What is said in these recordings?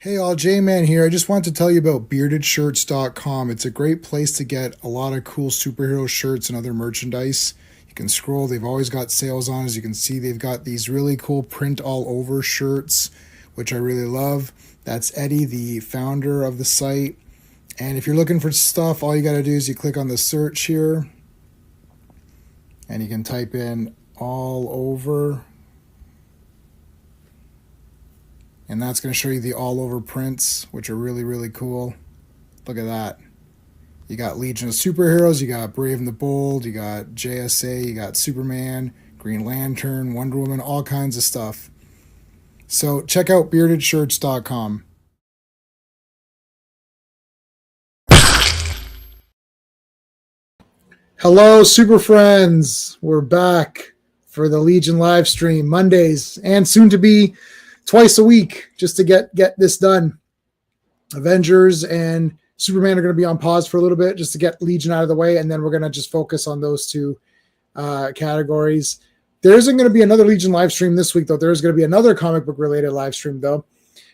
Hey all, J-Man here. I just wanted to tell you about beardedshirts.com. It's a great place to get a lot of cool superhero shirts and other merchandise. You can scroll, they've always got sales on. As you can see, they've got these really cool print all over shirts, which I really love. That's Eddie, the founder of the site. And if you're looking for stuff, all you got to do is you click on the search here and you can type in all over. And that's going to show you the all over prints, which are really, really cool. Look at that. You got Legion of Superheroes, you got Brave and the Bold, you got JSA, you got Superman, Green Lantern, Wonder Woman, all kinds of stuff. So check out beardedshirts.com. Hello, Super Friends. We're back for the Legion live stream Mondays and soon to be twice a week just to get this done. Avengers and Superman are going to be on pause for a little bit just to get Legion out of the way, and then we're going to just focus on those two categories. There isn't going to be another Legion live stream this week, though. There's going to be another comic book related live stream, though.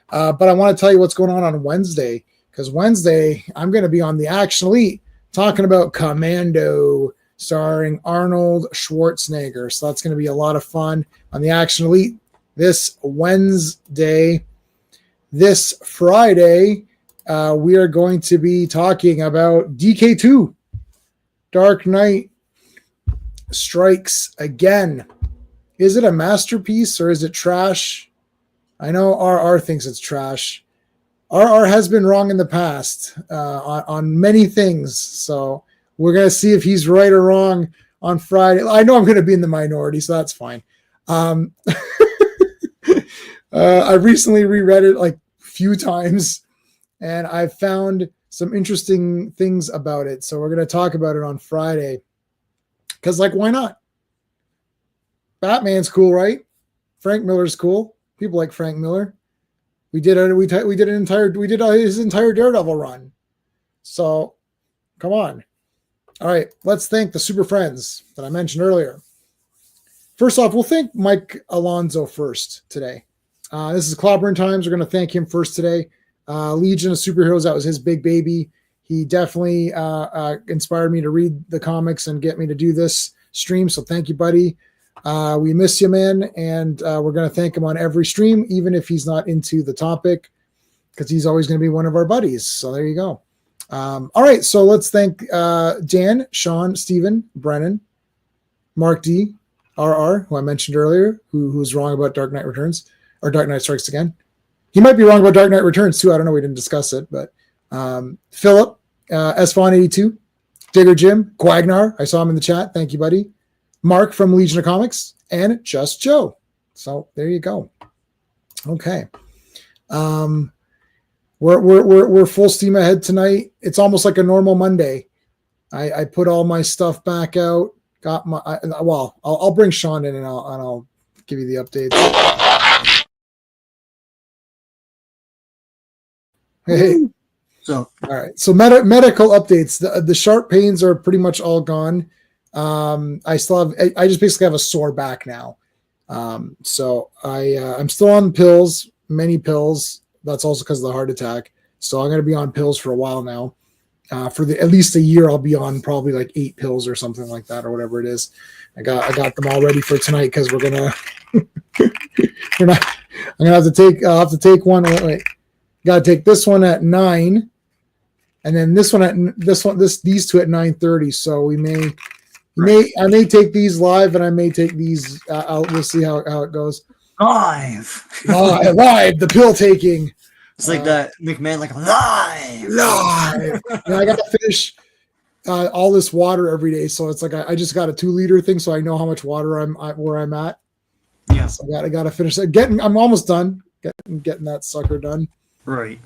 But I want to tell you what's going on Wednesday, because Wednesday I'm going to be on the Action Elite talking about Commando, starring Arnold Schwarzenegger. So that's going to be a lot of fun on the Action Elite this Wednesday. This Friday, we are going to be talking about DK2. Dark Knight Strikes Again. Is it a masterpiece or is it trash? I know RR thinks it's trash. RR has been wrong in the past on many things. So we're going to see if he's right or wrong on Friday. I know I'm going to be in the minority, so that's fine. I recently reread it like a few times, and I've found some interesting things about it. So we're going to talk about it on Friday. Because, like, why not? Batman's cool, right? Frank Miller's cool. People like Frank Miller. We did his entire Daredevil run. So, come on. All right, let's thank the super friends that I mentioned earlier. First off, we'll thank Mike Alonzo first today. This is Clobberin times. We're going to thank him first today. Legion of Superheroes, that was his big baby. He definitely inspired me to read the comics and get me to do this stream. So thank you, buddy. We miss you, man. And we're going to thank him on every stream, even if he's not into the topic, because he's always going to be one of our buddies. So there you go. All right. So let's thank Dan, Sean, Steven, Brennan, Mark D, RR, who I mentioned earlier, who was wrong about Dark Knight Returns or Dark Knight Strikes Again. He might be wrong about Dark Knight Returns too. I don't know. We didn't discuss it, but Philip, S-Fawn82, Digger Jim, Quagnar. I saw him in the chat. Thank you, buddy. Mark from Legion of Comics, and Just Joe. So there you go. Okay. We're full steam ahead tonight. It's almost like a normal Monday. I put all my stuff back out. Got my I'll bring Sean in and I'll give you the updates. Hey. So all right. So medical updates. The sharp pains are pretty much all gone. I just basically have a sore back now. So I'm still on pills, many pills. That's also because of the heart attack. So I'm going to be on pills for a while now. For at least a year, I'll be on probably like 8 pills or something like that, or whatever it is. I got them all ready for tonight because we're gonna I'm gonna have to take one. Wait. Got to take this one at 9, and then these two at 9:30. So I may take these live, and I may take these out. We'll see how it goes. Live, the pill taking. It's like that McMahon, like live. And I got to finish all this water every day, so it's like I just got a 2-liter thing, so I know how much water where I'm at. Yes, so I got to finish that. I'm almost done getting that sucker done. Right.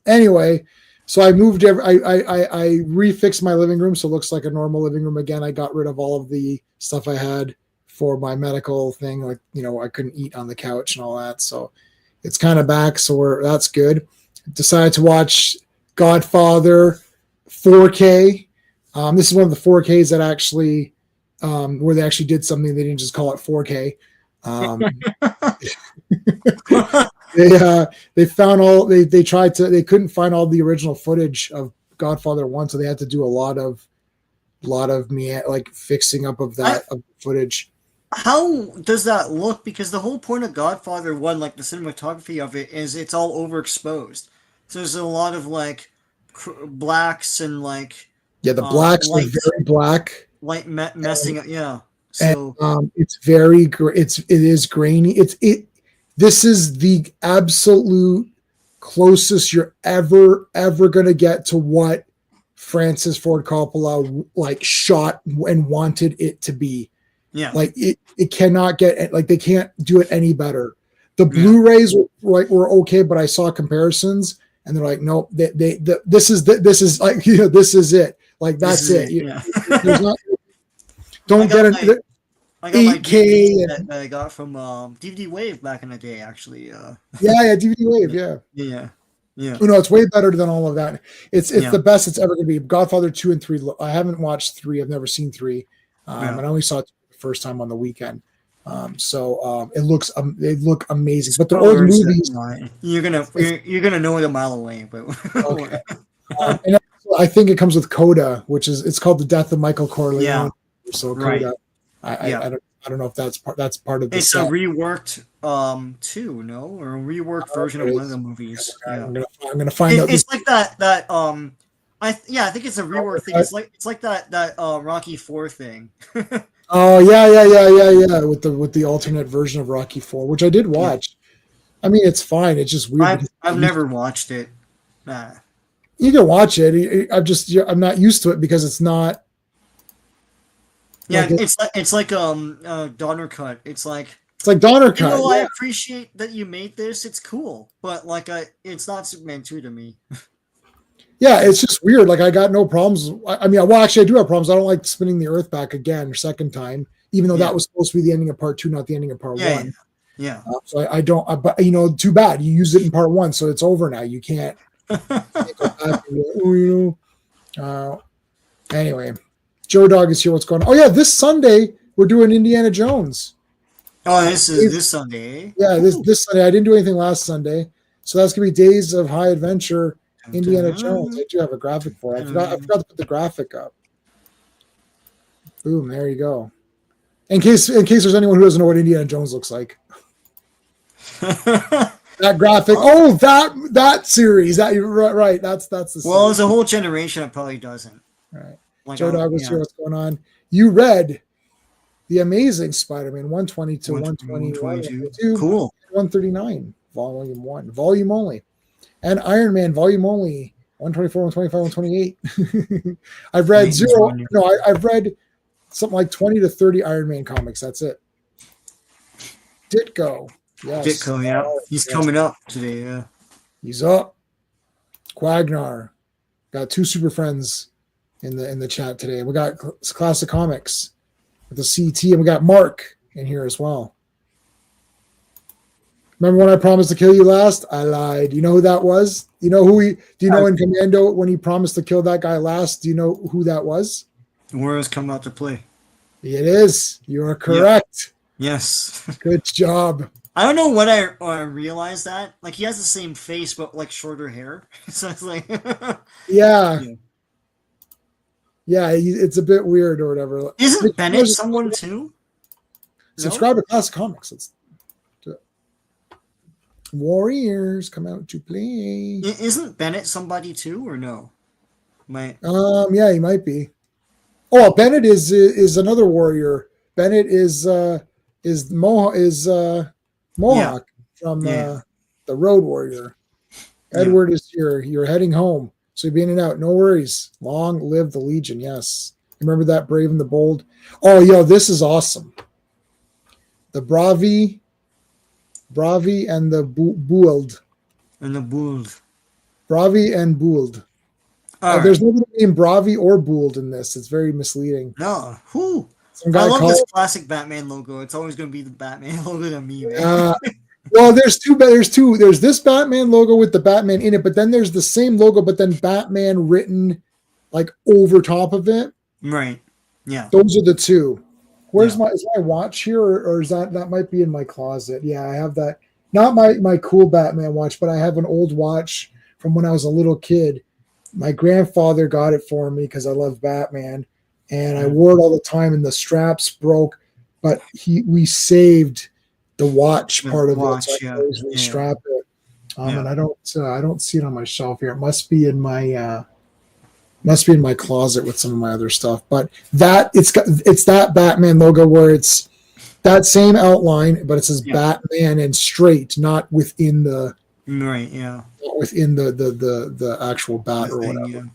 Anyway, so I moved. I refixed my living room, so it looks like a normal living room again. I got rid of all of the stuff I had for my medical thing, like I couldn't eat on the couch and all that. So it's kind of back, so that's good. Decided to watch Godfather 4K. This is one of the 4Ks that actually, where they actually did something. They didn't just call it 4K. They found all they tried to they couldn't find all the original footage of Godfather 1, so they had to do a lot of me like fixing up of that of footage. How does that look? Because the whole point of Godfather 1, like the cinematography of it, is it's all overexposed. So there's a lot of like blacks and like Yeah, the blacks are light, very black. messing up. Yeah. And So it's very it is grainy. This is the absolute closest you're ever gonna get to what Francis Ford Coppola like shot and wanted it to be. yeah, Like it cannot get like they can't do it any better. The yeah. Blu-rays were okay, but I saw comparisons and they're like, nope, this is like this is it. Like that's it. Yeah. There's not. Don't get an I got my 8K that I got from DVD Wave back in the day, actually. yeah, DVD Wave, yeah. Yeah. Oh, no, it's way better than all of that. It's Yeah. the best it's ever going to be. Godfather 2 and 3. I haven't watched 3. I've never seen 3. And I only saw it the first time on the weekend. They look amazing. But they're old movies. You're gonna know it a mile away, but okay. And I think it comes with Coda, it's called The Death of Michael Corleone. Yeah. So right. Coda. I don't know if that's part of the It's set. A reworked too, no? Or a reworked version of one of the movies. I'm gonna find out. It's like that I think it's a reworked thing. It's like that Rocky 4 thing. Oh yeah. With the alternate version of Rocky 4, which I did watch. I mean, it's fine. It's just weird. I've never watched it. Nah. You can watch it. I'm not used to it because it's not. Yeah, it's like Donner Cut. It's like Donner Cut. I appreciate that you made this. It's cool, but like it's not Superman 2 to me. Yeah, it's just weird. Like I got no problems. I mean, well, actually, I do have problems. I don't like spinning the Earth back again or second time, even though that was supposed to be the ending of part 2, not the ending of part 1. Yeah. So I don't. But too bad. You used it in part 1, so it's over now. You can't. Go back and anyway. Joe Dog is here. What's going on? Oh yeah, this Sunday we're doing Indiana Jones. Oh, this is this Sunday. Yeah, this Sunday. I didn't do anything last Sunday, so that's gonna be Days of High Adventure. Indiana Jones. I do have a graphic for it. I forgot to put the graphic up. Boom! There you go. In case there's anyone who doesn't know what Indiana Jones looks like. That graphic. Oh, that series. That you're right. That's the. Well, there's a whole generation that probably doesn't. Right. Like, Joe Dog was here. What's going on? You read The Amazing Spider-Man 120 to 122. Cool. 139, Volume 1, Volume only, and Iron Man Volume only 124, 125, 128. I've read zero. No, I've read something like 20 to 30 Iron Man comics. That's it. Ditko. Yes. Ditko, yeah. He's coming up today, yeah. He's up. Quagnar. Got 2 super friends in the chat today. We got Classic Comics with the CT, and we got Mark in here as well. Remember when I promised to kill you last? I lied. You know who that was? You know do you know in Commando when he promised to kill that guy last? Do you know who that was? Where is coming out to play? It is. You are correct. Yep. Yes. Good job. I don't know when I realized that. Like, he has the same face, but like shorter hair. So it's like, yeah. Yeah, it's a bit weird or whatever. Isn't Bennett someone too? Subscribe to Classic Comics. Let's do it. Warriors come out to play. Isn't Bennett somebody too, or no? Yeah, he might be. Oh, Bennett is another warrior. Bennett is Mohawk from the Road Warrior. Edward is here. You're heading home. So you'll be in and out. No worries. Long live the Legion. Yes. Remember that Brave and the Bold? Oh, yo, this is awesome. The Bravi and the Bould. And the Bould. Bravi and Bould. There's nobody named Bravi or Bould in this. It's very misleading. No. Who? I love this classic Batman logo. It's always going to be the Batman logo to me, man. Well, there's two. There's this Batman logo with the Batman in it, but then there's the same logo, but then Batman written like over top of it. Right. Yeah. Those are the two. Where's is my watch here, or is that might be in my closet? Yeah, I have that. not my cool Batman watch, but I have an old watch from when I was a little kid. My grandfather got it for me because I love Batman, and I wore it all the time. And the straps broke, but we saved the watch The part of it, so I watch, can yeah, always yeah, restrap it. yeah. And I don't see it on my shelf here. It must be in my closet with some of my other stuff. But it's that Batman logo where it's that same outline, but it says Yeah. Batman and straight, not within the Right, yeah. the actual bat The or thing, whatever.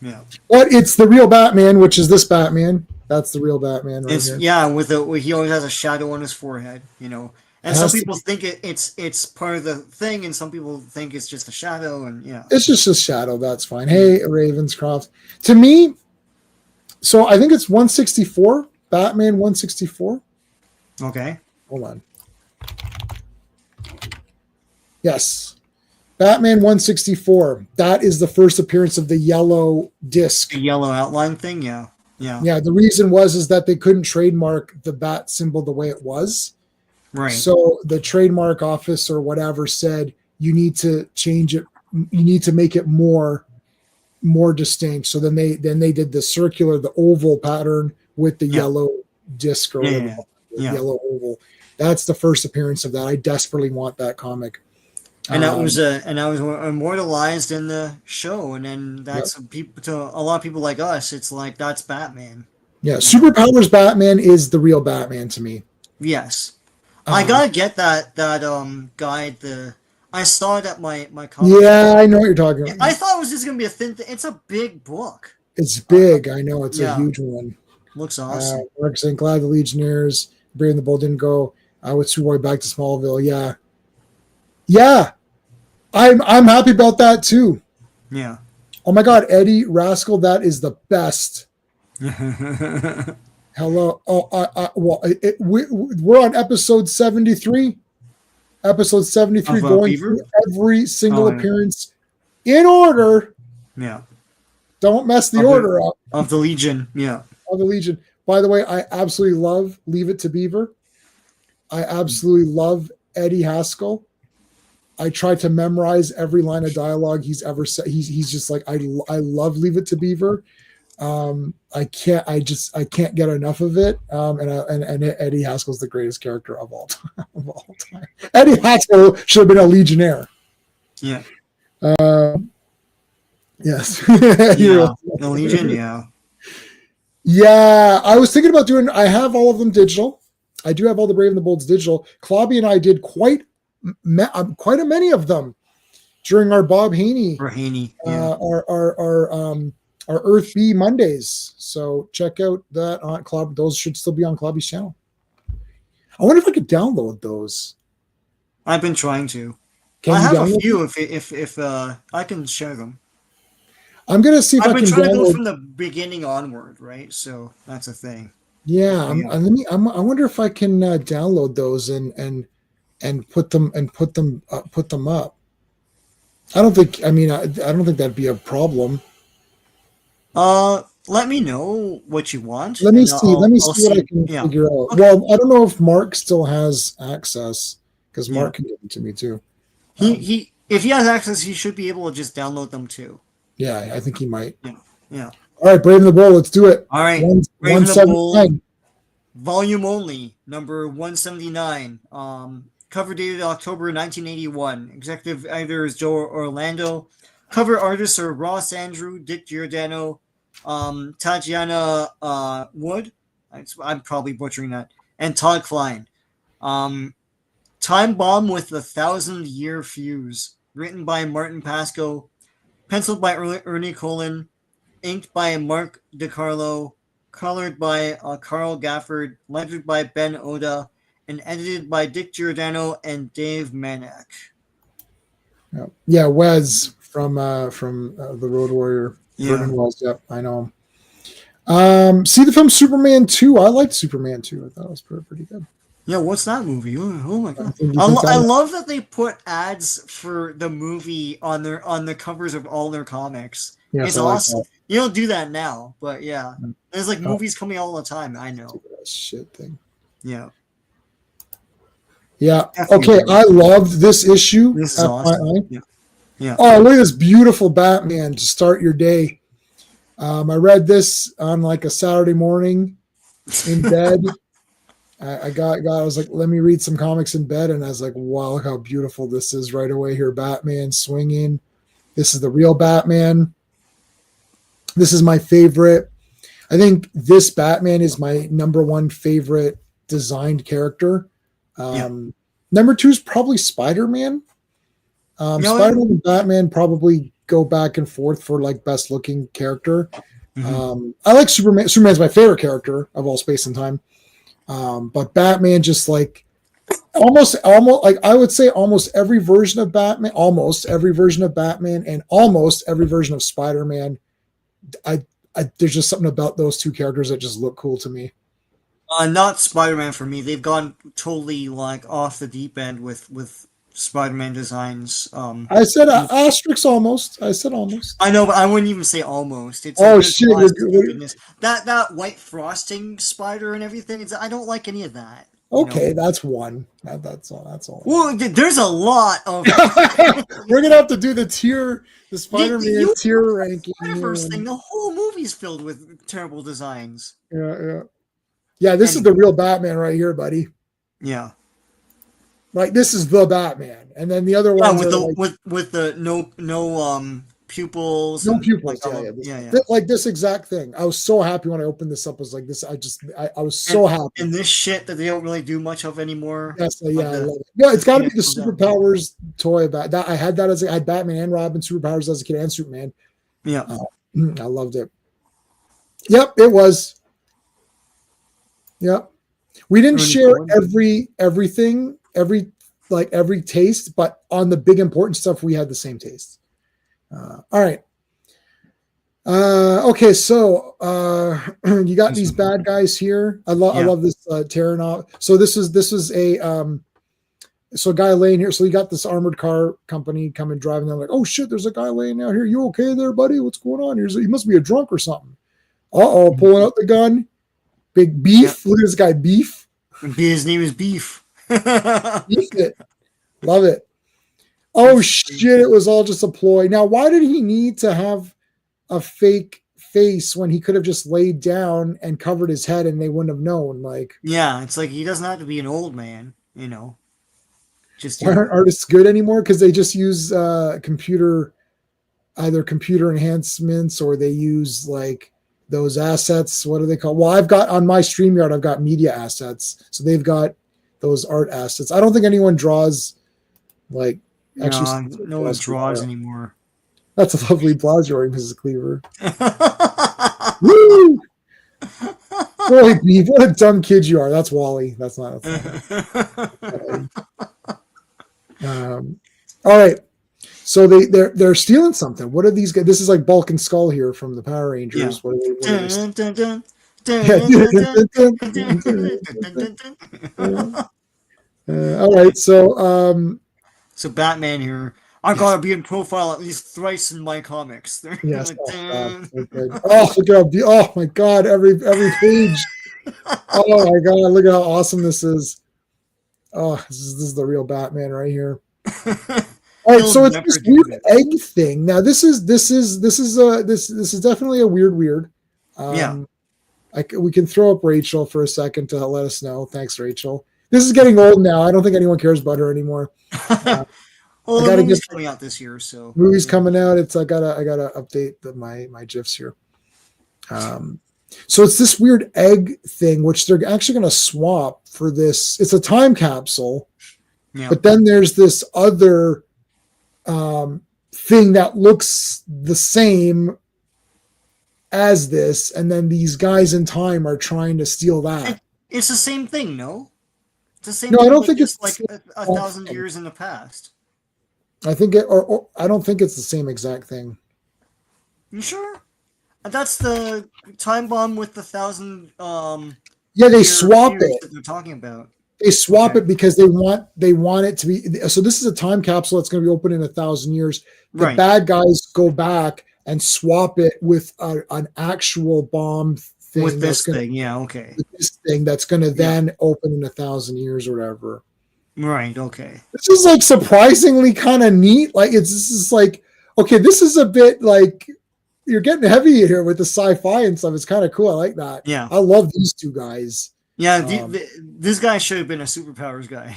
yeah. Yeah. But it's the real Batman, which is this Batman. That's the real Batman right It's here. yeah, he always has a shadow on his forehead, you know. It And some has to people be. think it's part of the thing, and some people think it's just a shadow, and yeah. It's just a shadow. That's fine. Mm. Hey, Ravenscroft. To me, so I think it's 164. Batman 164. Okay. Hold on. Yes. Batman 164. That is the first appearance of the yellow disc. The yellow outline thing, yeah. Yeah. Yeah, the reason was is that they couldn't trademark the bat symbol the way it was. Right. So the trademark office or whatever said you need to change it. You need to make it more distinct. So then they did the circular, the oval pattern with the Yeah. yellow disc or Yeah. whatever, Yeah. the Yeah. yellow oval. That's the first appearance of that. I desperately want that comic. And that was immortalized in the show, and then Yep. that's people to a lot of people like us. It's like that's Batman. Yeah, You know? Superpowers Batman is the real Batman to me. Yes, I Um, gotta get that guide. I saw it at my comic shop. yeah, I know what you're talking I about. thought it was just gonna be a thin thing. It's a big book. It's Uh, big. I know it's a yeah, huge one. looks awesome. Mark saying, glad the Legionnaires, Brave and the Bold didn't go with Superboy back to Smallville. Yeah, yeah, I'm happy about that too. Yeah. Oh my God, Eddie Rascal, that is the best. Hello. Oh, we're on episode 73. Episode 73, Of going Beaver. through every single Oh, yeah. appearance in order. Yeah. Don't mess the Of order up of the Legion. Yeah. of the Legion. By the way, I absolutely love Leave It to Beaver. I absolutely love Eddie Haskell. I try to memorize every line of dialogue he's ever said. He's just like, I love Leave It to Beaver. I can't get enough of it. And Eddie Haskell's the greatest character of all time. Of all time. Eddie Haskell should have been a Legionnaire. Yeah. Yes. Yeah. The Legion. Yeah. Yeah, I was thinking about doing. I have all of them digital. I do have all the Brave and the Bolds digital. Clobby and I did quite a many of them during our Bob Haney, Or Haney. Yeah. our Earth B Mondays. So check out that on Clobby. Those should still be on Clobby's channel. I wonder if I could download those. I've been trying to. Can I you have a download few them? if I can share them. I'm gonna see if I've I been can trying to go download. from the beginning onward, right? So that's a thing. Yeah, Yeah. I wonder if I can download those and put them up. I don't think. I mean, I don't think that'd be a problem. Let me know what you want, Let me and see. Let me I'll see what I see. can Yeah. figure out. Okay. Well, I don't know if Mark still has access because Yeah. Mark can give them to me too. He if he has access, he should be able to just download them too. Yeah, I think he might. Yeah. Yeah. All right, Brave and the Bold. Let's do it. All right. Brave and the 179. Volume only, number 179. Cover dated October 1981. Executive editors Joe Orlando. Cover artists are Ross Andrew, Dick Giordano, Tatiana Wood. I'm probably butchering that. And Todd Klein. Time Bomb with the 1,000-Year Fuse. Written by Martin Pasco. Penciled by Ernie Colin. Inked by Mark DiCarlo. Colored by Carl Gafford. Lettered by Ben Oda. And edited by Dick Giordano and Dave Manak. Yeah, Wes from the Road Warrior. Yeah. Vernon Wells. Yep, I know him. See the film Superman 2. I liked Superman 2. I thought it was pretty good. Yeah, what's that movie? Oh my god! I love that they put ads for the movie on the covers of all their comics. Yes, it's awesome. You don't do that now, but yeah, there's like movies coming all the time. I know. Shit thing. Yeah. Yeah. Okay. Definitely. I loved this issue. This is awesome. FYI. Yeah. Yeah. Oh, look at this beautiful Batman to start your day. I read this on like a Saturday morning in bed. I was like, let me read some comics in bed. And I was like, wow, look how beautiful this is right away here. Batman swinging. This is the real Batman. This is my favorite. I think this Batman is my number one favorite designed character. Yeah. Number two is probably Spider-Man. Spider-Man and Batman probably go back and forth for like best looking character. I like Superman. Superman's my favorite character of all space and time. But Batman just like almost like I would say almost every version of Batman, almost every version of Batman and almost every version of Spider-Man. There's just something about those two characters that just look cool to me. Not Spider-Man for me. They've gone totally like off the deep end with Spider-Man designs. I said asterisk almost. I said almost. I know, but I wouldn't even say almost. It's Oh like shit! that white frosting spider and everything. I don't like any of that. Okay, that's one. That's all. That's all. Well, there's a lot of. We're gonna have to do the Spider-Man tier ranking. First thing, the whole movie's filled with terrible designs. Yeah. This is the real Batman right here, buddy. Yeah. Like this is the Batman, and then the other one with the no pupils. No pupils. Like, yeah. Like this exact thing. I was so happy when I opened this up. I was like this. I was so happy. And this shit that they don't really do much of anymore. Yes, I love it. Yeah, it's got to be the superpowers toy about that. I had that I had Batman and Robin superpowers as a kid and Superman. Yeah, I loved it. Yep, it was. Yep, we didn't share everything, every taste, but on the big important stuff, we had the same taste. All right. Okay, so you got these bad guys here. I love this tearing off. So this is a so a guy laying here. So you got this armored car company coming driving. They're like, oh shit, there's a guy laying out here. You okay there, buddy? What's going on here? You must be a drunk or something. Pulling out the gun. Big Beef. Look at this guy, Beef. His name is Beef. Beef it. Love it. Oh shit, it was all just a ploy. Now, why did he need to have a fake face when he could have just laid down and covered his head and they wouldn't have known? Like, yeah, it's like he doesn't have to be an old man, Just aren't artists good anymore because they just use computer enhancements or they use like those assets. What are they called? Well, I've got on my StreamYard, I've got media assets, so they've got those art assets. I don't think anyone draws like. Actually, no one draws anymore. That's a lovely blouse you're wearing, Mrs. Cleaver. Woo! Boy, Beef, what a dumb kid you are. That's Wally. That's not. All right. So they're stealing something. What are these guys? This is like Bulk and Skull here from the Power Rangers. All right. So Batman here. I gotta be in profile at least thrice in my comics. Yes. Oh my god! Every page. Oh my god! Look at how awesome this is. Oh, this is the real Batman right here. All right, so it's this weird egg thing. Now this is definitely a weird. We can throw up Rachel for a second to let us know. Thanks, Rachel. This is getting old now. I don't think anyone cares about her anymore. Well, the movie's coming out this year, so movie's coming out. I gotta update my gifs here. So it's this weird egg thing, which they're actually going to swap for this. It's a time capsule, but then there's this other thing that looks the same as this, and then these guys in time are trying to steal that. It's the same thing, no? It's the same. No, I don't think it's like 1,000 years in the past. I think or I don't think it's the same exact thing. You sure? That's the time bomb with the 1,000. Yeah, they swap it. That they're talking about. They swap it because they want it to be. So this is a time capsule that's going to be open in 1,000 years. The bad guys go back and swap it with an actual bomb thing. With this thing, okay. With this thing that's going to then open in 1,000 years or whatever. Right. Okay. This is like surprisingly kind of neat. Like this is like, okay, this is a bit like you're getting heavy here with the sci-fi and stuff. It's kind of cool. I like that. Yeah. I love these two guys. Yeah. Um, This guy should have been a superpowers guy.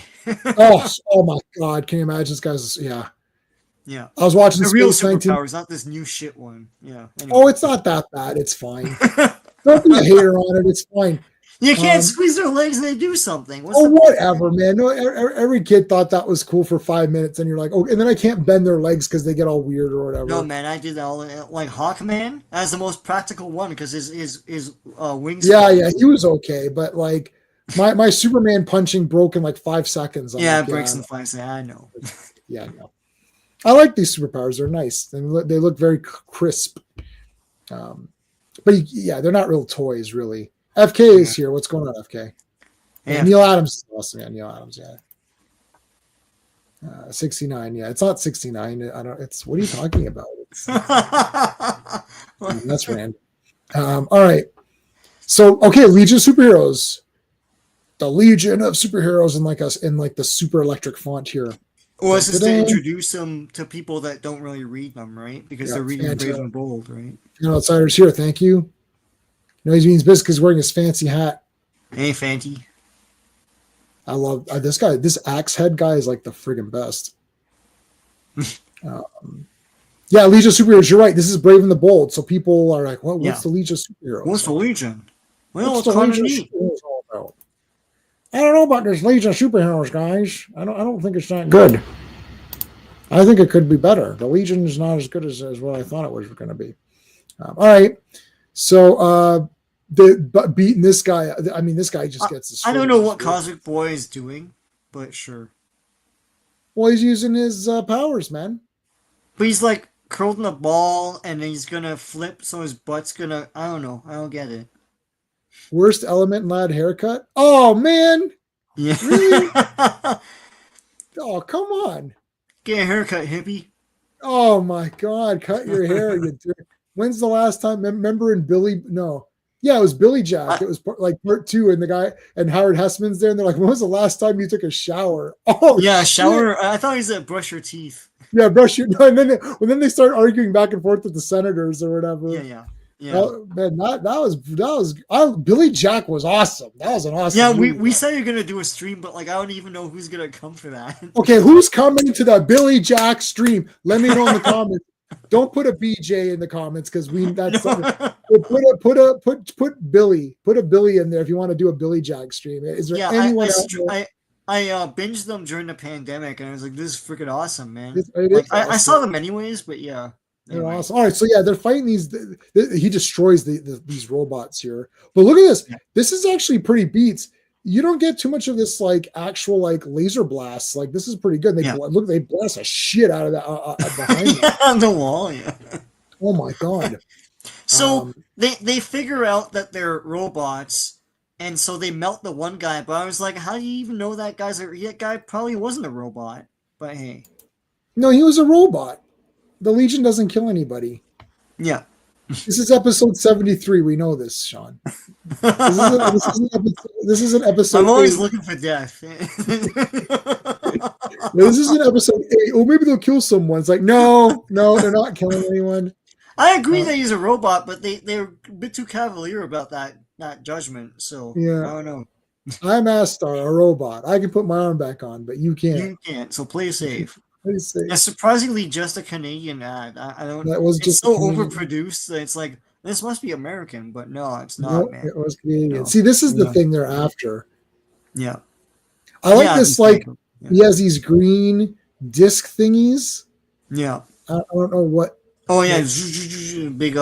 oh my God. Can you imagine this guy's? Yeah. Yeah. I was watching The real Space 19. superpowers, not this new shit one. Yeah. Oh, Anyway. it's not that bad. It's fine. Don't be a hater on it. It's fine. You can't squeeze their legs and they do something. What's Oh, the whatever, man. No, every kid thought that was cool for 5 minutes, and you're like, oh, and then I can't bend their legs because they get all weird or whatever. No, man, I did that all like Hawkman. That's the most practical one because his wings. Yeah, he was okay, but like my Superman punching broke in like 5 seconds. Yeah, it breaks in 5 seconds. I know. Yeah, no. I like these superpowers. They're nice. And they look very crisp. But yeah, they're not real toys, really. FK is here. What's going on, FK? Yeah. Neil Adams is awesome. Yeah, Neil Adams. Yeah. 69. Yeah, it's not 69. I don't. It's what are you talking about? That's random. All right. So okay, Legion of Superheroes. The Legion of Superheroes in like the super electric font here. Well, this is to introduce them to people that don't really read them, right? Because they're reading Brave and Bold, right? Outsiders here. Thank you. No, he means business because he's wearing his fancy hat. Hey, Fanty. I love this guy. This axe head guy is like the friggin' best. Yeah, Legion of Superheroes. You're right. This is Brave and the Bold. So people are like, what's the Legion of Superheroes? What's the Legion? Well, what's it's the kind of Legion neat. all about? I don't know about this Legion of Superheroes, guys. I don't think it's that good. I think it could be better. The Legion is not as good as what I thought it was going to be. All right. So beating this guy. I mean, this guy just gets this. I don't know what Cosmic Boy is doing, but sure. Well, he's using his powers, man. But he's like curled in a ball, and he's gonna flip, so his butt's gonna. I don't know. I don't get it. Worst element lad haircut. Oh man. Yeah. Really? Oh, come on. Get a haircut, hippie. Oh my God! Cut your hair, you dick. When's the last time? Remember in Billy? No. Yeah, it was Billy Jack. It was like part 2, and the guy and Howard Hessman's there, and they're like, "When was the last time you took a shower?" Oh, yeah, shower. Shit. I thought he said brush your teeth. Yeah, brush your. No, and then they start arguing back and forth with the senators or whatever. Yeah. Man, that was Billy Jack was awesome. That was an awesome. Yeah, movie, we said you're gonna do a stream, but like I don't even know who's gonna come for that. Okay, who's coming to the Billy Jack stream? Let me know in the comments. Don't put a BJ in the comments because that's no. Put Billy. Put a Billy in there if you want to do a Billy Jack stream. Is there anyone else? I binged them during the pandemic, and I was like, "This is freaking awesome, man!" Awesome. I saw them anyways, but yeah, they're awesome. All right, so yeah, they're fighting these. He destroys these robots here, but look at this. Yeah. This is actually pretty beats. You don't get too much of this like actual like laser blasts. Like this is pretty good. They blast a shit out of that behind on the wall. Yeah. Oh my God. So they figure out that they're robots. And so they melt the one guy, but I was like, how do you even know that that guy probably wasn't a robot? But hey. No, he was a robot. The Legion doesn't kill anybody. Yeah. This is episode 73. We know this, Sean. This is an episode. I'm always looking for death. This is an episode 8. Oh, maybe they'll kill someone. It's like, no, they're not killing anyone. I agree that he's a robot, but they're a bit too cavalier about that judgment. So yeah, I don't know. I'm Astar, a robot. I can put my arm back on, but you can't. You can't. So play safe. Play safe. Yeah, surprisingly, just a Canadian ad. I don't. That was just so overproduced that it's like this must be American, but no, it's not. Man. It was Canadian. No. See, this is the thing they're after. Yeah. I like this. Like he has these green disc thingies. Yeah. I don't know what. Oh yeah, big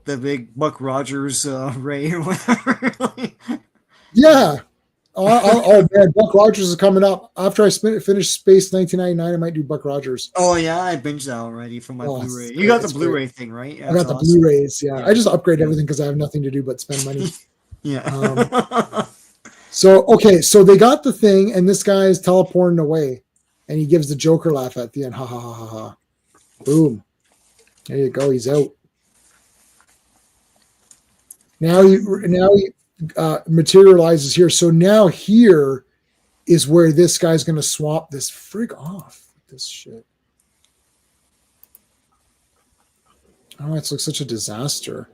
the big Buck Rogers Ray or whatever. Yeah. Oh man, Buck Rogers is coming up. After I finish Space 1999, I might do Buck Rogers. Oh yeah, I binged that already from my Blu-ray. You got the Blu-ray thing, right? Yeah, I got the Blu-rays. Yeah. I just upgrade everything because I have nothing to do but spend money. Yeah. So they got the thing, and this guy is teleporting away, and he gives the Joker laugh at the end. Ha ha ha ha ha. Boom. There you go. He's out. Now he materializes here. So now here is where this guy's going to swap this frig off with this shit. Oh, it's like such a disaster.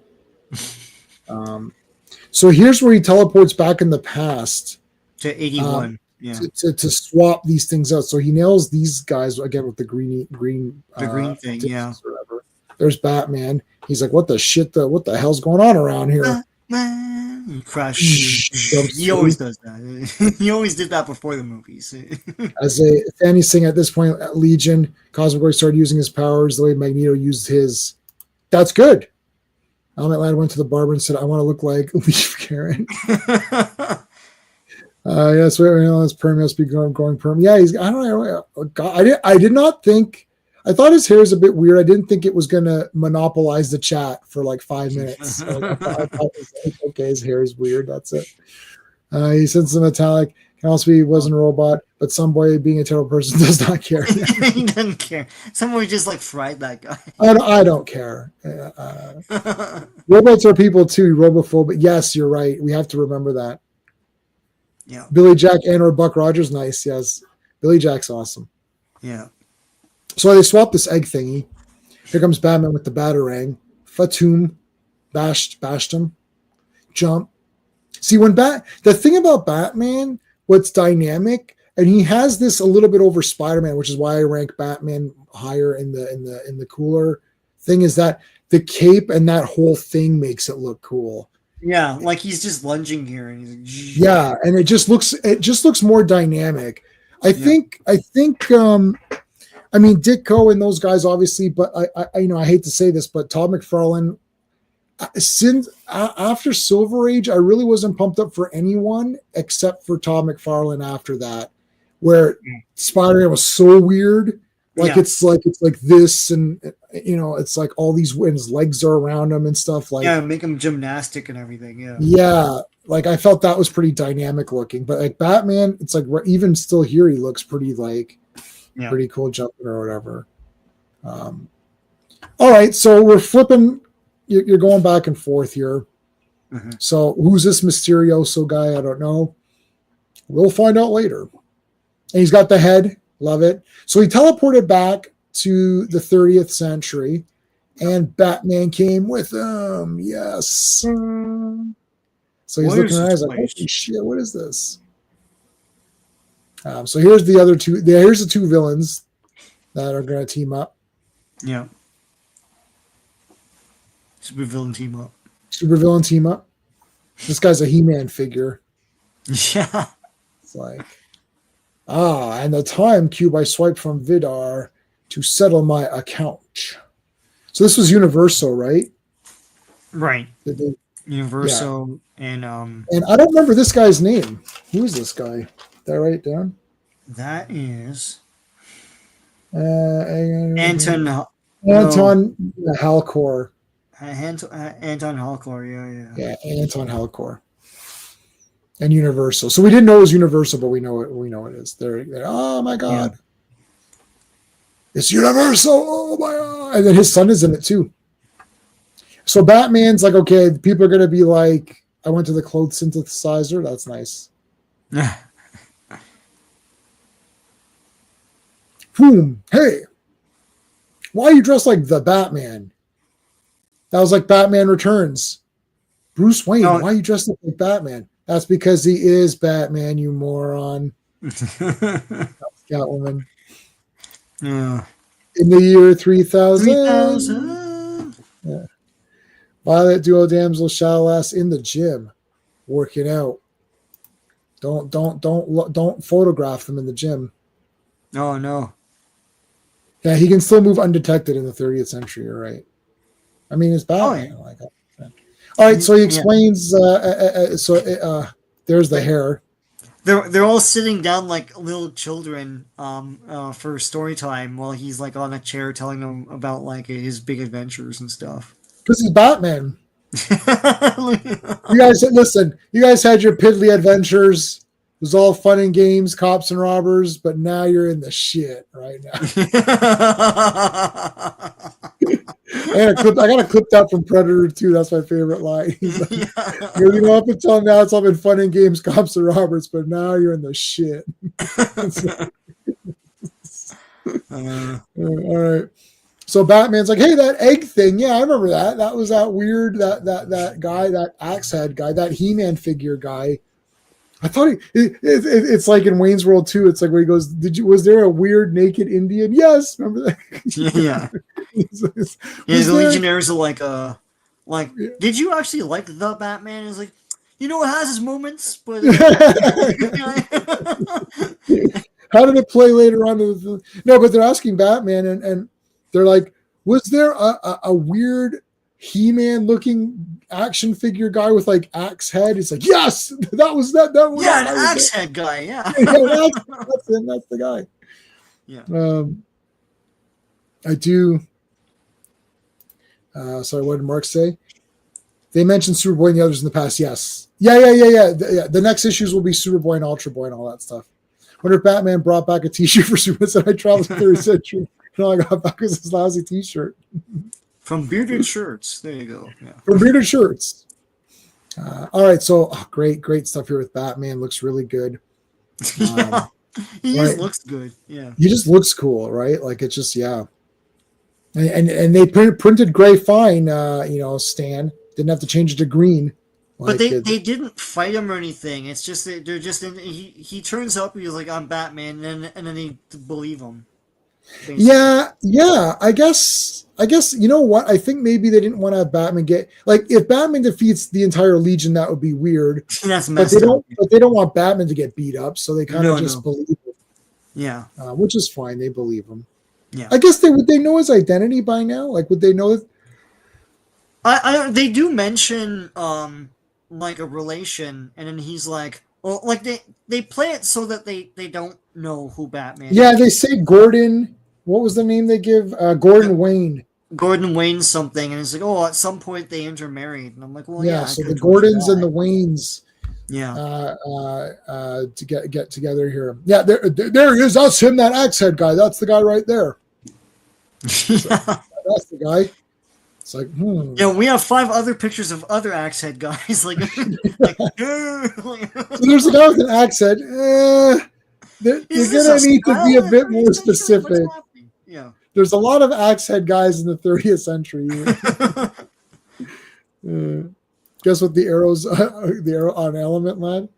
So here's where he teleports back in the past to 81. To swap these things out. So he nails these guys again with the green thing. Yeah. Whatever. There's Batman. He's like, what the shit? What the hell's going on around here? Crash. He always does that. He always did that before the movies. As a fanny thing at this point at Legion, Cosmic Boy started using his powers the way Magneto used his. That's good. Element Lad went to the barber and said, I want to look like Leaf Karen. Yes, this perm must be going perm. Yeah, I don't know. God, I did not think. I thought his hair is a bit weird. I didn't think it was going to monopolize the chat for like 5 minutes. So I thought it was like, okay, his hair is weird. That's it. He said some metallic. Can also be he wasn't a robot, but some boy being a terrible person does not care. He doesn't care. Someone just like fried that guy. I don't care. Robots are people too, robophobic. Yes, you're right. We have to remember that. Yeah. Billy Jack and or Buck Rogers, nice. Yes. Billy Jack's awesome. Yeah. So they swapped this egg thingy. Here comes Batman with the Batarang. Fatum bashed him. Jump. See, the thing about Batman, what's dynamic, and he has this a little bit over Spider-Man, which is why I rank Batman higher in the cooler thing, is that the cape and that whole thing makes it look cool. Yeah, like he's just lunging here, and he's like, yeah, and it just looks more dynamic. I think I mean Ditko and those guys obviously, but I hate to say this, but Todd McFarlane, since after Silver Age, I really wasn't pumped up for anyone except for Todd McFarlane after that, where Spider-Man was so weird. Like it's like this, and it's like all these, and his legs are around him and stuff. Like make him gymnastic and everything. Yeah. Like I felt that was pretty dynamic looking, but like Batman, it's like even still here he looks pretty pretty cool jumping or whatever. All right, so we're flipping. You're going back and forth here. Mm-hmm. So who's this Mysterioso guy? I don't know. We'll find out later. And he's got the head. Love it. So he teleported back to the 30th century, and Batman came with him. Yes. So he's looking at us like, holy shit, what is this? So here's the other two. Here's the two villains that are going to team up. Yeah. Supervillain team up. This guy's a He-Man figure. Yeah. It's like, and the time cube I swiped from Vidar to settle my account. So this was Universal, right? Right. Universal and I don't remember this guy's name. Who is this guy? Did I write it down? That is Anton Halcor. Anton Halcor, yeah, Anton Halcor. And Universal. So we didn't know it was Universal, but we know it is. They're oh my god. Yeah. It's Universal. Oh my god. And then his son is in it too. So Batman's like, okay, people are gonna be like, I went to the clothes synthesizer. That's nice. Boom. Hey. Why are you dressed like the Batman? That was like Batman Returns. Bruce Wayne, why are you dressed up like Batman? That's because he is Batman, you moron. Catwoman. Yeah. In the year 3000. Yeah. Violet duo damsel Shalass in the gym, working out. Don't photograph them in the gym. Oh no. Yeah, he can still move undetected in the 30th century. You're right. I mean, it's Batman. Oh, yeah. All right, so he explains. There's the hair. They're all sitting down like little children for story time while he's like on a chair telling them about like his big adventures and stuff. Because he's Batman. You guys listen. You guys had your piddly adventures. was all fun and games, cops and robbers, but now you're in the shit right now. I got a clip that from Predator 2. That's my favorite line. He's like, up until now, it's all been fun and games, cops and robbers, but now you're in the shit. All right. So Batman's like, hey, that egg thing. Yeah, I remember that. That was that weird, that guy, that axe head guy, that He-Man figure guy. I thought it's like in Wayne's World 2. It's like where he goes, was there a weird naked Indian? Yes. Remember that? Yeah. The Legionnaires are like, did you actually like the Batman? It's like, it has its moments, but how did it play later on? No, but they're asking Batman, and they're like, was there a weird He-Man looking action figure guy with like axe head? It's like, yes, that was that. Yeah, an axe head guy. Yeah, that's him. That's the guy. Yeah. I do. Sorry, what did Mark say? They mentioned Superboy and the others in the past. Yes. Yeah. The next issues will be Superboy and Ultra Boy and all that stuff. Wonder if Batman brought back a T-shirt for Superman. Said I traveled to the 3rd century, and all I got back was this lousy T-shirt. From Bearded Shirts. There you go. Yeah. From Bearded Shirts. All right, so great stuff here with Batman. Looks really good. He just looks good. Yeah. He just looks cool, right? Like it's just And they printed gray fine. Stan didn't have to change it to green. But they didn't fight him or anything. It's just that they're just he turns up. He's like, I'm Batman, and then they believe him. Basically. Yeah. I guess you know what? I think maybe they didn't want to have Batman get if Batman defeats the entire Legion, that would be weird. That's messed up. But they don't want Batman to get beat up, so they kind of just believe him. Yeah, which is fine. They believe him. Yeah, I guess would they know his identity by now? Like, would they know it? They do mention like a relation, and then he's like, well, like they play it so that they don't know who Batman. Yeah, they say Gordon. What was the name they give? Gordon Wayne. Gordon Wayne something, and it's like, oh, at some point they intermarried, and I'm like, well, yeah. So the Gordons and the Waynes, to get together here. Yeah, there he is. That's him, that axe head guy. That's the guy right there. So, that's the guy. It's like, Yeah, we have 5 other pictures of other axe head guys. Like, so there's a guy with an axe head. You're gonna need to be a bit more specific. Yeah. There's a lot of axe head guys in the 30th century. Guess what the arrow on element, lad?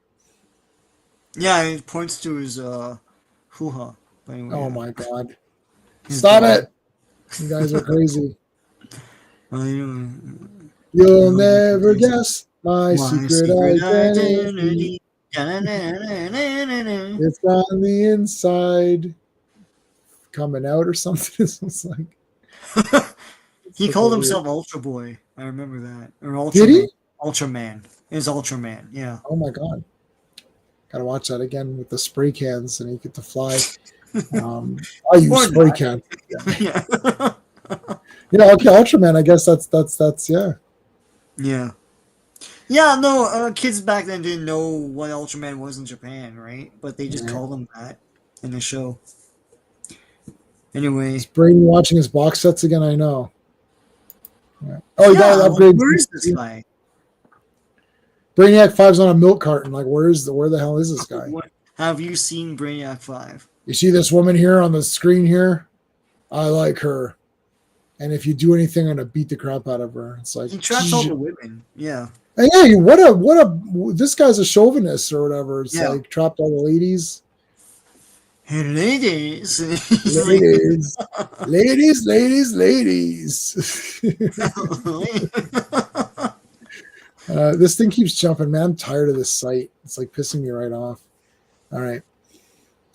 Yeah, it points to his hoo-ha. Anyway, oh my god. Stop it! You guys are crazy. You'll never guess my secret identity. It's on the inside. Coming out or something. It's like he called himself Ultra Boy. I remember that. Or Ultraman. Did he? Ultraman. Is Ultraman, yeah. Oh my god. Gotta watch that again with the spray cans and he get to fly. I use spray cans. Yeah. Yeah, okay, Ultraman, I guess that's yeah. Yeah. Yeah, no, kids back then didn't know what Ultraman was in Japan, right? But they just called him that in the show. Anyway. Is Brady watching his box sets again? I know. Yeah. Oh, you got to upgrade. Where is this guy? Brainiac 5's on a milk carton. Like, where the hell is this guy? Have you seen Brainiac 5? You see this woman here on the screen here? I like her. And if you do anything, I'm gonna beat the crap out of her. It's like he traps all the women. Yeah. And yeah, this guy's a chauvinist or whatever. It's like trapped all the ladies. Hey, ladies. ladies. This thing keeps jumping, man. I'm tired of this site. It's like pissing me right off. All right.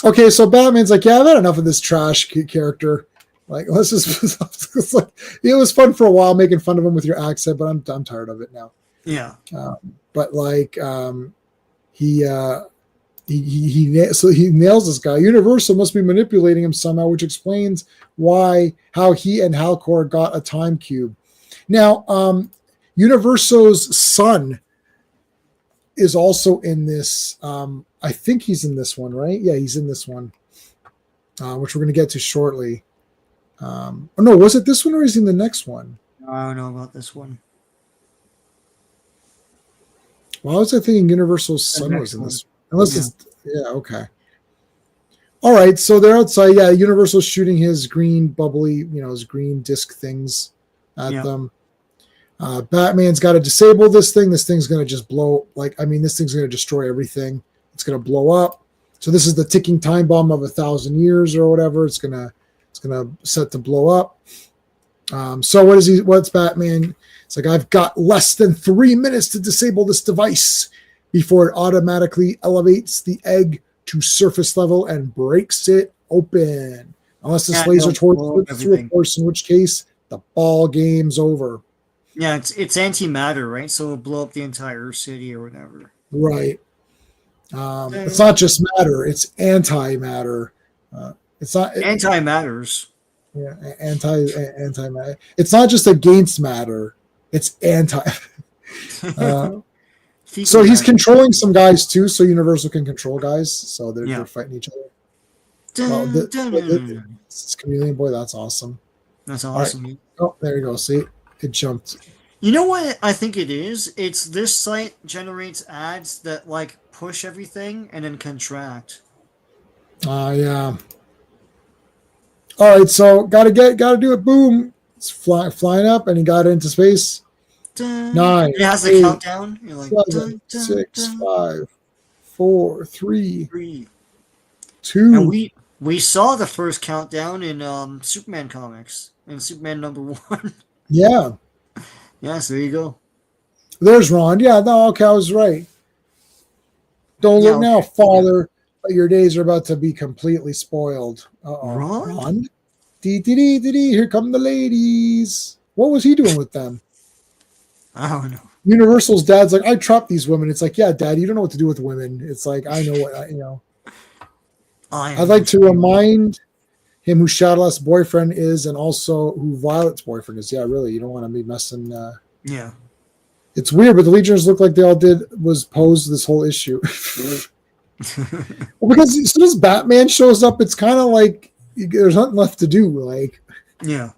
Okay, so Batman's like, yeah, I've had enough of this trash character. Like, let's just. It's like, it was fun for a while making fun of him with your accent, but I'm tired of it now. Yeah. But like, he nails this guy. Universal must be manipulating him somehow, which explains how he and Halcor got a time cube. Now, Universal's son is also in this. I think he's in this one, right? Yeah, he's in this one, which we're going to get to shortly. Oh no, was it this one or is he in the next one? I don't know about this one. Well, I was thinking Universal's son was in this. Unless it's okay. All right, so they're outside. Yeah, Universal's shooting his green bubbly, his green disc things at them. Batman's got to disable this thing. This thing's going to just blow. This thing's going to destroy everything. It's going to blow up. So this is the ticking time bomb of 1,000 years or whatever. It's gonna set to blow up. So what's Batman? It's like, I've got less than 3 minutes to disable this device before it automatically elevates the egg to surface level and breaks it open. Unless this laser torch slips through, of course, in which case the ball game's over. Yeah, it's antimatter, right? So it'll blow up the entire city or whatever. Right. It's not just matter; it's antimatter. It's not antimatters. Yeah, antimatter. It's not just against matter; it's anti. So he's controlling some guys too, so Universal can control guys. So they're fighting each other. This Chameleon Boy, that's awesome. That's awesome. Right. Oh, there you go. See, it jumped. You know what I think it is? It's this site generates ads that push everything and then contract. Yeah. All right, so gotta do it. Boom! It's flying up, and he got into space. Dun. 9. It has a countdown. You're like 7, 6, 5, 4, 3, 2. And we saw the first countdown in Superman comics in Superman #1. Yeah. Yeah, so there you go. There's Ron. Yeah, no, okay, I was right. Don't look now, Father. Your days are about to be completely spoiled. Ron? Here come the ladies. What was he doing with them? I don't know. Universal's dad's like, I trapped these women. It's like, yeah, Dad, you don't know what to do with women. It's like, I know what I'd like to remind him who Shadowless boyfriend is, and also who Violet's boyfriend is. Yeah, really, you don't want to be messing. Yeah, it's weird, but the Legionnaires look like they all did was pose this whole issue. Well, because as soon as Batman shows up, it's kind of like there's nothing left to do. Yeah.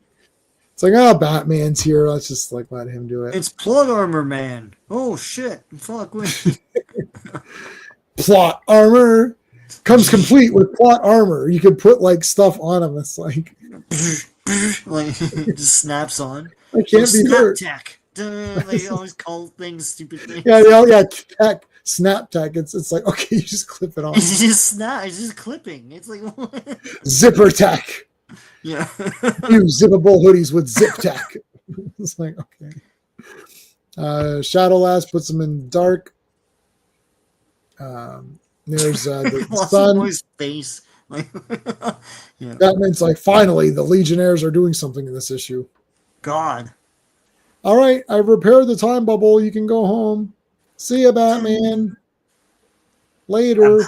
It's like, Batman's here. Let's just let him do it. It's Plot Armor Man. Oh shit! Fuck with Plot Armor comes complete with plot armor. You could put stuff on him. It's it just snaps on. I can't be hurt. Tech. They always call things stupid things. Yeah. Tech. Snap tech. It's like, okay, you just clip it on. It's just snap. It's just clipping. It's like what? Zipper tech. Yeah. New zippable hoodies with zip tech. It's like, okay. Shadowless puts them in dark. There's the sun. His face. Yeah. Batman's like, finally, the Legionnaires are doing something in this issue. God. All right, I've repaired the time bubble. You can go home. See ya, Batman. Later.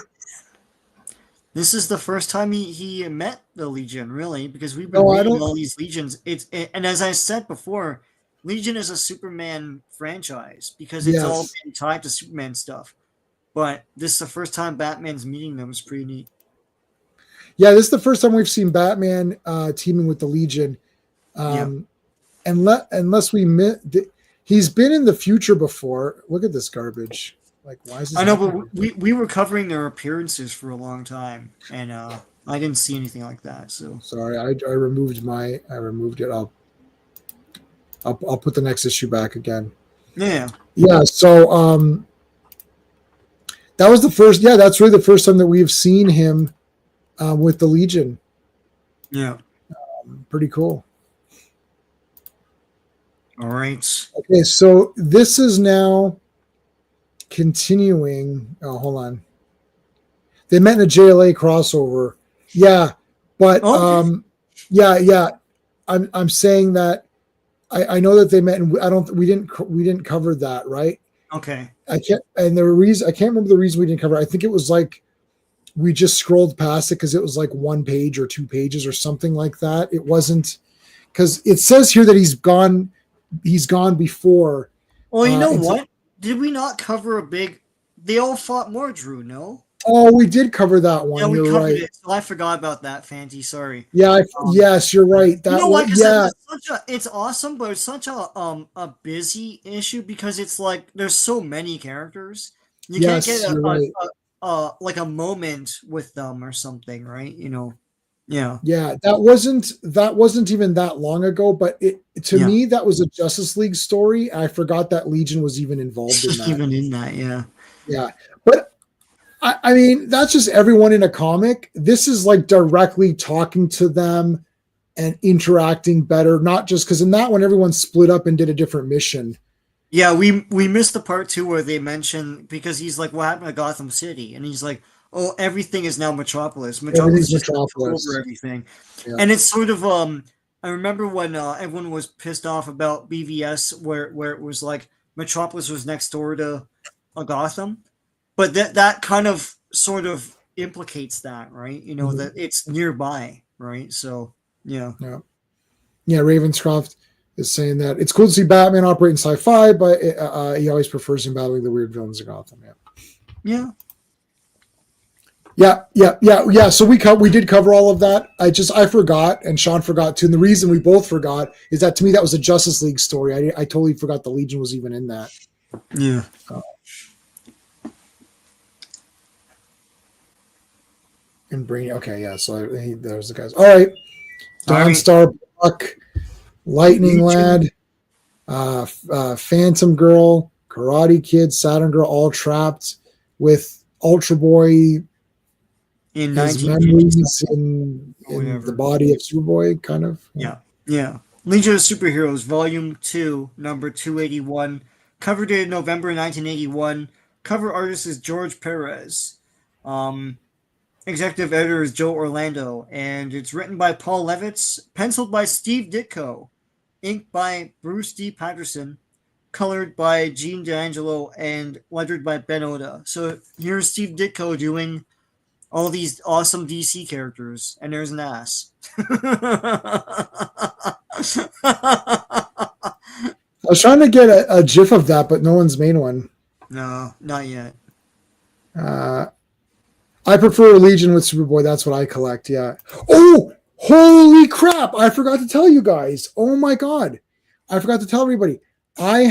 This is the first time he met the Legion, really, because we've been reading all these Legions. And as I said before, Legion is a Superman franchise because it's all been tied to Superman stuff. But this is the first time Batman's meeting them. It's pretty neat. Yeah, this is the first time we've seen Batman teaming with the Legion. Unless we he's been in the future before. Look at this garbage. Why is this? I know, but we were covering their appearances for a long time, and I didn't see anything like that. So sorry, I removed it. I'll put the next issue back again. Yeah. So that was the first. Yeah, that's really the first time that we've seen him with the Legion. Yeah. Pretty cool. All right. Okay, so this is now continuing. Oh, hold on. They met in a JLA crossover. Yeah, but yeah. I'm saying that I know that they met, and we didn't cover that, right? Okay. I can't remember the reason we didn't cover it. I think it was we just scrolled past it because it was 1 page or 2 pages or something like that. It wasn't, because it says here that he's gone before. Well, you know what? Did we not cover a big they all fought more, Drew. No. Oh, we did cover that Yeah, one. we You're covered right. it. So I forgot about that, Fanty. Sorry. Yeah. Um, Yes, you're right. you That know why? one. Because it Yeah. was such a. It's awesome, but it's such a busy issue because it's like there's so many characters. You can't get Yes, you're right. like a moment with them or something, right? Yeah, Yeah, that wasn't even that long ago, but to yeah. me that was a Justice League story. I forgot that Legion was even involved in that. Even in that, yeah, Yeah, but I mean that's just everyone in a comic. This is like directly talking to them and interacting better, not just because in that one everyone split up and did a different mission. yeah. We missed the part too where they mention because he's like, "What happened to Gotham City?" And he's like, "Oh, everything is now Metropolis. Metropolis Everything's just took over Metropolis. everything." Yeah, And it's sort of I remember when everyone was pissed off about BVS where it was like Metropolis was next door to Gotham, but that kind of sort of implicates that, right? mhm, That it's nearby, right? So yeah. yeah, yeah. Ravenscroft is saying that it's cool to see Batman operating sci-fi, but he always prefers him battling the weird villains of Gotham. Yeah. Yeah. Yeah. So we did cover all of that. I forgot, and Sean forgot too. And the reason we both forgot is that to me that was a Justice League story. I totally forgot the Legion was even in that. Yeah. Uh, and Brainy. Okay, yeah. So there's the guys. All right, All right. Dawnstar, Buck, Lightning Legion Lad, Phantom Girl, Karate Kid, Saturn Girl, all trapped with Ultra Boy. in His 1957 memories or in the whatever. body of Superboy, kind of. Yeah. Yeah. Yeah. Legion of Superheroes, Volume 2, number 281. Cover dated November 1981. Cover artist is George Perez. Um, Executive editor is Joe Orlando. And it's written by Paul Levitz, penciled by Steve Ditko, inked by Bruce D. Patterson, colored by Gene D'Angelo, and lettered by Ben Oda. So here's Steve Ditko doing all these awesome DC characters, and there's an ass. I was trying to get a GIF of that, but no one's made one. No, not yet. Uh, I prefer Legion with Superboy. That's what I collect. Yeah. Oh, holy crap! I forgot to tell you guys. Oh my god, I forgot to tell everybody. I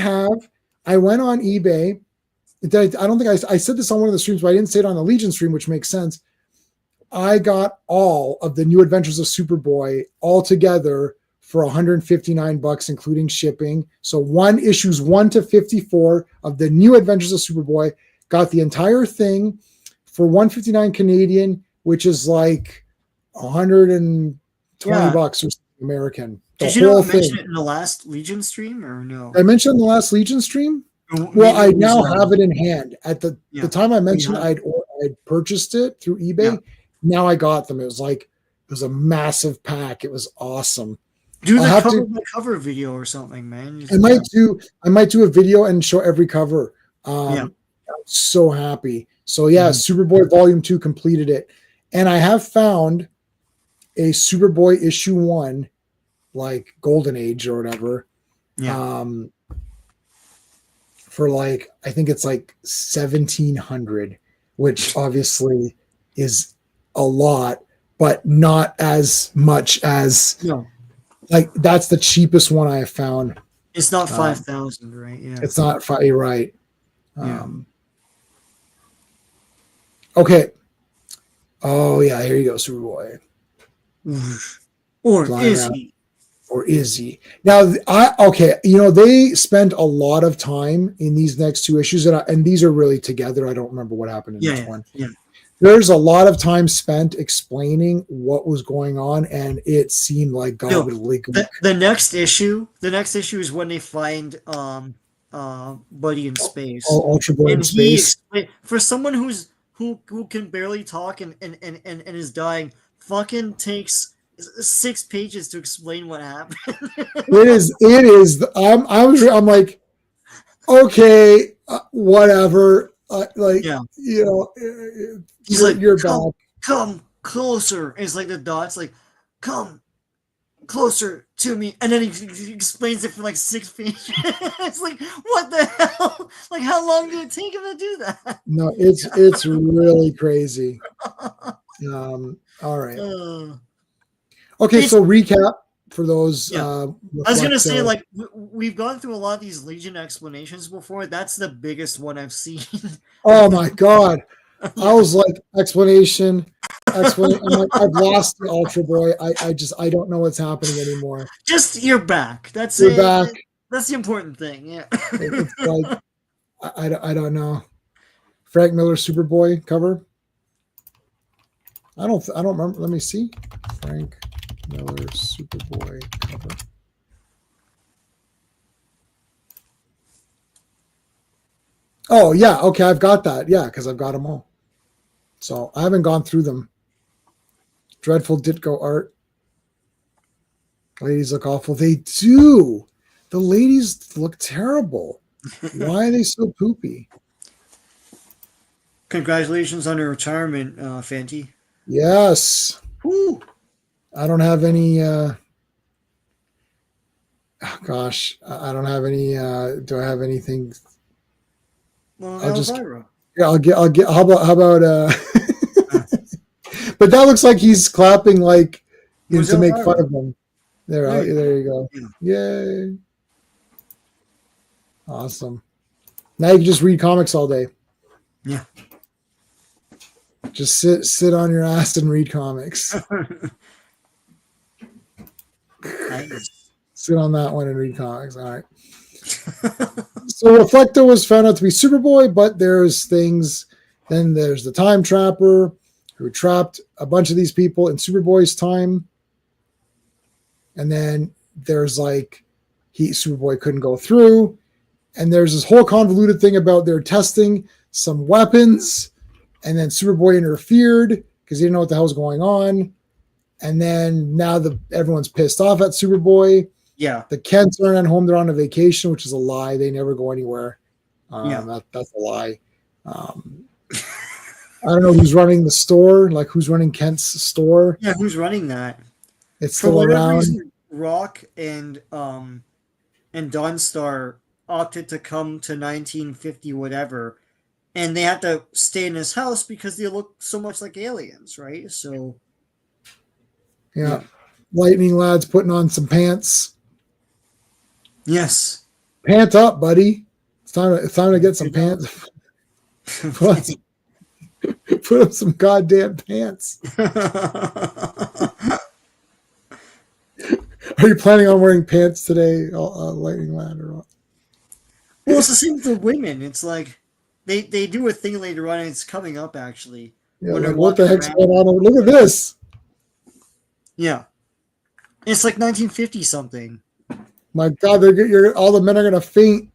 went on eBay. I don't think I said this on one of the streams, but I didn't say it on the Legion stream, which makes sense. I got all of the New Adventures of Superboy all together for $159, including shipping. So one issues 1 to 54 of the New Adventures of Superboy. Got the entire thing for 159 Canadian, which is like 120 Yeah. bucks or something American. The Did you whole not thing. mention it in the last Legion stream or no? I mentioned in the last Legion stream. Well, Maybe I it was, now have it in hand. At the time I mentioned Yeah. I'd purchased it through eBay. Yeah. Now I got them. It was a massive pack. It was awesome. Do I'll the have cover to- by cover video or something, man. I might do a video and show every cover. Yeah. I'm so happy. So yeah, Superboy Volume 2 completed it. And I have found a Superboy issue 1, like Golden Age or whatever. Yeah. For like, I think it's like 1,700, which obviously is a lot, but not as much as No. like that's the cheapest one I have found. It's not 5,000, right? Yeah. It's not you're right. Yeah. Okay. Oh yeah, here you go, Superboy. Or Flying is around. he? Or is he? Now, they spend a lot of time in these next 2 issues, and these are really together. I don't remember what happened in each one. Yeah. There's a lot of time spent explaining what was going on, and it seemed like gobbledygook. The next issue is when they find Buddy in space. Ultra Boy in space. For someone who can barely talk and is dying, fucking takes 6 pages to explain what happened. It is. I'm like, okay, whatever. He's like, you're back. Come closer. It's like the dots, like, come closer to me, and then he explains it for like 6 pages. It's like, what the hell? Like, how long did it take him to do that? No, it's really crazy. All right. Okay, It's, so recap for those. yeah. I was gonna say, like, we've gone through a lot of these Legion explanations before. That's the biggest one I've seen. Oh my god! I was like, explanation. I'm like, I've lost the Ultra Boy. I don't know what's happening anymore. Just you're back. That's You're it. back. That's the important thing. Yeah. It's like I don't know. Frank Miller Superboy cover. I don't remember. Let me see. Frank Miller Superboy cover. Oh yeah, okay, I've got that. Yeah, because I've got them all. So I haven't gone through them. Dreadful Ditko art. Ladies look awful. They do. The ladies look terrible. Why are they so poopy? Congratulations on your retirement, Fanti. Yes. Woo. I don't have any. Gosh, I don't have any. Do I have anything? Well, I'll just. Elvira. Yeah, I'll get. How about? But that looks like he's clapping like to make fun of him. There you go. Yeah. Yay. Awesome. Now you can just read comics all day. Yeah. Just sit on your ass and read comics. Nice. Sit on that one and read comics. All right. So Reflecto was found out to be Superboy, but there's things. Then there's the Time Trapper who trapped a bunch of these people in Superboy's time. And then there's like Superboy couldn't go through. And there's this whole convoluted thing about they're testing some weapons. And then Superboy interfered because he didn't know what the hell was going on. And then now everyone's pissed off at Superboy. Yeah. The Kents aren't at home. They're on a vacation, which is a lie. They never go anywhere. That's a lie. I don't know who's running the store. Like, who's running Kent's store? Yeah, who's running that? It's still around. Reason, Rock and Dawnstar opted to come to 1950 whatever, and they had to stay in his house because they look so much like aliens, right? So yeah. Lightning Lad's putting on some pants. Yes. Pant up, buddy. It's time to get some pants. Put up some goddamn pants. Are you planning on wearing pants today, Lightning Lad, or what? Well, it's the same with the women. It's like they do a thing later on, and it's coming up actually. Yeah, like, what the heck's going on? Look at this. Yeah, it's like 1950 something. My God, all the men are gonna faint.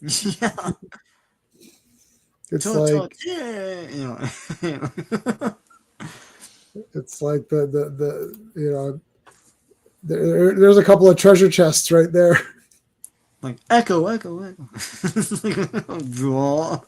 Yeah, it's like yeah. It's like the you know. There's a couple of treasure chests right there. Like echo. Draw.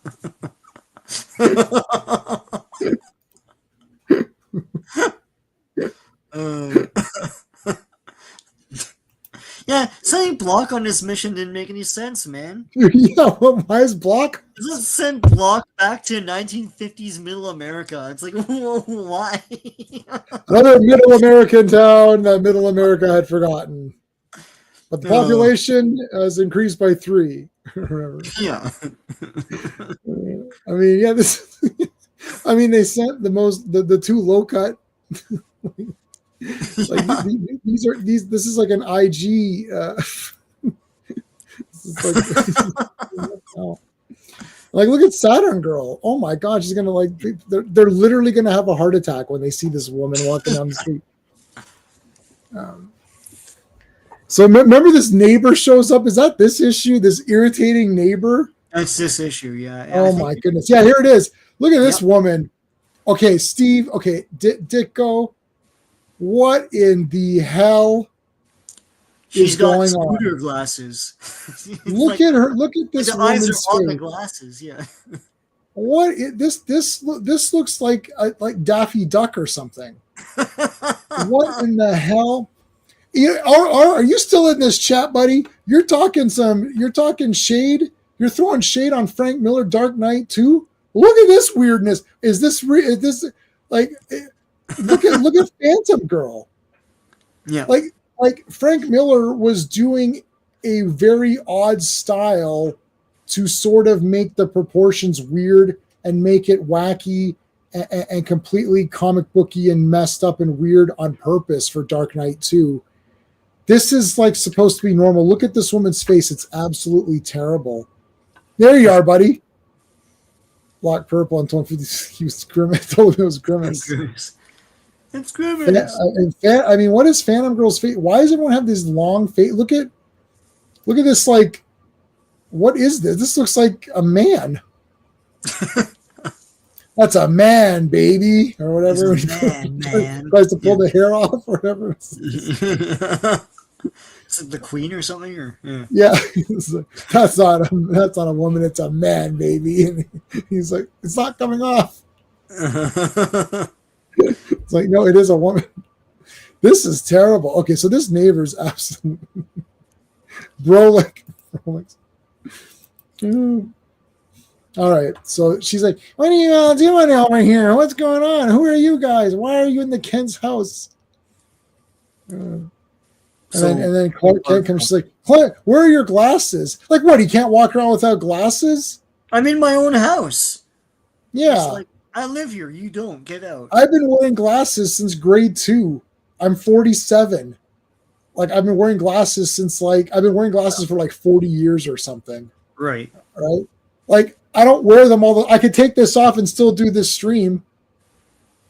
Yeah, sending Block on this mission didn't make any sense, man. Yeah, why is Block? Just send Block back to 1950s Middle America. It's like, why? Another Middle American town that Middle America had forgotten. But the population has increased by 3. Yeah. I mean, yeah, they sent the 2 low cut. Like this is like an IG. This is like look at Saturn Girl. Oh my God, she's gonna they're literally gonna have a heart attack when they see this woman walking down the street. So remember, this neighbor shows up. Is that this issue? This irritating neighbor? That's this issue, yeah. Oh my goodness. Yeah, here it is. Look at this woman. Okay, Steve. Okay, Ditko. What in the hell is going on? She's got scooter glasses. Look at her. Look at this woman's face. The eyes are on the glasses, yeah. This looks like Daffy Duck or something. What in the hell? Are you still in this chat, buddy? You're talking shade. You're throwing shade on Frank Miller Dark Knight too. Look at this weirdness. Is this like look at Phantom Girl? Yeah. Like Frank Miller was doing a very odd style to sort of make the proportions weird and make it wacky and completely comic booky and messed up and weird on purpose for Dark Knight 2. This is like supposed to be normal. Look at this woman's face. It's absolutely terrible. There you are, buddy. Black purple and 50. He was Grimace. Told him it was Grimace. It's Grimace. I mean, what is Phantom Girl's face? Why does everyone have these long face? Look at this. Like, what is this? This looks like a man. That's a man, baby, or whatever. Man. Tries to pull the hair off, or whatever. Is it the queen or something? Or yeah. That's not a woman. It's a man, baby. And he's like, it's not coming off. It's like, no, it is a woman. This is terrible. Okay, so this neighbor's absolutely Rolex. All right, so she's like, what are you all doing over here? What's going on? Who are you guys? Why are you in the Ken's house? And then Clark Kent comes. She's like, Clark, where are your glasses? Like, what? He can't walk around without glasses? I'm in my own house. Yeah. It's like, I live here. You don't. Get out. I've been wearing glasses since grade 2. I'm 47. Like, I've been wearing glasses for like 40 years or something. Right. Right? Like, I don't wear them I could take this off and still do this stream.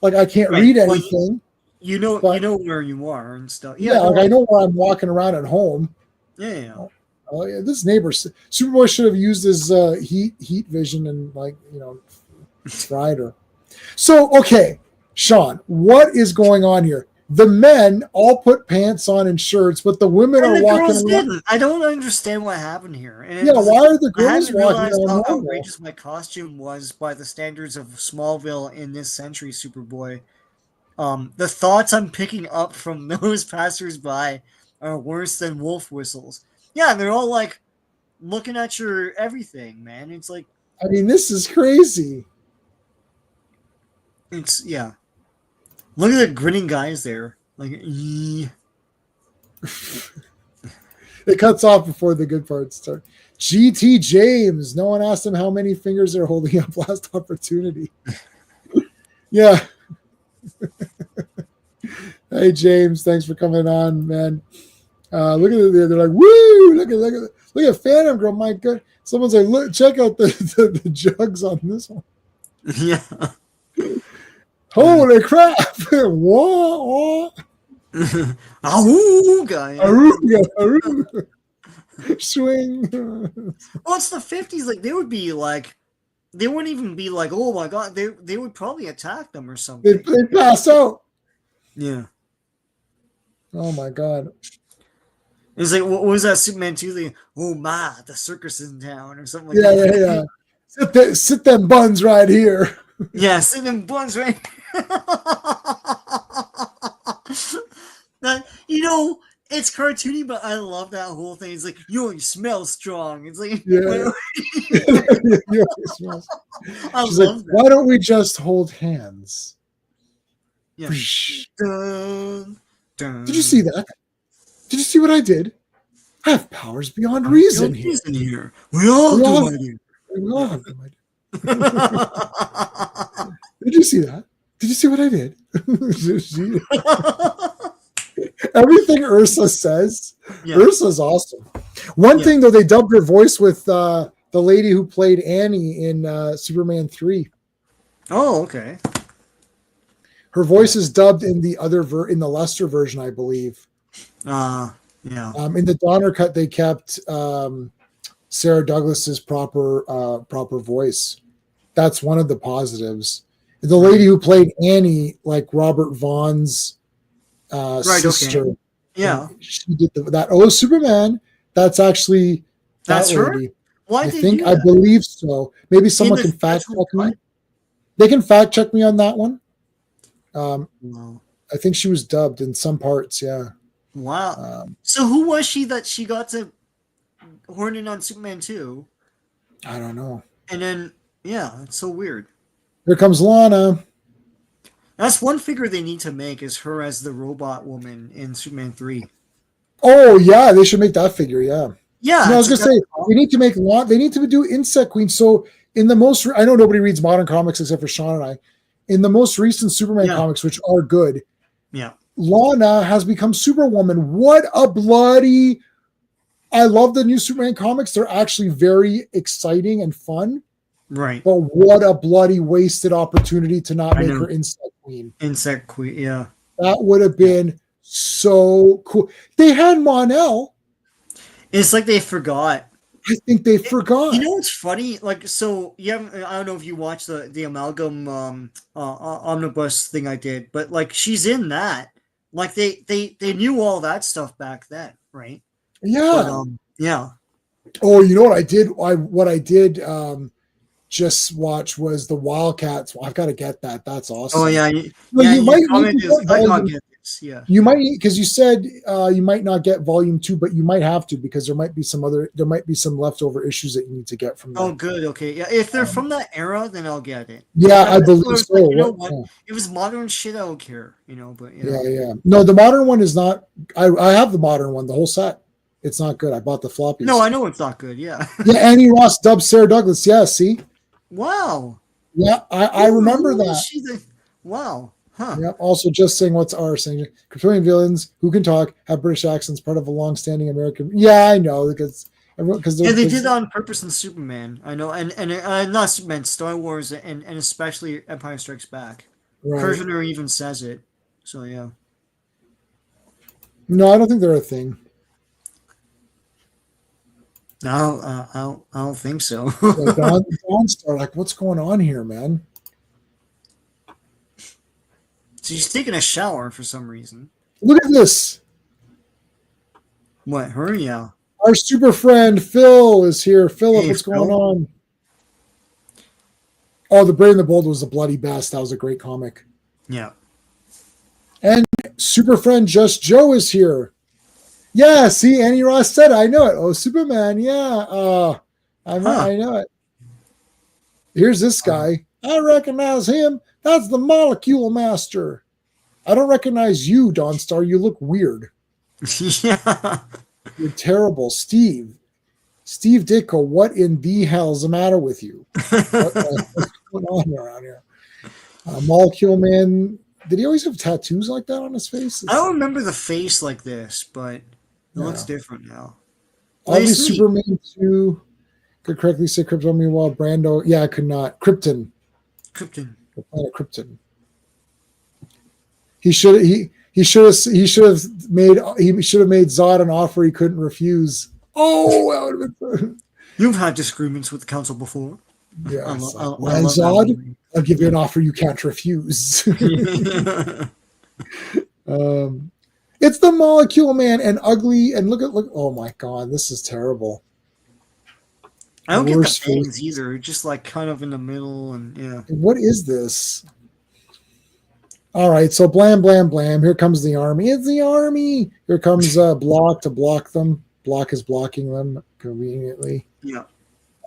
Like, I can't read anything. You know where you are and stuff. Yeah, like I know where I'm walking around at home. Yeah. Oh yeah, this neighbor Superboy should have used his heat vision and fried her. So okay, Sean, what is going on here? The men all put pants on and shirts, but the women are walking around. Didn't. I don't understand what happened here. And why are the girls walking around? How outrageous my costume was by the standards of Smallville in this century, Superboy. The thoughts I'm picking up from those passersby are worse than wolf whistles. Yeah, they're all like looking at your everything, man. It's like, I mean, this is crazy. It's Look at the grinning guys there. Like, it cuts off before the good parts start. GT James. No one asked him how many fingers they're holding up last opportunity. Yeah. Hey James, thanks for coming on, man. Look at it there. They're like, woo! Look at Phantom Girl. My God, someone's like, look, check out the jugs on this one. Yeah. Holy crap! Whoa! Ahoo, guy. Swing. Well, it's the 50s. Like they wouldn't even be like, oh my God. They would probably attack them or something. They pass out. Yeah. Oh my God. It's like, what was that Superman 2 thing? Oh my, the circus is in town or something like that. Yeah. Sit them buns right here. Yeah, sit them buns right here. It's cartoony, but I love that whole thing. It's like, you smell strong. It's like, I love that. Why don't we just hold hands? Yeah. Dun, dun. Did you see that? Did you see what I did? I have powers beyond reason here. We all do, my dear. We all have them, my dear. Did you see that? Did you see what I did? Everything Ursa says, Ursa's awesome. One thing, though, they dubbed her voice with the lady who played Annie in Superman 3. Oh, okay. Her voice is dubbed in the in the Lester version, I believe. Yeah. In the Donner cut, they kept Sarah Douglas's proper voice. That's one of the positives. The lady who played Annie, like Robert Vaughn's sister, okay. Yeah, she did that. Oh, Superman! That's actually that's that lady. Her. Why I believe so. Maybe someone can fact check me. They can fact check me on that one. No. I think she was dubbed in some parts. Yeah. Wow. So who was she that she got to horn in on Superman 2? I don't know. And then, yeah, it's so weird. Here comes Lana. That's one figure they need to make is her as the robot woman in Superman 3. Oh yeah, they should make that figure. Yeah. Yeah, No, I was gonna say they need to make They need to do Insect Queen. So in the most, I know nobody reads modern comics except for Sean and I. In the most recent Superman comics, which are good, yeah, Lana has become Superwoman. What a bloody! I love the new Superman comics. They're actually very exciting and fun. right. But what a bloody wasted opportunity to not make her Insect Queen. Insect Queen, yeah. That would have been so cool. They had Mon-El. It's like they forgot. I think they forgot. You know what's funny? Like, so you haven't. I don't know if you watched the amalgam omnibus thing I did, but like she's in that. Like they knew all that stuff back then, right? Yeah. But, yeah. Oh, you know what I did? What I did just watch was the Wildcats. Well, I've got to get that. That's awesome. Oh yeah. You might need to I gotta get this. Yeah. You might, because you said you might not get volume 2, but you might have to, because there might be some leftover issues that you need to get from that. Oh, good. Okay. Yeah. If they're from that era, then I'll get it. Yeah, I believe so. Like, you know what? If it was modern shit, I don't care. But yeah. No, the modern one is not. I have the modern one, the whole set. It's not good. I bought the floppies. No, I know it's not good. Yeah. Yeah, Annie Ross dubbed Sarah Douglas. Yeah, see. Wow. Yeah, I remember that. Wow. Huh. Yeah. Also, just saying what's our saying. Kryptonian villains who can talk have British accents, part of a long-standing American. Yeah, I know because they did that on purpose in Superman. I know, and not Superman, Star Wars, and especially Empire Strikes Back. Right. Kirshner even says it. So yeah. No, I don't think they're a thing. No, I don't think so. Yeah, Dawnstar, like, what's going on here, man? So she's taking a shower for some reason. Look at this. What? Her? Yeah. Our super friend Phil is here. Philip, hey, what's going on? Oh, The Brave and the Bold was the bloody best. That was a great comic. Yeah. And super friend Just Joe is here. Yeah, see, Annie Ross said it. I know it. Oh, Superman, yeah. I know it. Here's this guy. I recognize him. That's the Molecule Master. I don't recognize you, Dawnstar. You look weird. Yeah. You're terrible. Steve Ditko, what in the hell's the matter with you? What's going on around here? Molecule Man, did he always have tattoos like that on his face? I don't remember the face like this, but it looks different now. Obviously, Superman 2 could correctly say Krypton, meanwhile Brando, yeah, I could not. Krypton. The planet Krypton. He should have made Zod an offer he couldn't refuse. Oh, that would have been. You've had disagreements with the council before. Yeah, Zod, I'll give you an offer you can't refuse. It's the Molecule Man and ugly and look. Oh my God, this is terrible. I don't get the fangs either. Just like kind of in the middle and yeah. What is this? All right, so blam, blam, blam. Here comes the army. It's the army. Here comes Block to block them. Block is blocking them conveniently. Yeah.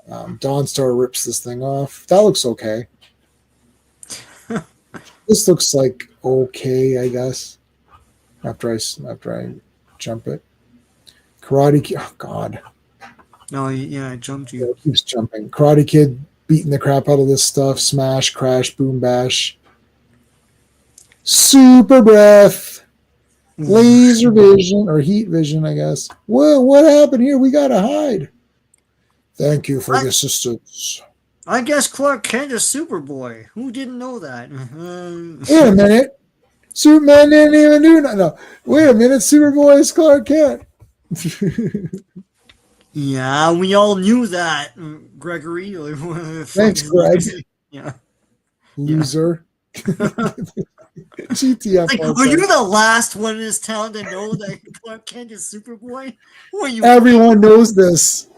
Dawnstar rips this thing off. That looks okay. This looks like okay, I guess. After I jump it. Karate Kid. Oh, God. No, yeah, I jumped you. Yeah, it keeps jumping. Karate Kid beating the crap out of this stuff. Smash, crash, boom, bash. Super breath. Laser vision or heat vision, I guess. Whoa, what happened here? We gotta hide. Thank you for the assistance. I guess Clark Kent is Superboy. Who didn't know that? Wait a minute. Superman didn't even do that. No. Wait a minute. Superboy is Clark Kent. Yeah, we all knew that, Gregory. Thanks, Greg. Yeah. Loser. GTF. Like, are you the last one in this town to know that Clark Kent is Superboy? Everyone knows this.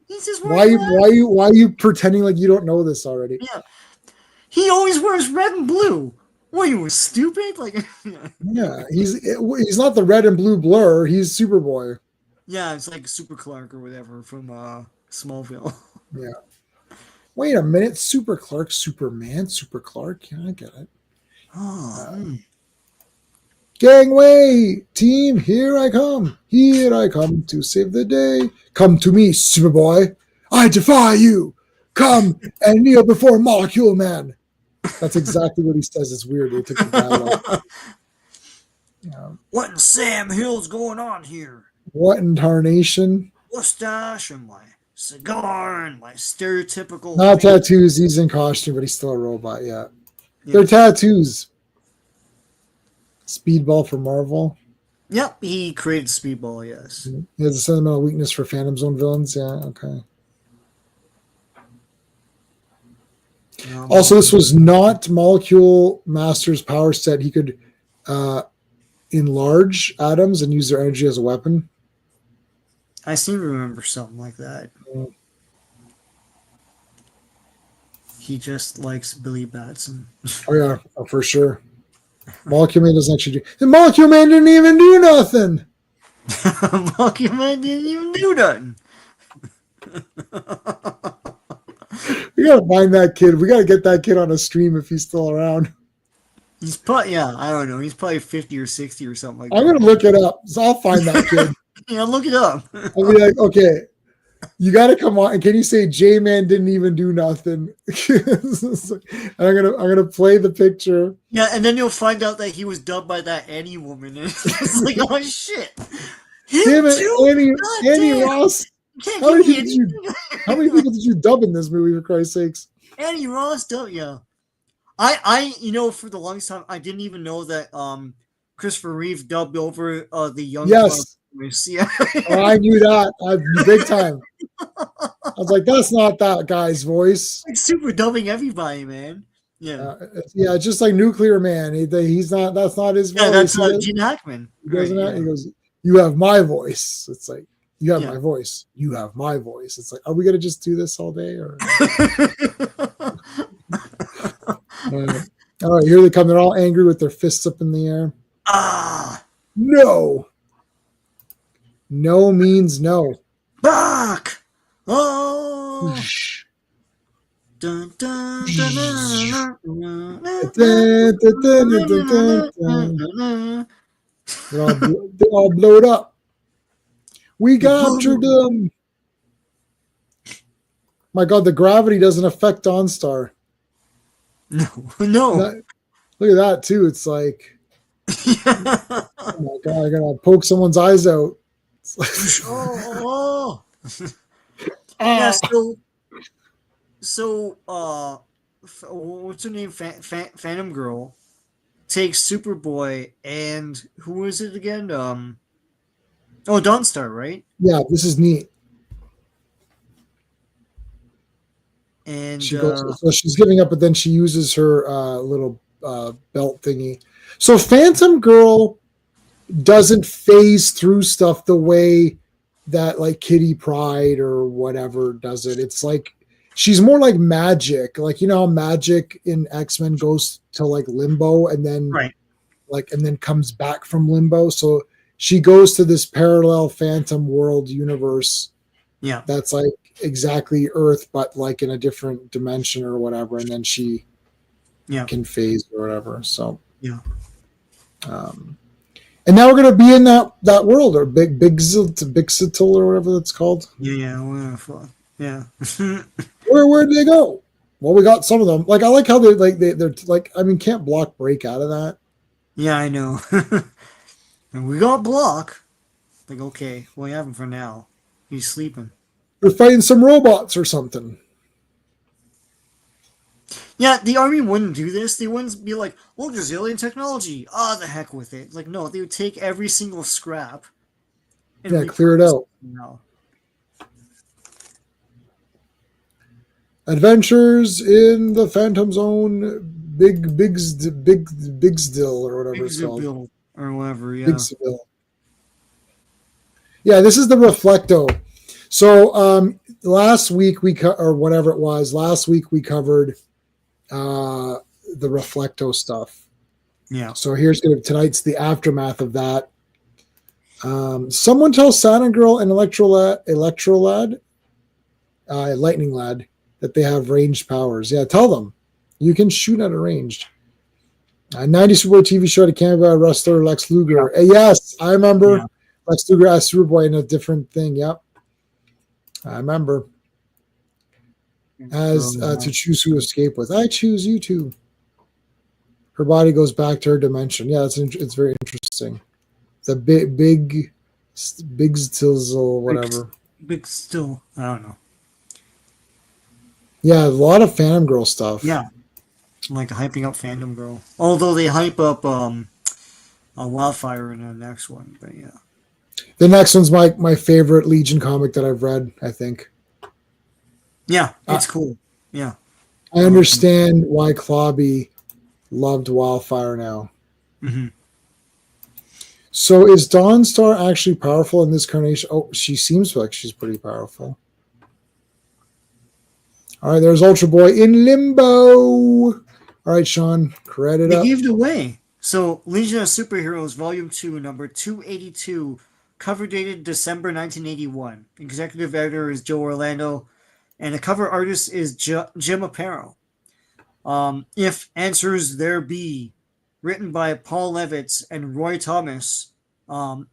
He's just why are you pretending like you don't know this already? Yeah. He always wears red and blue. What, you was stupid? Like, Yeah, he's not the red and blue blur. He's Superboy. yeah, it's like Super Clark or whatever from Smallville. Yeah. Wait a minute, Super Clark, Superman, Super Clark. Yeah, I get it. Oh, Gangway team, here I come. Here I come to save the day. Come to me, Superboy. I defy you. Come and kneel before Molecule Man. That's exactly what he says. It's weird. They took the dialogue. Yeah. what in Sam Hill's going on here? What in tarnation? Mustache and my cigar and my stereotypical. Not tattoos. He's in costume, but he's still a robot. Yeah. Yeah. They're tattoos. Speedball for Marvel. Yep, he created Speedball, yes. He has a sentimental weakness for Phantom Zone villains. Yeah, okay. Also, this was not Molecule Master's power set. He could enlarge atoms and use their energy as a weapon. I seem to remember something like that. Yeah. He just likes Billy Batson. Oh, yeah, for sure. Molecule Man doesn't actually do. The Molecule Man didn't even do nothing. Molecule Man didn't even do nothing. We gotta find that kid. We gotta get that kid on a stream if he's still around. He's probably, yeah, I don't know. He's probably 50 or 60 or something like I'm that. gonna look it up. So I'll find that kid. Yeah, look it up. I'll be like, okay, you gotta come on. And can you say J-Man didn't even do nothing? And I'm gonna play the picture. Yeah, and then you'll find out that he was dubbed by that Annie woman. And it's like, oh shit. Damn it, Annie Ross. How many people did you dub in this movie, for Christ's sakes? Annie Ross, don't yeah. I for the longest time I didn't even know that Christopher Reeve dubbed over the young yes. Yeah. Oh, I knew that. Big time. I was like, that's not that guy's voice. Like super dubbing everybody, man. Yeah. Yeah, just like Nuclear Man. He's not. That's not his voice. Yeah, that's Gene Hackman. He goes, "You have my voice." It's like, you have my voice. You have my voice. It's like, are we gonna just do this all day? Or all right, here they come. They're all angry with their fists up in the air. No. No means no. Back. Oh. Dun, dun, dun, they all blowed up. We captured them. My God, the gravity doesn't affect Dawnstar. No. Look at that too. It's like, oh my God, I'm gonna poke someone's eyes out. Yeah. So, what's her name? Phantom Girl takes Superboy and who is it again? Dawnstar, right? Yeah, this is neat. And she goes, so she's giving up, but then she uses her little belt thingy. So Phantom Girl doesn't phase through stuff the way that like Kitty Pryde or whatever does it. It's like she's more like Magic. Like, you know how Magic in X-Men goes to like limbo and then and then comes back from limbo. So she goes to this parallel Phantom world universe. Yeah. That's like exactly Earth, but like in a different dimension or whatever. And then she can phase or whatever. So and now we're gonna be in that world or Big-Sitil or whatever that's called. Yeah. Where'd they go? Well, we got some of them. Like I like how they're like I mean, can't Block break out of that? Yeah, I know. And we got Block. Like, okay, well, we have him for now. He's sleeping. They're fighting some robots or something. Yeah, the army wouldn't do this. They wouldn't be like, look, there's alien technology. The heck with it. Like, no, they would take every single scrap. And clear it out. No. Adventures in the Phantom Zone, Bigsdill or whatever it's called. Or whatever, yeah. Bigsdill. Yeah, this is the Reflecto. So last week we covered the Reflecto stuff. Yeah. So tonight's the aftermath of that. Someone tell Saturn Girl and Electrolad, Lightning Lad, that they have ranged powers. Yeah, tell them. You can shoot at a ranged. 90s Superboy TV show to Canada wrestler Lex Luger. Yes, I remember Yeah. Lex Luger as Superboy in a different thing. Yep. I remember. As to choose who to escape with. I choose you two. Her body goes back to her dimension. Yeah, it's very interesting. The big stizzle, whatever. Big still, I don't know. Yeah, a lot of Phantom Girl stuff. Yeah. Like hyping up Phantom Girl. Although they hype up a Wildfire in the next one, but yeah. The next one's my favorite Legion comic that I've read, I think. Yeah, it's cool. Yeah. I understand why Clobby loved Wildfire now. Mm-hmm. So is Dawnstar actually powerful in this carnation? Oh, she seems like she's pretty powerful. All right, there's Ultra Boy in limbo. All right, Sean, credit They up. gave it away. So Legion of Superheroes Volume 2, number 282, cover dated December 1981. Executive editor is Joe Orlando, and the cover artist is Jim Aparo. If Answers There Be, written by Paul Levitz and Roy Thomas,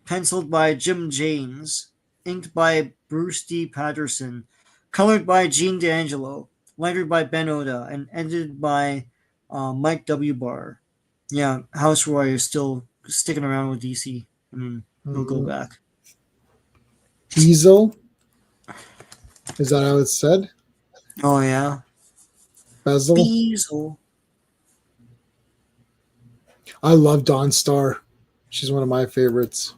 penciled by Jim James, inked by Bruce D. Patterson, colored by Gene D'Angelo, lettered by Ben Oda, and edited by Mike W. Barr. Yeah, House Roy is still sticking around with DC. I mean, he'll go back. Diesel? Is that how it's said? Oh, yeah. Bezel? Bezel. I love Dawnstar. She's one of my favorites.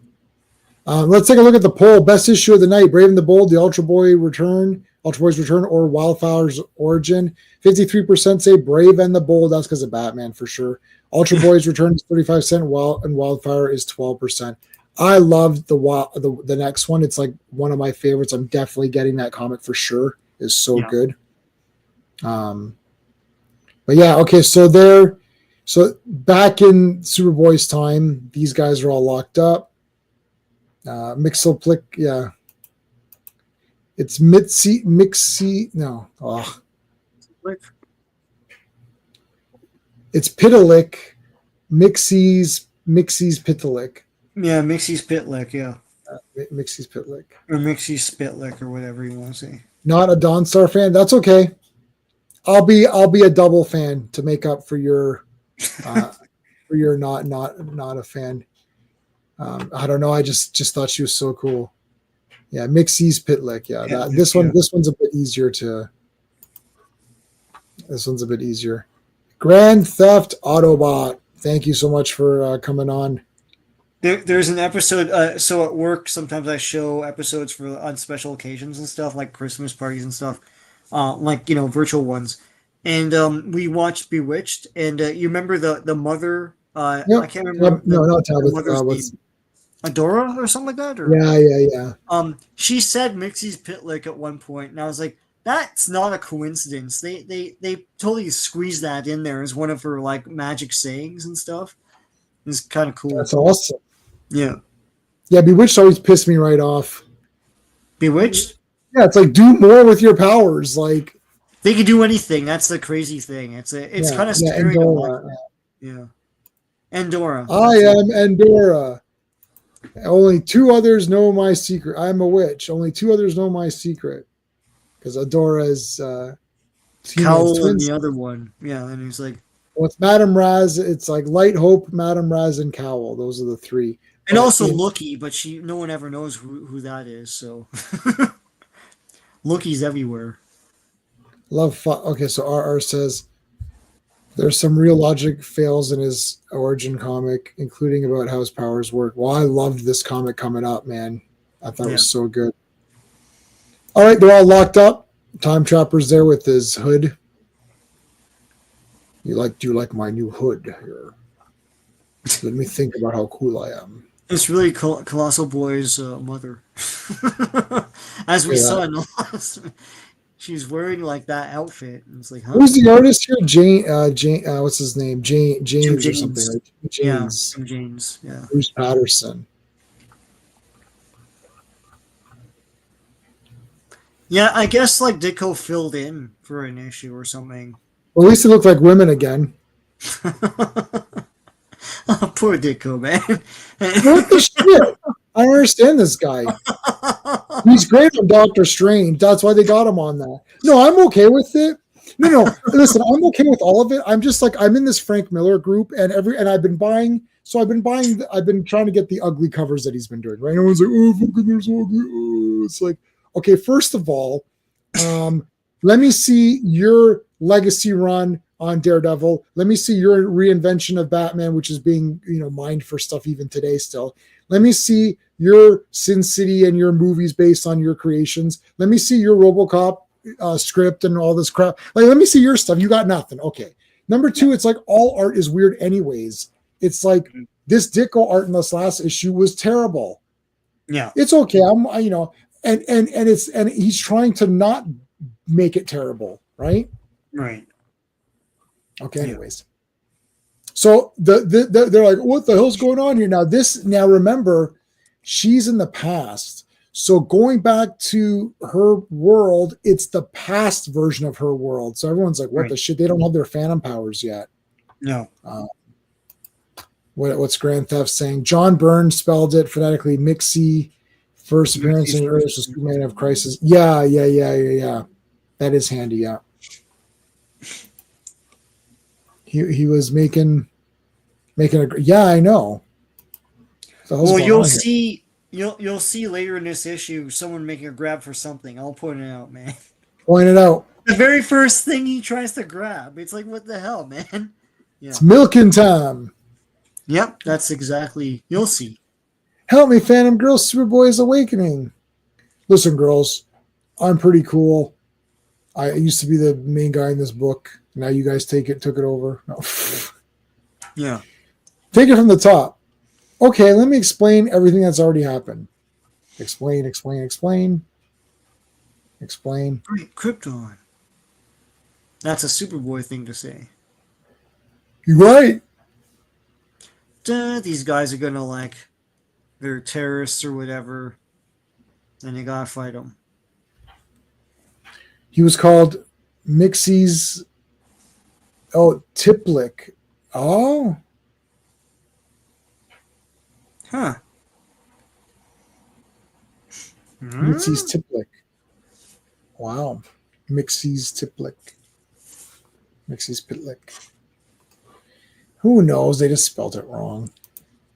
Let's take a look at the poll. Best issue of the night: Brave and the Bold, the Ultra Boy's Return, or Wildfire's Origin. 53% say Brave and the Bold. That's because of Batman for sure. Ultra Boy's Return is 35%, and Wildfire is 12%. I love the next one. It's like one of my favorites. I'm definitely getting that comic for sure. It's so good. But yeah, okay. So back in Superboy's time, these guys are all locked up. Mixelplick, yeah. It's Mixie. No. Oh. It's Pitalik. Mixie's Pitalik. Yeah, Mixie's Pitlick, yeah. Mixie's Pitlik. Or Mixie's Spitlick, or whatever you want to say. Not a Dawnstar fan. That's okay. I'll be a double fan to make up for your not a fan. I don't know. I just thought she was so cool. Yeah, Mixie's Pitlick. Yeah, this one's a bit easier to. This one's a bit easier. Grand Theft Autobot. Thank you so much for coming on. There's an episode. So at work, sometimes I show episodes on special occasions and stuff, like Christmas parties and stuff, virtual ones. And we watched Bewitched, and you remember the mother? I can't remember. No, not Tabitha. Adora or something like that? Or, yeah. She said Mixie's Pitlick at one point, and I was like, that's not a coincidence. They totally squeezed that in there as one of her like magic sayings and stuff. It's kind of cool. That's awesome. Yeah. Yeah, Bewitched always pissed me right off. Bewitched? Yeah, it's like do more with your powers. Like they could do anything. That's the crazy thing. It's kind of scary. Yeah. Endora. I am Endora. Only two others know my secret. I'm a witch. Only two others know my secret. Because Adora is Cowl and the other one. Yeah, and he's like. Well, it's Madame Raz. It's like Light Hope, Madame Raz, and Cowl. Those are the three. And also Lookie, but no one ever knows who that is. So Lookie's everywhere. Okay, so RR says there's some real logic fails in his origin comic, including about how his powers work. Well, I loved this comic coming up, man. I thought it was so good. All right, they're all locked up. Time Trapper's there with his hood. Do you like my new hood here? Let me think about how cool I am. It's really Colossal Boy's mother. As we saw in the last. she's wearing like that outfit. And it's like, huh? Who's the artist here? Jane. What's his name? Jim James or something. James. Right? Yeah, James. Jim James. Yeah. Bruce Patterson. Yeah, I guess like Ditko filled in for an issue or something. Well, at least they look like women again. Oh, poor Ditko, man. What the shit? I don't understand this guy. He's great on Doctor Strange. That's why they got him on that. No, I'm okay with it. No. Listen, I'm okay with all of it. I'm just like I'm in this Frank Miller group, and I've been buying. So I've been trying to get the ugly covers that he's been doing. Right? Everyone's like, oh, fucking, they're so ugly. Oh. It's like, okay, first of all, let me see your legacy run on Daredevil. Let me see your reinvention of Batman, which is being mined for stuff even today still. Let me see your Sin City and your movies based on your creations. Let me see your RoboCop script and all this crap. Like, let me see your stuff. You got nothing. Okay. Number two, it's like all art is weird anyways. It's like this Ditko art in this last issue was terrible. Yeah. It's okay. And he's trying to not make it terrible, right? Right. Okay, anyways. So they're like, what the hell's going on here? Now remember, she's in the past. So going back to her world, it's the past version of her world. So everyone's like, what the shit? They don't have their phantom powers yet. No. What's Grand Theft saying? John Byrne spelled it phonetically. Mixie, first appearance in Earth was Superman of Crisis. Yeah. That is handy, yeah. He was making yeah, I know. Well, you'll see later in this issue someone making a grab for something. I'll point it out, man. Point it out. The very first thing he tries to grab. It's like, what the hell, man? Yeah. It's milking time. Yep, that's exactly. You'll see. Help me, Phantom Girl. Superboy's awakening. Listen, girls, I'm pretty cool. I used to be the main guy in this book. Now you guys took it over. No. Yeah. Take it from the top. Okay, let me explain everything that's already happened. Explain. Great, Krypton. That's a Superboy thing to say. You're right. These guys are gonna they're terrorists or whatever, and you gotta fight them. He was called Mixie's. Oh, Tiplik. Oh. Huh. Mixie's Tiplik. Wow. Mixie's Tiplik. Mixie's Pitlik. Who knows? They just spelled it wrong.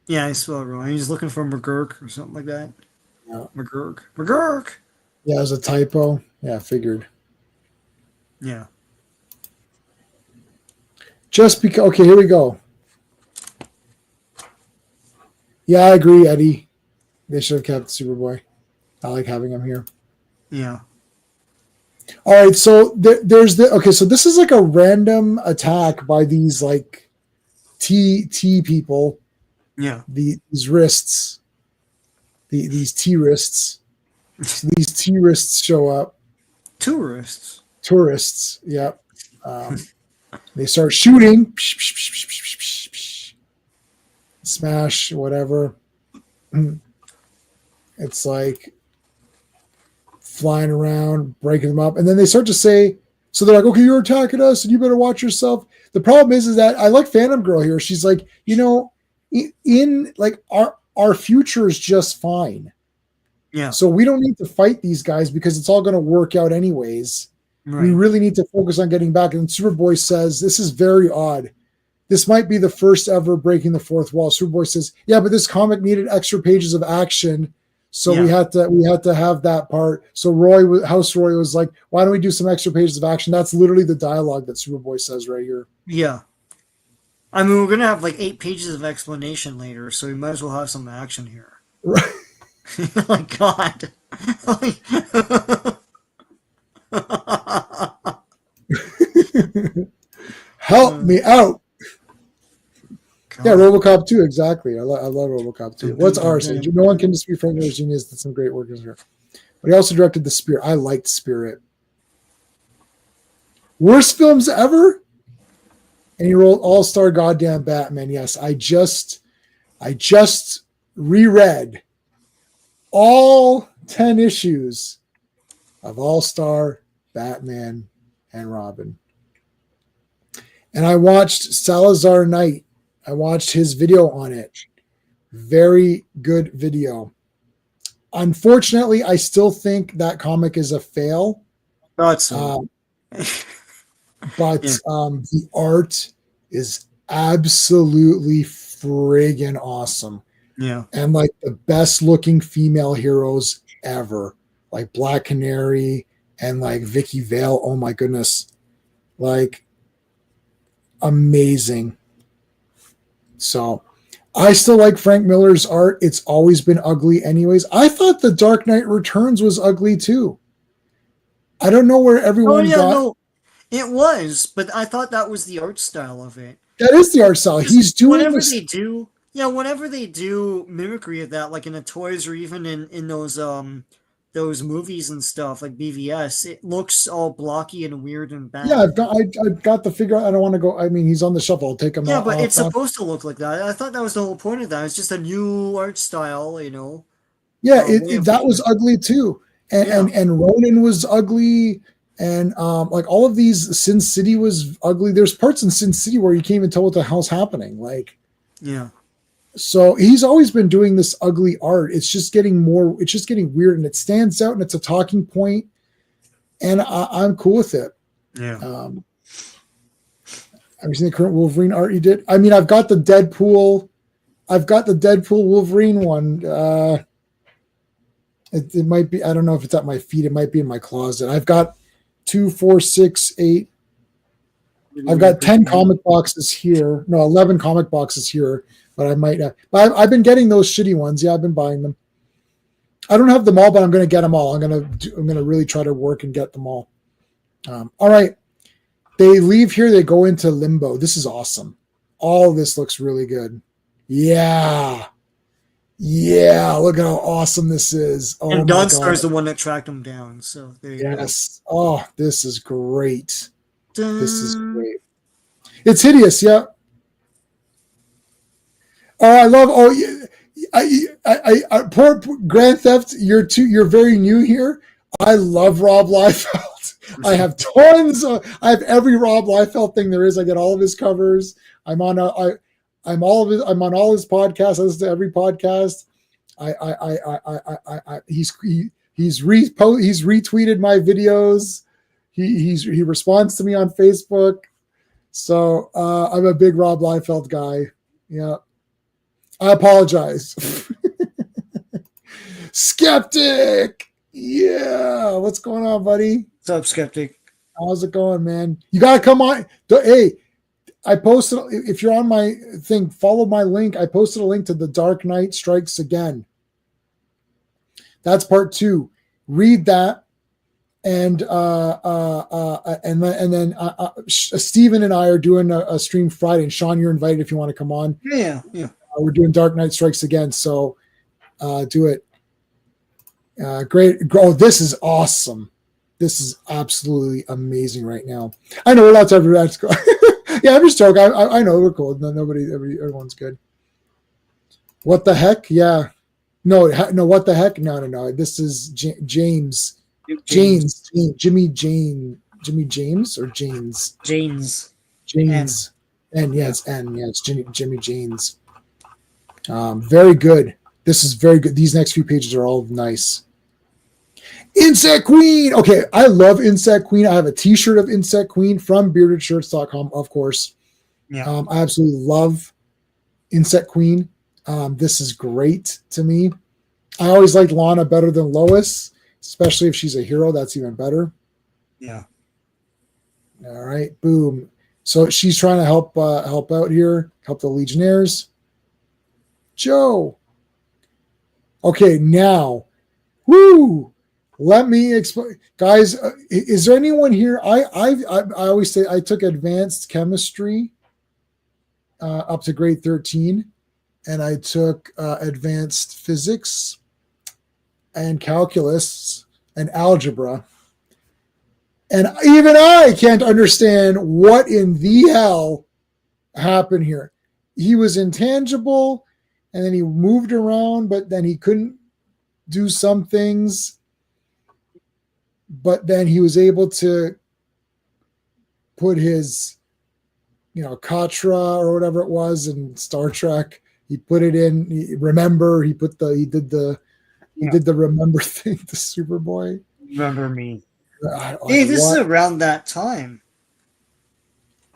Yeah, I spelled it wrong. He's looking for McGurk or something like that. Yeah. McGurk. Yeah, it was a typo. Yeah, I figured. Yeah. Just because. Okay, here we go. Yeah, I agree, Eddie. They should have kept Superboy. I like having him here. Yeah. All right, so there's the okay. So this is like a random attack by these like T people. Yeah. These wrists. These T wrists. So these T wrists show up. Tourists. Yep. They start shooting. Smash, whatever. It's like flying around, breaking them up. And then they start to say, so they're like, okay, you're attacking us and you better watch yourself. The problem is that I like Phantom Girl here. She's like, in like our future is just fine. Yeah. So we don't need to fight these guys because it's all going to work out anyways. Right. We really need to focus on getting back. And Superboy says, this is very odd. This might be the first ever breaking the fourth wall. Superboy says, yeah, but this comic needed extra pages of action. So we had to have that part. So House Roy was like, why don't we do some extra pages of action? That's literally the dialogue that Superboy says right here. Yeah. I mean, we're going to have like 8 pages of explanation later, so we might as well have some action here. Right. Oh my God. Help me out. God. Yeah, RoboCop 2, exactly. I love RoboCop 2. What's ours? No one can dispute Frank Miller's genius. Did some great work here. But he also directed The Spirit. I liked Spirit. Worst films ever? And he wrote All-Star Goddamn Batman. Yes, I just reread all 10 issues of All-Star Batman and Robin. And I watched Salazar Knight. I watched his video on it. Very good video. Unfortunately, I still think that comic is a fail. Thought so. But the art is absolutely friggin' awesome. Yeah. And like the best looking female heroes ever. Like Black Canary and like Vicky Vale. Oh my goodness. Like amazing. So I still like Frank Miller's art. It's always been ugly anyways. I thought The Dark Knight Returns was ugly too. I don't know where everyone got. No, it was, but I thought that was the art style of it. That is the art style. He's doing whenever this. they do, whenever they do mimicry of that, like in the toys or even in those movies and stuff like BVS, it looks all blocky and weird and bad. Yeah, I've got the figure. I don't want to go. I mean, he's on the shelf. I'll take him. Yeah, but it's supposed to look like that. I thought that was the whole point of that. It's just a new art style, Yeah, that was ugly too, and Ronin was ugly, and like all of these, Sin City was ugly. There's parts in Sin City where you can't even tell what the hell's happening. Like, yeah. So he's always been doing this ugly art. It's just getting weird, and it stands out, and it's a talking point, and I'm cool with it. Yeah. Have you seen the current Wolverine art he did? I mean, I've got the Deadpool Wolverine one. It might be, I don't know if it's at my feet. It might be in my closet. I've got 2, 4, 6, 8. I've got 10 comic boxes here. No, 11 comic boxes here, but I might not. But I've been getting those shitty ones. Yeah, I've been buying them. I don't have them all, but I'm going to get them all. I'm going to really try to work and get them all. All right. They leave here. They go into limbo. This is awesome. All of this looks really good. Yeah. Yeah. Look how awesome this is. Oh, and Dawnstar's the one that tracked them down. So there you go. Yes. Oh, this is great. This is great. It's hideous. Yeah. Oh, I love. Oh, I poor Grand Theft. You're very new here. I love Rob Liefeld. I have tons. I have every Rob Liefeld thing there is. I get all of his covers. I'm on all his podcasts. I listen to every podcast. He's retweeted my videos. He responds to me on Facebook. So I'm a big Rob Liefeld guy. Yeah. I apologize. Skeptic. Yeah. What's going on, buddy? What's up, Skeptic? How's it going, man? You got to come on. Hey, I posted, if you're on my thing, follow my link. I posted a link to The Dark Knight Strikes Again. That's part 2. Read that. And then Steven and I are doing a stream Friday. And Sean, you're invited if you want to come on. Yeah. We're doing Dark Knight Strikes Again. So do it. Great. Oh, this is awesome. This is absolutely amazing right now. I know we're not talking about yeah, I'm just joking. I know we're cool. No, everyone's good. What the heck? Yeah. No. What the heck? No. This is James. Jimmy James or James? James. And yes, and yeah, it's Jimmy James. Very good. This is very good. These next few pages are all nice. Insect Queen. Okay, I love Insect Queen. I have a t-shirt of Insect Queen from beardedshirts.com, of course. Yeah. I absolutely love Insect Queen. This is great to me. I always liked Lana better than Lois, especially if she's a hero. That's even better. Yeah. All right. Boom. So she's trying to help out here, help the Legionnaires. Joe. Okay, now, woo. Let me explain, guys. Is there anyone here? I always say I took advanced chemistry up to grade 13, and I took advanced physics and calculus and algebra. And even I can't understand what in the hell happened here. He was intangible, and then he moved around, but then he couldn't do some things. But then he was able to put his, Katra or whatever it was in Star Trek. He put it in. He did the remember thing to Superboy. Remember me. Hey, this is around that time.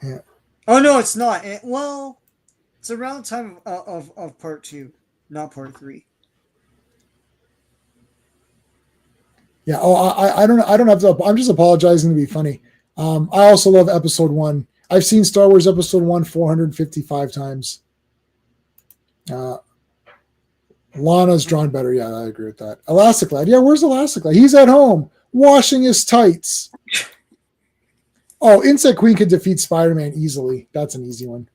Yeah. Oh no, it's not. It's around the time of part 2, not part 3. Yeah. Oh, I don't have to. I'm just apologizing to be funny. I also love Episode 1. I've seen Star Wars Episode 1 455 times. Lana's drawn better. Yeah, I agree with that. Elastic Lad. Yeah, where's Elastic Lad? He's at home washing his tights. Oh, Insect Queen could defeat Spider-Man easily. That's an easy one.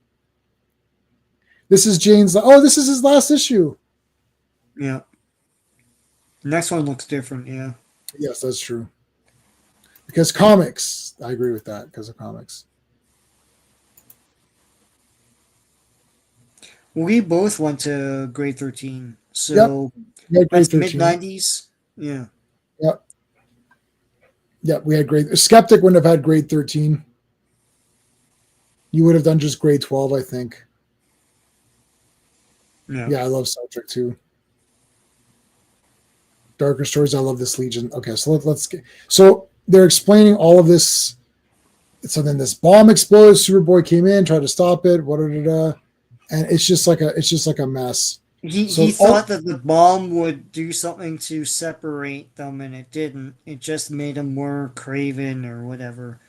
This is Jane's. Oh, this is his last issue. Yeah. Next one looks different. Yeah. Yes, that's true. Because comics. I agree with that because of comics. We both went to grade 13. So that's mid-90s. Yeah. Yep. Yep, we had grade. Skeptic wouldn't have had grade 13. You would have done just grade 12, I think. Yeah, I love Star Trek too. Darker Stories. I love this Legion. Okay, so let's get. So they're explaining all of this. So then this bomb exploded. Superboy came in, tried to stop it. And it's just like a mess. He thought that the bomb would do something to separate them, and it didn't. It just made him more craven or whatever.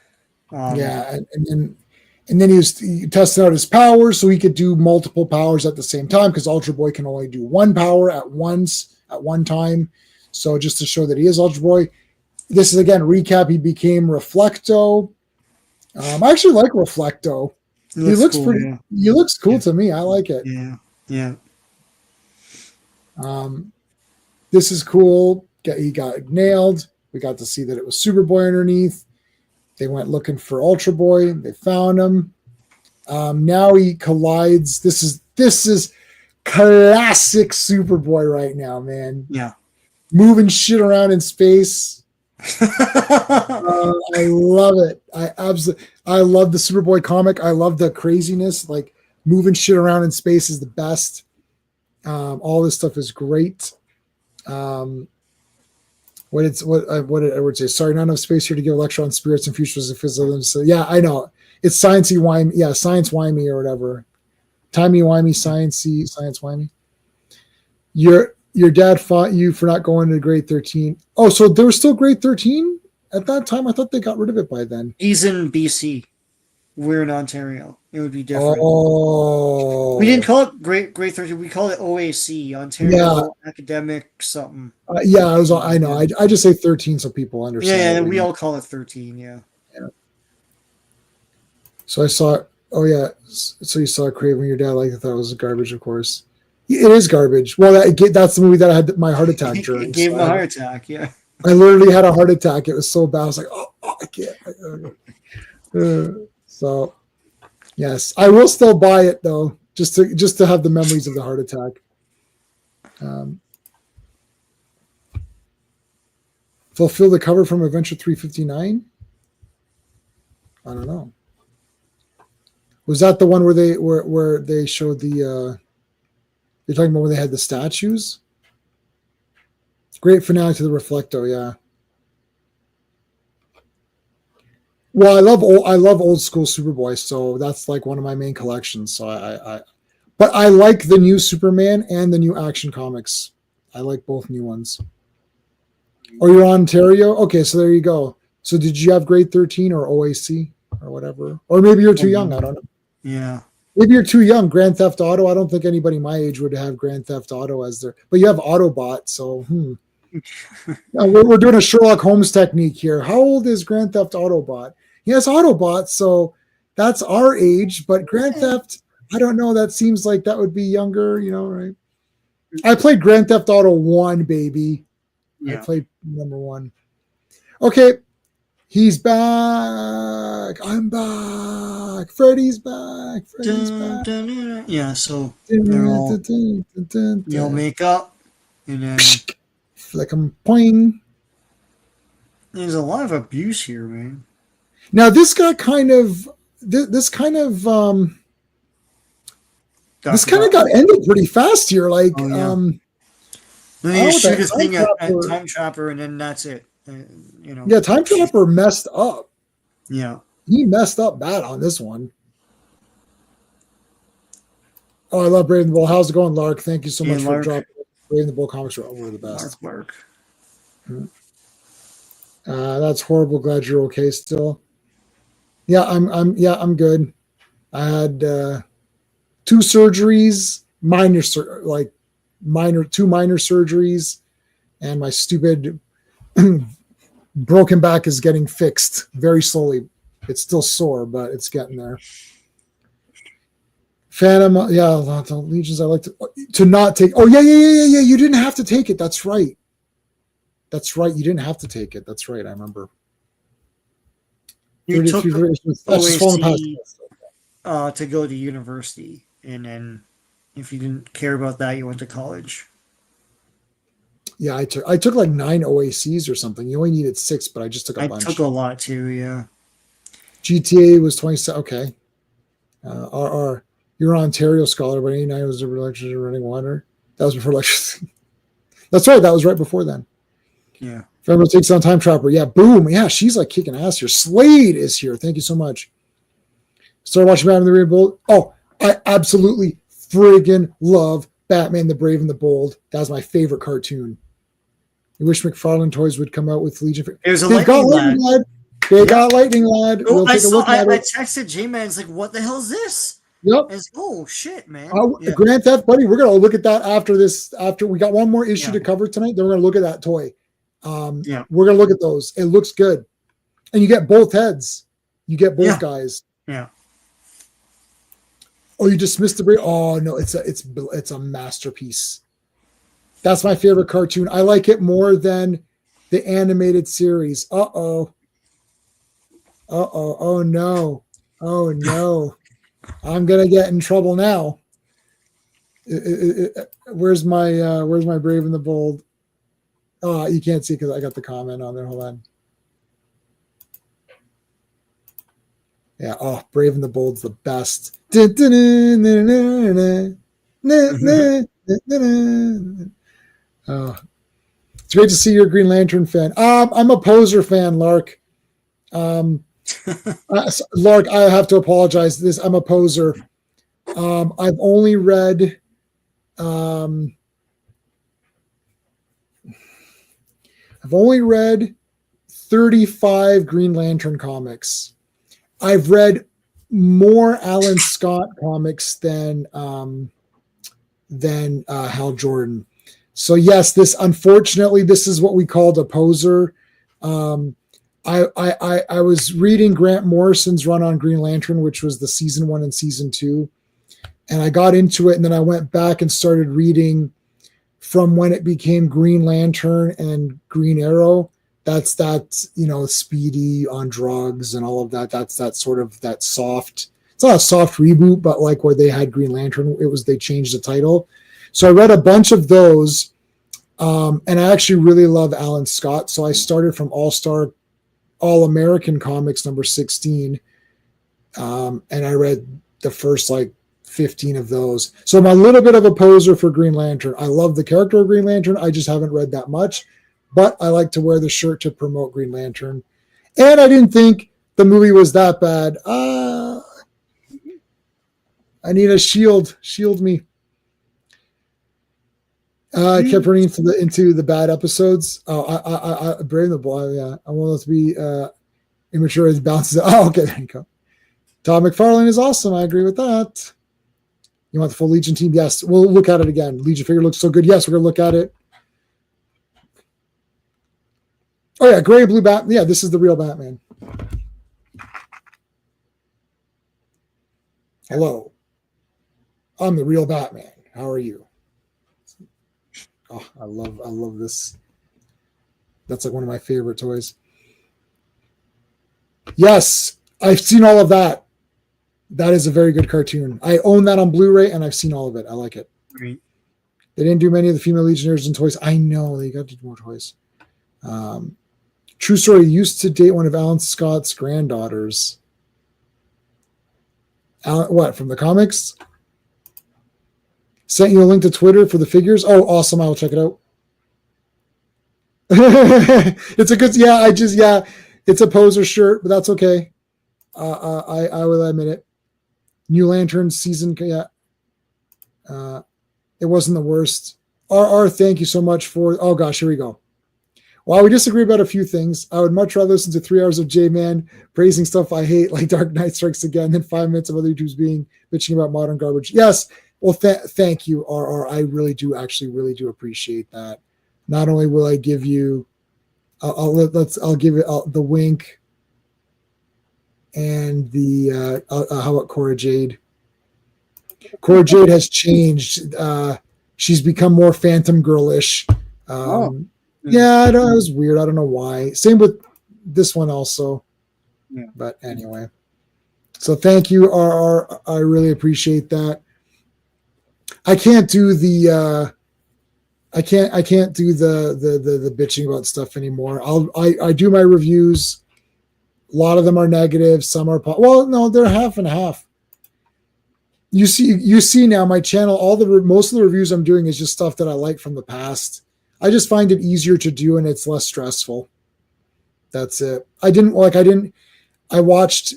And then he tested out his powers so he could do multiple powers at the same time because Ultra Boy can only do one power at one time. So just to show that he is Ultra Boy, this is again recap. He became Reflecto. I actually like Reflecto. He looks cool, pretty. Yeah. He looks cool to me. I like it. Yeah. This is cool. He got nailed. We got to see that it was Superboy underneath. They went looking for Ultra Boy. They found him. Now he collides. This is classic Superboy right now, man. Yeah. Moving shit around in space. I love it. I love the Superboy comic. I love the craziness. Like moving shit around in space is the best. All this stuff is great. What did Edward say? Sorry, not enough space here to give a lecture on spirits and futures and physics. So yeah, I know it's sciencey wimey. Yeah, science wimey or whatever. Timey wimey, sciencey, science wimey. Your dad fought you for not going to grade 13. Oh, so there was still grade 13 at that time? I thought they got rid of it by then. He's in BC. We're in Ontario. It would be different. Oh. We didn't call it grade 13. We call it OAC, Ontario Academic something. I know. I just say 13 so people understand. Yeah, we all call it 13, yeah. So I saw it. Oh, yeah. So you saw Craven, your dad liked it. That was garbage, of course. It is garbage. Well, that's the movie that I had my heart attack during. It gave him a heart attack, yeah. I literally had a heart attack. It was so bad. I was like, I can't. So, yes, I will still buy it though, just to have the memories of the heart attack. Fulfill the cover from Adventure 359. I don't know. Was that the one where they showed the? You're talking about where they had the statues? Great finale to the Reflecto, yeah. Well, I love old school Superboy, so that's like one of my main collections. So but I like the new Superman and the new Action Comics. I like both new ones. Or you're Ontario? Okay, so there you go. So did you have grade 13 or OAC or whatever? Or maybe you're too young. I don't know. Yeah. Maybe you're too young. Grand Theft Auto. I don't think anybody my age would have Grand Theft Auto as their. But you have Autobot, so we're doing a Sherlock Holmes technique here. How old is Grand Theft Autobot? He has Autobot, so that's our age. But Grand Theft, I don't know. That seems like that would be younger, right? I played Grand Theft Auto 1, baby. Yeah. I played number 1. Okay. He's back. I'm back. Freddy's back. Freddy's Dun, back. dun, dun, dun. Yeah, so they're all they all Dun. make up, and then Flick 'em, poing. there's a lot of abuse here, man. Now this got kind of this kind of Got this kind of forgotten. got ended pretty fast here. Like Oh yeah. Then I they don't know just what shoot the his time thing at trapper. Time Trapper, and then that's it. You know. Yeah, time trapper messed up. Yeah. He messed up bad on this one. Oh, I love Brave the Bull. How's it going, Lark? Thank you so Hey, much for Lark. dropping it. Brave the Bull comics are the best. Lark. That's horrible. Glad you're okay still. Yeah, I'm good. I had two surgeries, two minor surgeries, and my stupid broken back is getting fixed very slowly. It's still sore, but it's getting there. Phantom, yeah, the legions I like to not take. Oh yeah. You didn't have to take it. That's right. That's right. You didn't have to take it. That's right. I remember. You took That's just falling past. to go to university, and then if you didn't care about that, you went to college. Yeah, I took like 9 OACs or something. You only needed 6, but I just took a bunch. I took a lot too. Yeah. GTA was 27. Okay. You're an Ontario scholar, but 89 was a lecture running water. That was before lectures. That's right. That was right before then. Yeah. If everyone takes on Time Trapper, yeah, boom. Yeah, she's like kicking ass here. Slade is here. Thank you so much. Started watching Batman the Brave and the Bold. Oh, I absolutely friggin' love Batman the Brave and the Bold. That's my favorite cartoon. I wish McFarlane Toys would come out with Legion. There's a Lightning Lad. They got Lightning Lad. Oh, I texted J-Man. It's like, what the hell is this? Yep. It's, oh shit, man. Grand Theft, buddy. We're gonna look at that after this. After we got one more issue to cover tonight, then we're gonna look at that toy. We're gonna look at those. It looks good, and you get both heads. You get both guys. Yeah. Oh, you dismissed the break. Oh no, it's a masterpiece. That's my favorite cartoon. I like it more than the animated series. Oh no. Oh no. I'm gonna get in trouble now. Where's my Brave and the Bold? Oh, you can't see because I got the comment on there. Hold on. Yeah. Oh, Brave and the Bold's the best. Oh, it's great to see you're a Green Lantern fan. I'm a Poser fan, Lark. Lark, I have to apologize. I'm a poser. I've only read I've only read 35 Green Lantern comics. I've read more Alan Scott comics than Hal Jordan. So yes, unfortunately this is what we called a poser. I was reading Grant Morrison's run on Green Lantern, which was the season 1 and season 2, and I got into it, and then I went back and started reading from when it became Green Lantern and Green Arrow. That's Speedy on drugs and all of that. That's that sort of that soft. It's not a soft reboot, but like where they had Green Lantern, they changed the title. So I read a bunch of those, and I actually really love Alan Scott. So I started from All American Comics number 16, and I read the first 15 of those. So I'm a little bit of a poser for Green Lantern. I love the character of Green Lantern. I just haven't read that much, but I like to wear the shirt to promote Green Lantern. And I didn't think the movie was that bad. I need a shield. Shield me. I kept running into the bad episodes. I Brave the Boy. Yeah, I want it to be immature as bounces. Oh, okay, there you go. Todd McFarlane is awesome. I agree with that. You want the full Legion team? Yes, we'll look at it again. Legion figure looks so good. Yes, we're gonna look at it. Oh yeah, gray blue Batman. Yeah, this is the real Batman. Hello, I'm the real Batman. How are you? Oh, I love this. That's one of my favorite toys. Yes, I've seen all of that. That is a very good cartoon. I own that on Blu-ray, and I've seen all of it. I like it. Right. They didn't do many of the female Legionnaires in toys. I know they got to do more toys. True story. Used to date one of Alan Scott's granddaughters. Alan, what from the comics? Sent you a link to Twitter for the figures. Oh, awesome! I will check it out. It's a good. It's a poser shirt, but that's okay. I will admit it. New Lantern season. Yeah. It wasn't the worst. RR, thank you so much for. Oh gosh, here we go. While we disagree about a few things, I would much rather listen to 3 hours of J-Man praising stuff I hate, like Dark Knight Strikes Again, than 5 minutes of other YouTubers bitching about modern garbage. Yes, well, thank you, RR. I really do appreciate that. Not only will I give you, I'll give it the wink and the how about Cora Jade? Cora Jade has changed. She's become more Phantom Girlish. Yeah, it was weird. I don't know why. Same with this one also. Yeah. But anyway. So thank you, RR. I really appreciate that. I can't do the I can't do the bitching about stuff anymore. I do my reviews. A lot of them are negative, some are well, no, they're half and half. You see now my channel, most of the reviews I'm doing is just stuff that I like from the past. I just find it easier to do and it's less stressful. That's it. I watched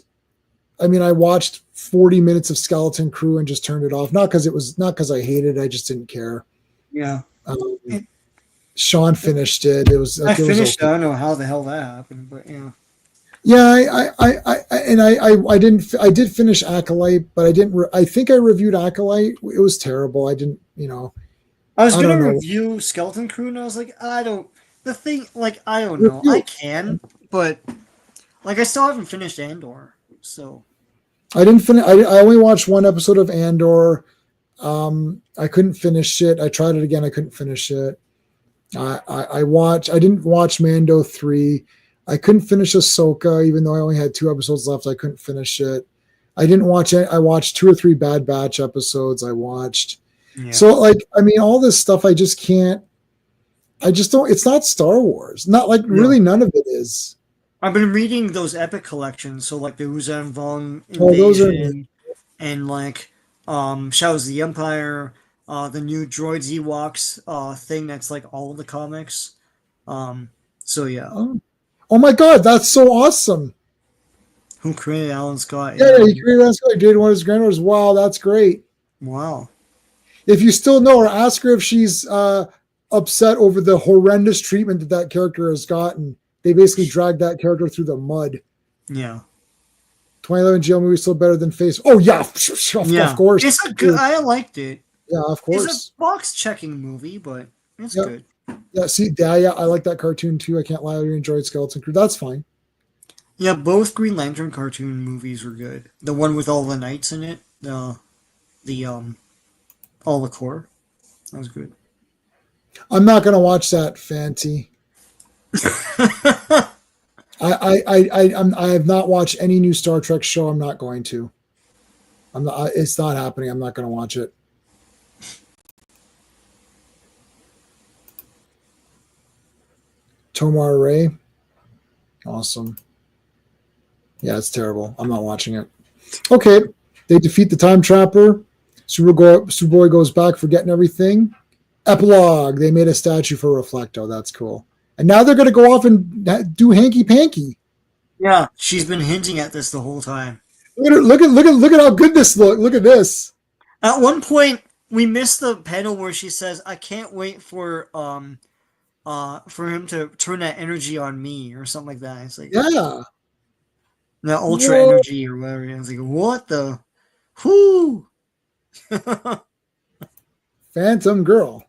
40 minutes of Skeleton Crew and just turned it off. Not because I hated it, I just didn't care. Yeah. Sean finished it. I finished it. I don't know how the hell that happened, but yeah. Yeah, I did finish Acolyte, but I didn't. I think I reviewed Acolyte. It was terrible. I didn't, I was going to review Skeleton Crew, and I was like, I don't know. I can, but I still haven't finished Andor, so. I didn't finish. I only watched one episode of Andor. I couldn't finish it. I tried it again. I couldn't finish it. I didn't watch Mando 3. I couldn't finish Ahsoka, even though I only had 2 episodes left. I couldn't finish it. I didn't watch it. I watched 2 or 3 Bad Batch episodes. I watched. Yeah. So, all this stuff, I just can't. I just don't. It's not Star Wars. Not really none of it is. I've been reading those epic collections. So, the Uzan Vong Invasion and, Shadows of the Empire, the new Droids Ewoks thing that's all of the comics. So, yeah. Oh my God, that's so awesome. Who created Alan Scott? Yeah, he created Alan Scott. He did one of his granddaughters. Wow, that's great. Wow. If you still know her, ask her if she's upset over the horrendous treatment that character has gotten. They basically dragged that character through the mud. Yeah. 2011 jail movie still better than Face. Oh, yeah. Of course. It's a good, I liked it. Yeah, of course. It's a box checking movie, but it's good. Yeah, see, yeah, I like that cartoon too. I can't lie, I enjoyed Skeleton Crew. That's fine. Yeah, both Green Lantern cartoon movies were good. The one with all the knights in it, all the core, that was good. I'm not gonna watch that, Fanty. I have not watched any new Star Trek show. I'm not going to. I'm not. It's not happening. I'm not going to watch it. Tomar Ray. Awesome. Yeah, it's terrible. I'm not watching it. Okay. They defeat the Time Trapper. Superboy goes back, forgetting everything. Epilogue. They made a statue for Reflecto. That's cool. And now they're going to go off and do hanky panky. Yeah, she's been hinting at this the whole time. Look at how good this looks. Look at this. At one point, we missed the panel where she says, "I can't wait for him to turn that energy on me," or something like that. It's like, yeah, that ultra energy or whatever. I was like, what the? Whoo! Phantom Girl.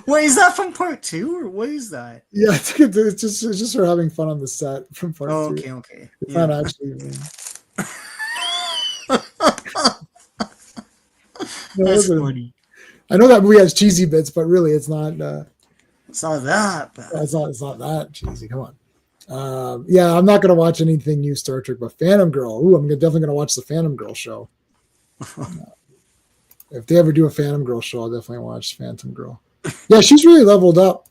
Wait, is that from part 2 or what is that? Yeah, it's just her having fun on the set from part 2. Okay. It's not actually. That's funny. I know that movie has cheesy bits, but really, it's not. It's not that bad. It's not that cheesy. Come on. Yeah, I'm not going to watch anything new Star Trek, but Phantom Girl. Ooh, I'm definitely going to watch the Phantom Girl show. If they ever do a Phantom Girl show, I'll definitely watch Phantom Girl. Yeah, she's really leveled up.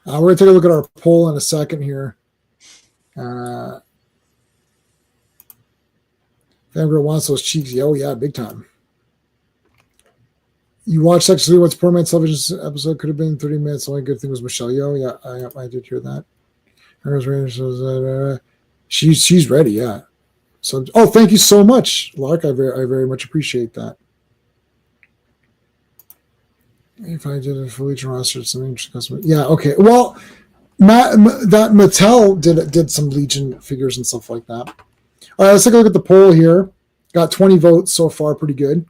We're going to take a look at our poll in a second here. Phantom Girl wants those cheeks. Oh, yeah, big time. You watched actually what's Poor Man's Television episode could have been 30 minutes. The only good thing was Michelle Yeoh. Yeah, I did hear that. She's ready, yeah. So, thank you so much, Lark. I very much appreciate that. If I did a full Legion roster, some interesting customer. Yeah, okay. Well, that Mattel did some Legion figures and stuff like that. All right, let's take a look at the poll here. Got 20 votes so far, pretty good.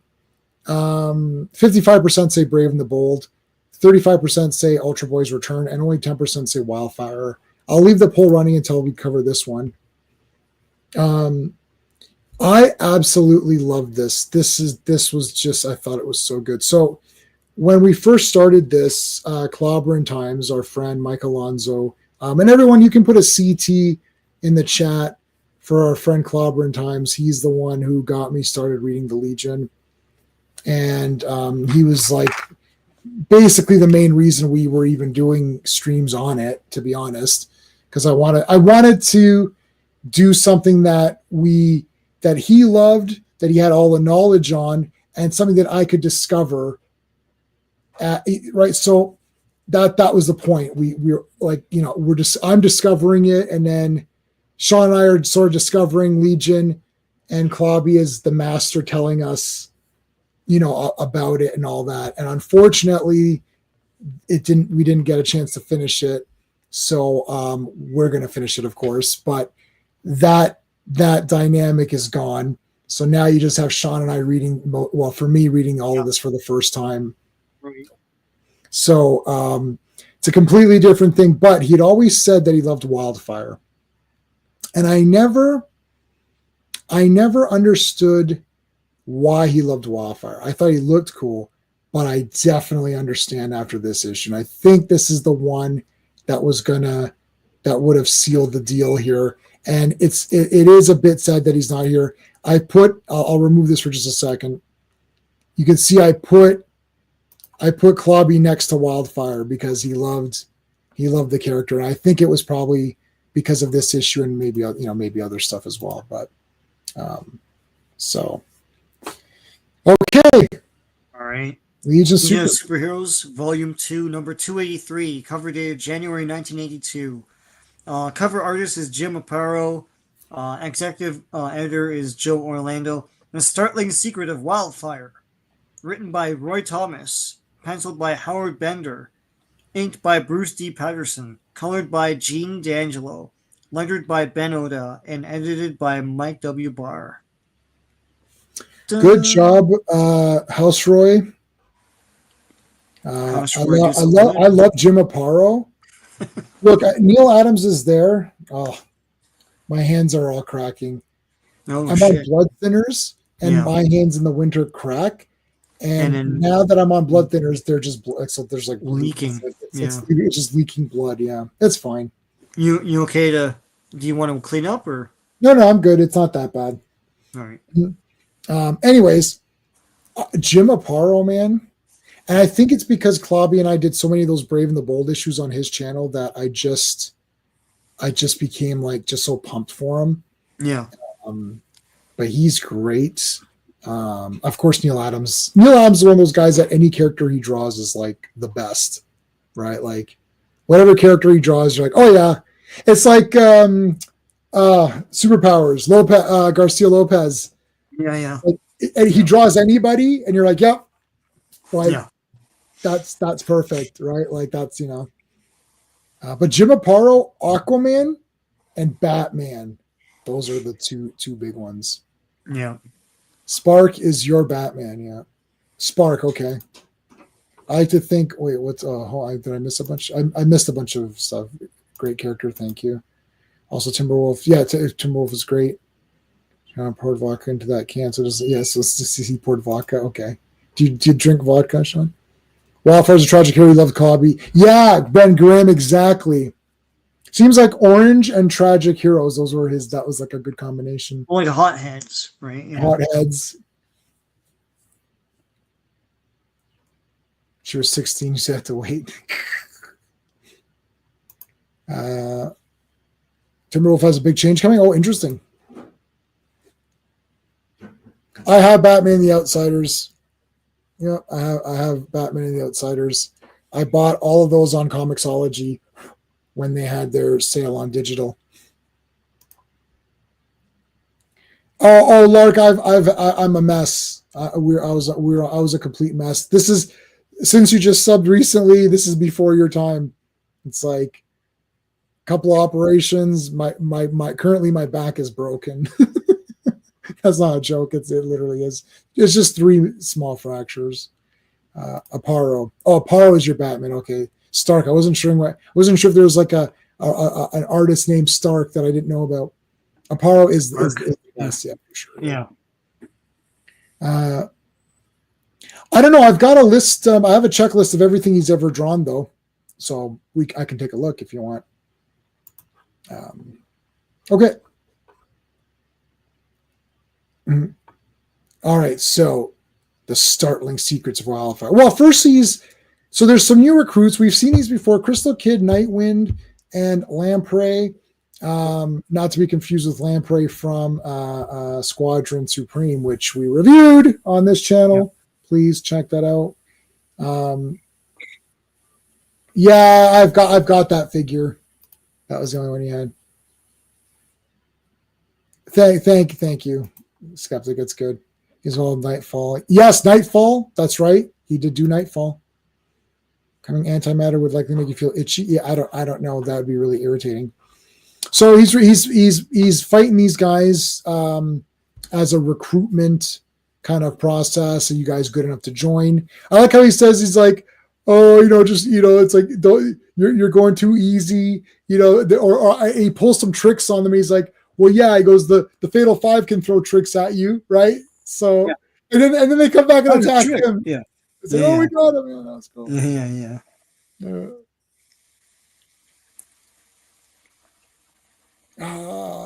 55% say Brave and the Bold, 35% say Ultra Boys Return, and only 10% say Wildfire. I'll leave the poll running until we cover this one. I absolutely loved this. This was just, I thought it was so good. So when we first started this, Clobberin Times, our friend Mike Alonso, and everyone, you can put a CT in the chat for our friend Clobberin Times. He's the one who got me started reading the Legion. And he was like basically the main reason we were even doing streams on it, to be honest, because I wanted to do something that he loved, that he had all the knowledge on, and something that I could discover. Right, so that was the point. We're like, I'm discovering it, and then Sean and I are sort of discovering Legion, and Clobby is the master telling us, about it and all that. And unfortunately, we didn't get a chance to finish it. So we're going to finish it, of course, but that dynamic is gone. So now you just have Sean and I reading, well, for me, reading all of this for the first time. Right. So it's a completely different thing, but he'd always said that he loved Wildfire. And I never understood why he loved Wildfire. I thought he looked cool, but I definitely understand after this issue. And I think this is the one that would have sealed the deal here. And it is a bit sad that he's not here. I'll remove this for just a second. You can see I put Clobby next to Wildfire because he loved the character. And I think it was probably because of this issue and maybe other stuff as well. But so. Okay. All right. Legion Superheroes, Volume 2, number 283, cover dated January 1982. Cover artist is Jim Aparo. Executive editor is Joe Orlando. The Startling Secret of Wildfire. Written by Roy Thomas. Penciled by Howard Bender. Inked by Bruce D. Patterson. Colored by Gene D'Angelo. Lettered by Ben Oda. And edited by Mike W. Barr. Good job, Houseroy. I love Jim Aparo. Look, Neil Adams is there. Oh, my hands are all cracking. I'm on blood thinners, and my hands in the winter crack. And then, now that I'm on blood thinners, they're just so there's like leaking. It's just leaking blood. Yeah, it's fine. You okay do you want to clean up or? No, I'm good. It's not that bad. All right. Anyways, Jim Aparo, man. And I think it's because Clobby and I did so many of those Brave and the Bold issues on his channel that I just became like just so pumped for him. Yeah. But he's great. Of course, Neil Adams. Neil Adams is one of those guys that any character he draws is like the best, right? Like whatever character he draws, you're like, oh yeah. It's like Superpowers, Garcia Lopez. Yeah. Like, and he draws anybody, and you're like, yep. Like, that's perfect, right? Like that's but Jim Aparo, Aquaman, and Batman, those are the two big ones. Yeah. Spark is your Batman, yeah. Spark, okay. I like to think. Wait, did I miss a bunch? I missed a bunch of stuff. Great character, thank you. Also, Timberwolf, yeah, Timberwolf is great. Poured vodka into that can, so he poured vodka. Okay. Do you drink vodka, Sean? Wildfire's a tragic hero. We love Cobby. Yeah, Ben Grimm, exactly. Seems like Orange and Tragic Heroes. Those were his. That was like a good combination. Well, like hotheads, right? Yeah. Hotheads. She was 16. She had to wait. Timberwolf has a big change coming. Oh, interesting. I have Batman and the Outsiders. Yeah, I have Batman and the Outsiders. I bought all of those on Comixology when they had their sale on digital. Oh, Lark, I'm a mess. I was a complete mess. This is, since you just subbed recently, this is before your time. It's like a couple of operations. My currently my back is broken. That's not a joke. It literally is. It's just 3 small fractures. Aparo. Oh, Aparo is your Batman. Okay. Stark. I wasn't sure if there was like an artist named Stark that I didn't know about. Aparo is the best, yeah, for sure. Yeah. I don't know. I've got a list. I have a checklist of everything he's ever drawn, though, so I can take a look if you want. Okay. All right. So the startling secrets of Wildfire. Well, first so there's some new recruits. We've seen these before: Crystal Kid, Nightwind, and Lamprey. Not to be confused with Lamprey from Squadron Supreme, which we reviewed on this channel. Yep. Please check that out. Yeah, I've got that figure. That was the only one he had. Thank you, Skeptic. It's good. He's all Nightfall. Yes, Nightfall. That's right. He did do Nightfall. Coming antimatter would likely make you feel itchy. Yeah, I don't know. That would be really irritating. So he's fighting these guys as a recruitment kind of process. Are you guys good enough to join? I like how he says, he's like, oh, it's like, you're going too easy, or he pulls some tricks on them. He's like, well, yeah, he goes, the Fatal Five can throw tricks at you, right? So, yeah. and then they come back and attack him. Yeah. It's like, we got him. Yeah, that's cool. Yeah.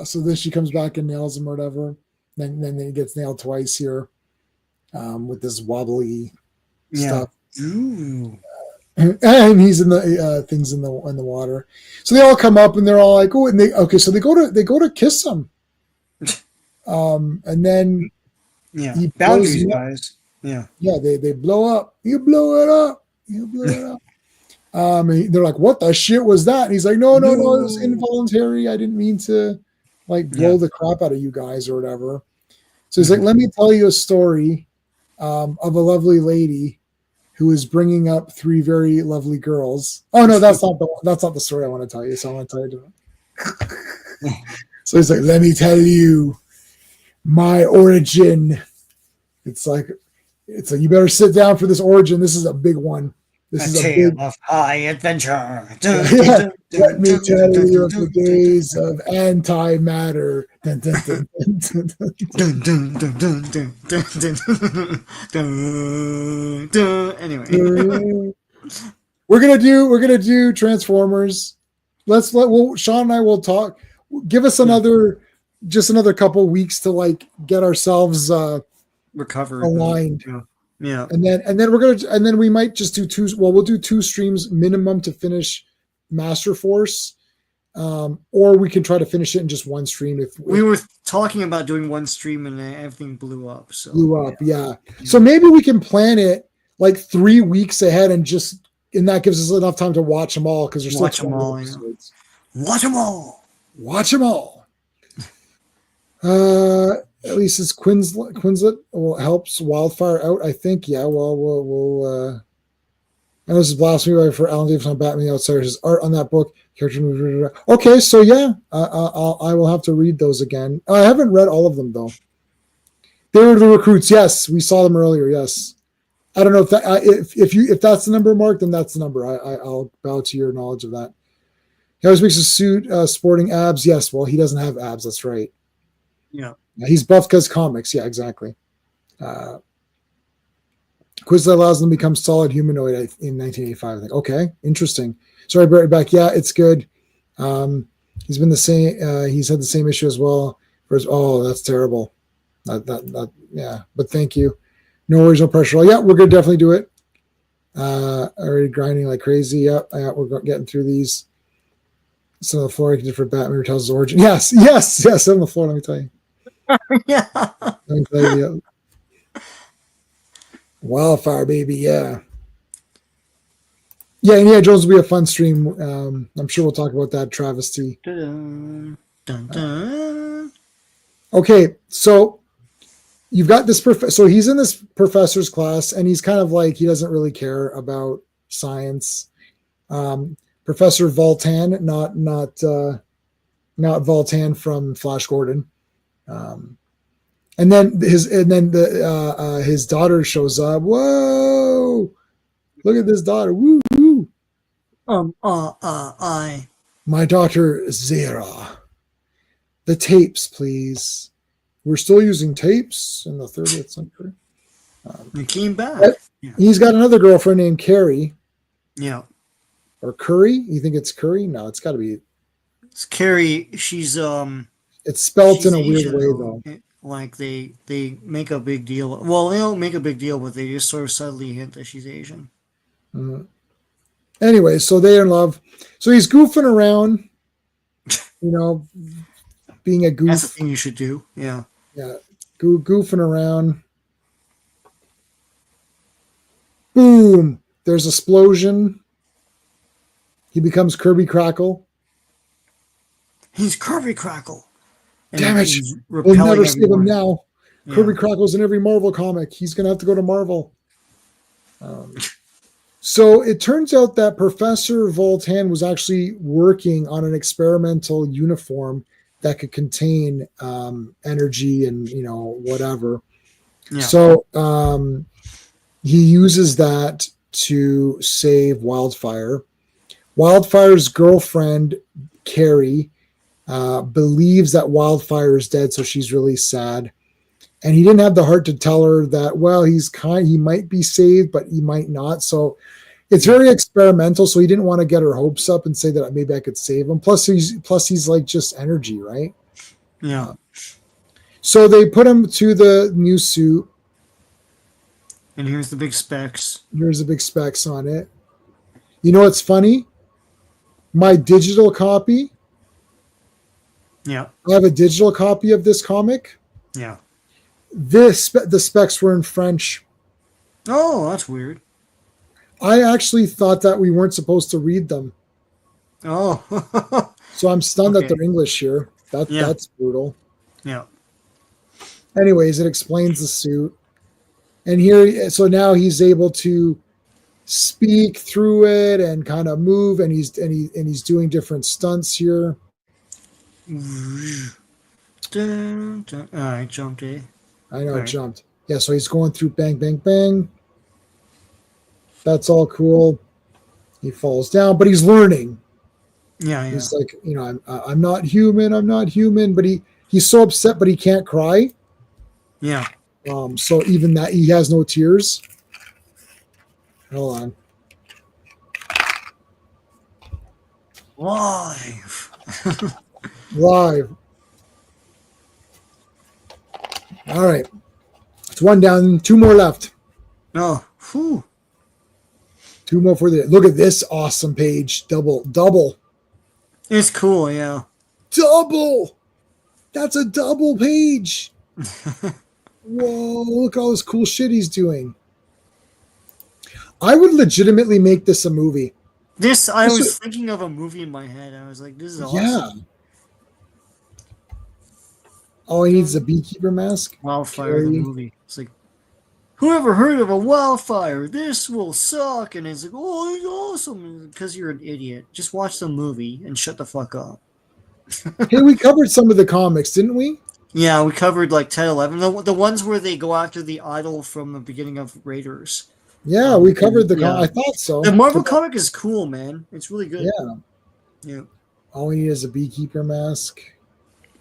So then she comes back and nails him or whatever. Then he gets nailed twice here with this wobbly stuff. Ooh. And he's in the things in the water. So they all come up and they're all like, oh, and so they go to kiss him. And then he boundaries, guys. Yeah. Yeah, they blow up. You blow it up. And they're like, what the shit was that? And he's like, no, it was involuntary. I didn't mean to blow the crap out of you guys or whatever. So he's like, let me tell you a story of a lovely lady who is bringing up 3 very lovely girls. Oh no, that's not the story I want to tell you. So I want to tell you. So he's like, let me tell you my origin. It's like you better sit down for this origin. This is a big one. This is a tale of high adventure. Let me tell you of the days of antimatter. Anyway, we're gonna do Transformers. Sean and I will talk. Give us another couple weeks to get ourselves recovered, aligned. Yeah. And then we might just do 2. Well, we'll do 2 streams minimum to finish Master Force. Or we can try to finish it in just 1 stream. If we were talking about doing 1 stream and everything blew up. Yeah. So maybe we can plan it 3 weeks ahead and that gives us enough time to watch them all, because there's watch them all. Watch them all. Watch them all. At least it's Quinzlet helps Wildfire out, I think. Yeah, well, we'll I know this is blasphemy for Alan Davis on Batman the Outsiders. His art on that book. Okay, so yeah, I will have to read those again. I haven't read all of them, though. They were the recruits. Yes, we saw them earlier. Yes. I don't know if that if that's the number, Mark, then that's the number. I'll bow to your knowledge of that. He always makes a suit sporting abs. Yes, well, he doesn't have abs. That's right. Yeah. He's buff because comics. Yeah, exactly. Quiz allows them to become solid humanoid in 1985. I think, okay, interesting. Sorry, I brought it back. Yeah, it's good. He's been the same. He's had the same issue as well. Oh, that's terrible. Yeah, but thank you. No worries, no pressure. Yeah, we're gonna definitely do it. Already grinding like crazy. Yep, we're getting through these. Some of the floor I did for Batman tells his origin. Yes. On the floor. Let me tell you. Yeah. Let me tell you. Wildfire, baby. Yeah. Yeah, Indiana Jones will be a fun stream. I'm sure we'll talk about that travesty. Dun, dun, dun. Okay, so you've got this so he's in this professor's class, and he's kind of like, he doesn't really care about science. Professor Voltan, not Voltan from Flash Gordon. And then his daughter shows up. Whoa! Look at this daughter. Woo woo. I. My daughter Zera. The tapes, please. We're still using tapes in the 30th century. He came back. Yeah. He's got another girlfriend named Carrie. Yeah. Or Curry? You think it's Curry? No, it's got to be. It's Carrie. She's It's spelt she's in a Asian, weird way, though. Like they make a big deal. Well, they don't make a big deal, but they just sort of subtly hint that she's Asian. Mm-hmm. Anyway, so they're in love. So he's goofing around, being a goof. That's the thing you should do. Yeah. Yeah, goofing around. Boom! There's an explosion. He becomes Kirby Crackle. He's Kirby Crackle. And damn it! We'll never save him now. Yeah. Kirby Crackle's in every Marvel comic. He's going to have to go to Marvel. So it turns out that Professor Voltan was actually working on an experimental uniform that could contain energy and whatever. Yeah. So he uses that to save Wildfire. Wildfire's girlfriend Carrie believes that Wildfire is dead, so she's really sad. And he didn't have the heart to tell her that, well, he might be saved, but he might not. So it's very experimental. So he didn't want to get her hopes up and say that maybe I could save him. Plus he's like just energy, right? Yeah. So they put him to the new suit. And here's the big specs. Here's the big specs on it. You know what's funny? My digital copy. Yeah. I have a digital copy of this comic. Yeah. The specs were in French. Oh, that's weird. I actually thought that we weren't supposed to read them. Oh. So I'm stunned that they're English here. That's brutal. Yeah. Anyways, it explains the suit. And so now he's able to speak through it and kind of move, and he's doing different stunts here. I jumped, eh? I know, it jumped. Yeah, so he's going through bang, bang, bang. That's all cool. He falls down, but he's learning. Yeah. He's like, I'm not human. I'm not human. But he's so upset, but he can't cry. Yeah. So even that, he has no tears. Hold on. Live. All right. It's one down, two more left. Oh, whew. Two more for the. Look at this awesome page. Double. It's cool, yeah. Double. That's a double page. Whoa, look at all this cool shit he's doing. I would legitimately make this a movie. I was thinking of a movie in my head. I was like, this is awesome. Yeah. All he needs is a beekeeper mask. Wildfire, the movie. It's like, whoever heard of a wildfire? This will suck. And it's like, oh, it's awesome. Because you're an idiot. Just watch the movie and shut the fuck up. Hey, we covered some of the comics, didn't we? Yeah, we covered like 10, 11. The ones where they go after the idol from the beginning of Raiders. Yeah, we covered the I thought so. The Marvel comic is cool, man. It's really good. Yeah. All we need is a beekeeper mask.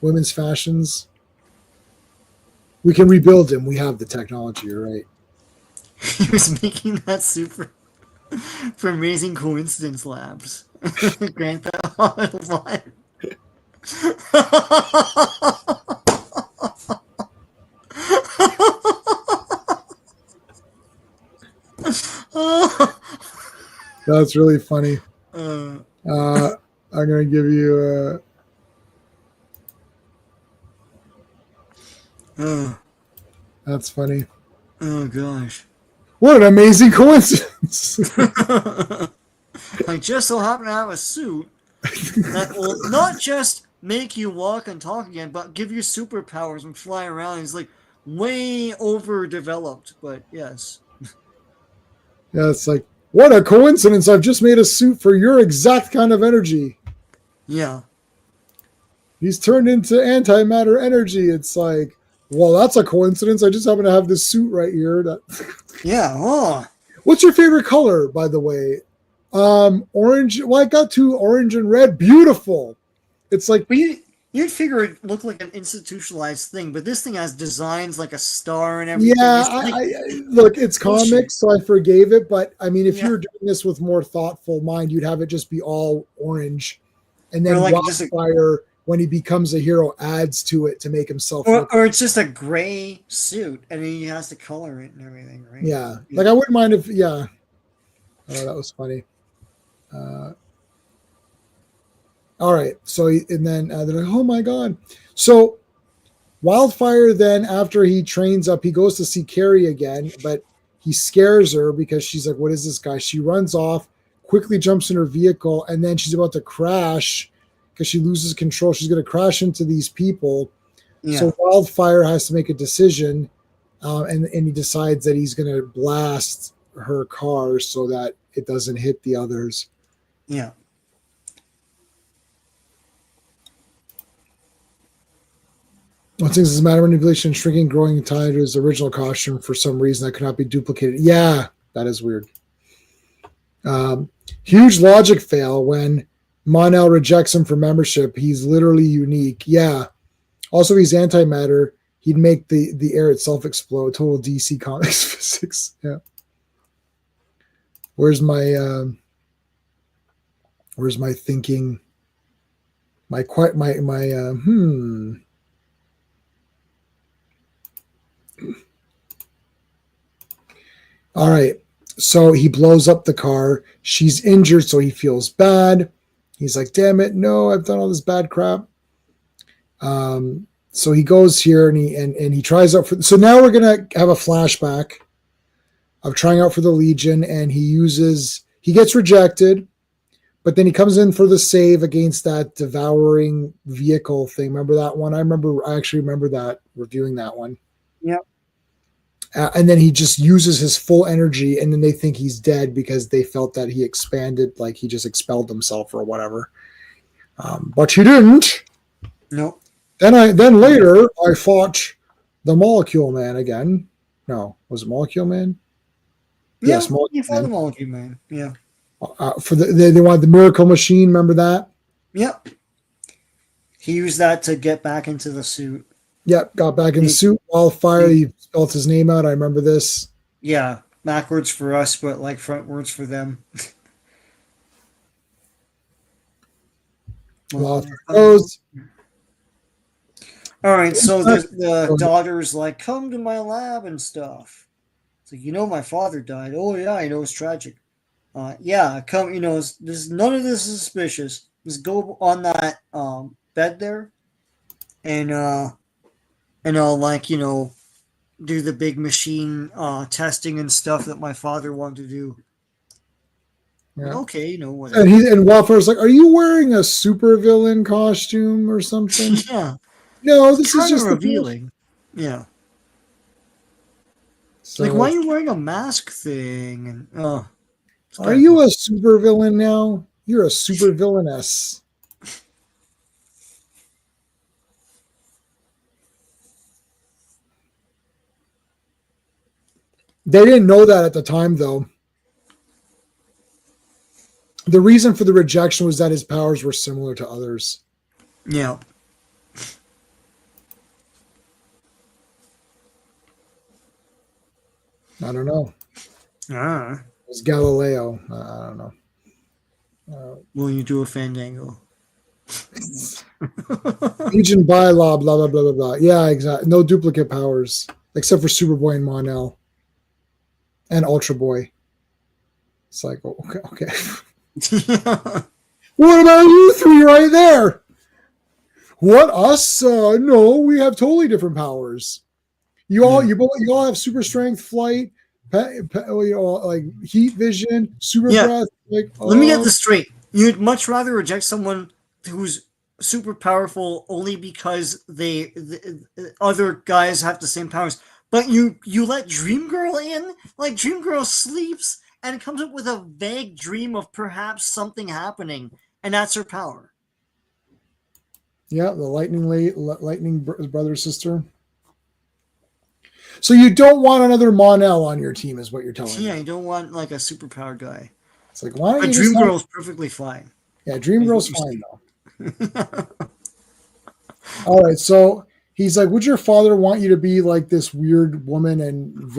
Women's fashions. We can rebuild him. We have the technology, right? He was making that suit for Amazing Coincidence Labs. Grand Theft Auto 5. That's really funny. uh, Uh, I'm gonna give you. oh, That's funny. oh gosh. What an amazing coincidence! I just so happen to have a suit that will not just make you walk and talk again, but give you superpowers and fly around. It's like way overdeveloped, but yes. Yeah, it's like what a coincidence! I've just made a suit for your exact kind of energy. Yeah. He's turned into antimatter energy. It's like, well, that's a coincidence. I just happen to have this suit right here. Yeah. Oh. What's your favorite color, by the way? Orange. Well, I got two, orange and red. Beautiful. It's like, But you'd figure it looked like an institutionalized thing, but this thing has designs like a star and everything. yeah. It's like Look, it's bullshit. comics, so I forgave it. But I mean, if you Yeah. were doing this with more thoughtful mind, you'd have it just be all orange, and Or then like just a Wildfire, when he becomes a hero, adds to it to make himself look. or it's just a gray suit and then he has to color it and everything, right? Yeah, like I wouldn't mind if. Yeah, oh, that was funny. Uh, all right, so and then they're like, "Oh my god!" So Wildfire then, after he trains up, he goes to see Carrie again, but he scares her because she's like, "What is this guy?" She runs off, quickly jumps in her vehicle, and then she's about to crash because she loses control. She's going to crash into these people. Yeah. So Wildfire has to make a decision, and he decides that he's going to blast her car so that it doesn't hit the others. Yeah. One thing is matter manipulation, shrinking, growing, tied to his original costume for some reason that could not be duplicated. Yeah, that is weird. Huge logic fail when Mon-El rejects him for membership. He's literally unique. Yeah. Also, he's antimatter. He'd make the air itself explode. Total DC Comics physics. Yeah. Where's my thinking? All right. So he blows up the car. She's injured, so he feels bad. He's like, damn it, no, I've done all this bad crap. So he goes here and he tries out for. So now we're gonna have a flashback of trying out for the Legion, and he gets rejected, but then he comes in for the save against that devouring vehicle thing. Remember that one? I actually remember that, reviewing that one. Yep. And then he just uses his full energy, and then they think he's dead because they felt that he expanded, like he just expelled himself or whatever. But he didn't. Nope. Then later I fought the Molecule Man again. No, was it Molecule Man? Yeah, Yes, Molecule you fought Man. the Molecule Man. Yeah. For they wanted the Miracle Machine. Remember that? Yep. He used that to get back into the suit. Yep, got back in the suit. Wildfire. He spelled his name out. I remember this. Yeah, backwards for us, but like frontwards for them. Wildfire goes. All right, so the daughter's like, come to my lab and stuff. It's like, my father died. Oh yeah, I know it's tragic. Yeah, come. None of this is suspicious. Just go on that bed there, and I'll do the big machine testing and stuff that my father wanted to do. Yeah. Okay, whatever. And Wildfire's like, "Are you wearing a supervillain costume or something?" Yeah. No, this is just revealing. Yeah. So, like, why are you wearing a mask thing? And are you a supervillain now? You're a supervillainess. They didn't know that at the time, though. The reason for the rejection was that his powers were similar to others. Yeah. I don't know. Ah, It was Galileo. I don't know. will you do a Fandango? Legion bylaw, blah blah blah blah blah. Yeah, exactly. No duplicate powers except for Superboy and Mon-El and Ultra Boy. It's like, oh, okay, okay. What about you three right there? What us? No, we have totally different powers. You all have super strength, flight, like heat vision, super Yeah, breath. Like, let me get this straight. You'd much rather reject someone who's super powerful only because the other guys have the same powers, but you let Dream Girl in? Like Dream Girl sleeps and comes up with a vague dream of perhaps something happening, and that's her power. yeah, the lightning brother sister. So you don't want another Mon-El on your team, is what you're telling Yeah, me. you don't want like a superpowered guy. It's like, why don't But you just Dream have? Girl's perfectly fine. Yeah, Dream Is what Girl's you're fine though. saying. All right, so he's like, would your father want you to be like this weird woman and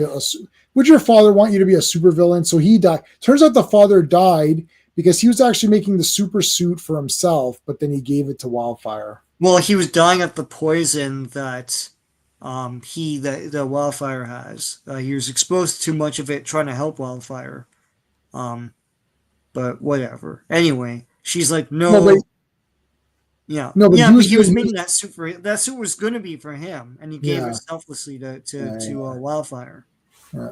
would your father want you to be a super villain? So he died. Turns out the father died because he was actually making the super suit for himself, but then he gave it to Wildfire. Well, he was dying of the poison that the Wildfire has. He was exposed to too much of it trying to help Wildfire. Um, but whatever. Anyway, she's like, No, but no, yeah, no, but yeah, he but was, he was making that suit for that suit was going to be for him, and he gave it yeah, selflessly to yeah, Wildfire. yeah.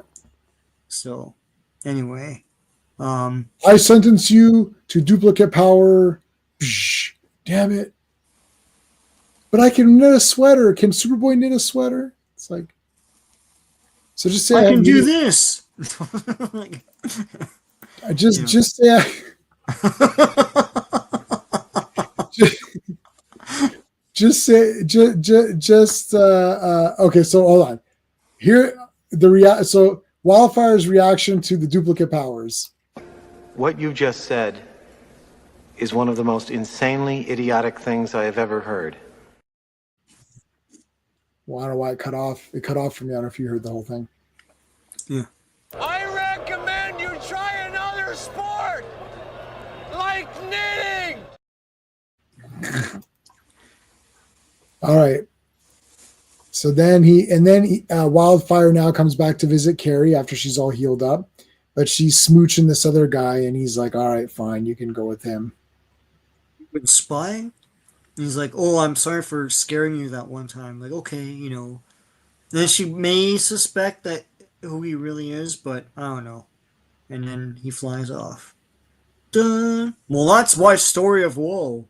So, anyway, um, I sentence you to duplicate power. Psh, damn it! But I can knit a sweater. Can Superboy knit a sweater? It's like, so just say I I have can do knitting. this. Like, I just yeah. just say I, just, okay. So hold on. Here so Wildfire's reaction to the duplicate powers. What you just said is one of the most insanely idiotic things I have ever heard. Well, I don't know why it cut off. It cut off from me. I don't know if you heard the whole thing. Yeah. I recommend you try another sport, like knitting. All right. So then Wildfire now comes back to visit Carrie after she's all healed up, but she's smooching this other guy, and he's like, "All right, fine, you can go with him." Been spying. And he's like, "Oh, I'm sorry for scaring you that one time." Like, okay, you know. And then she may suspect that who he really is, but I don't know. And then he flies off. Dun. Well, that's why story of woe.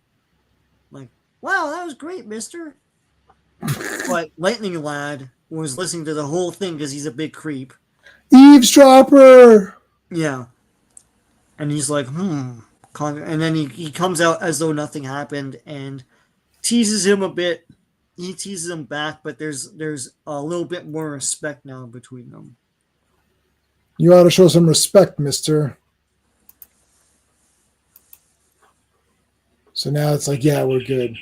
Like, wow, that was great, Mister. But Lightning Lad was listening to the whole thing because he's a big creep. Eavesdropper. Yeah, and he's like, and then he comes out as though nothing happened and teases him a bit. He teases him back, but there's a little bit more respect now between them. You ought to show some respect, Mister. So now it's like, yeah, we're good.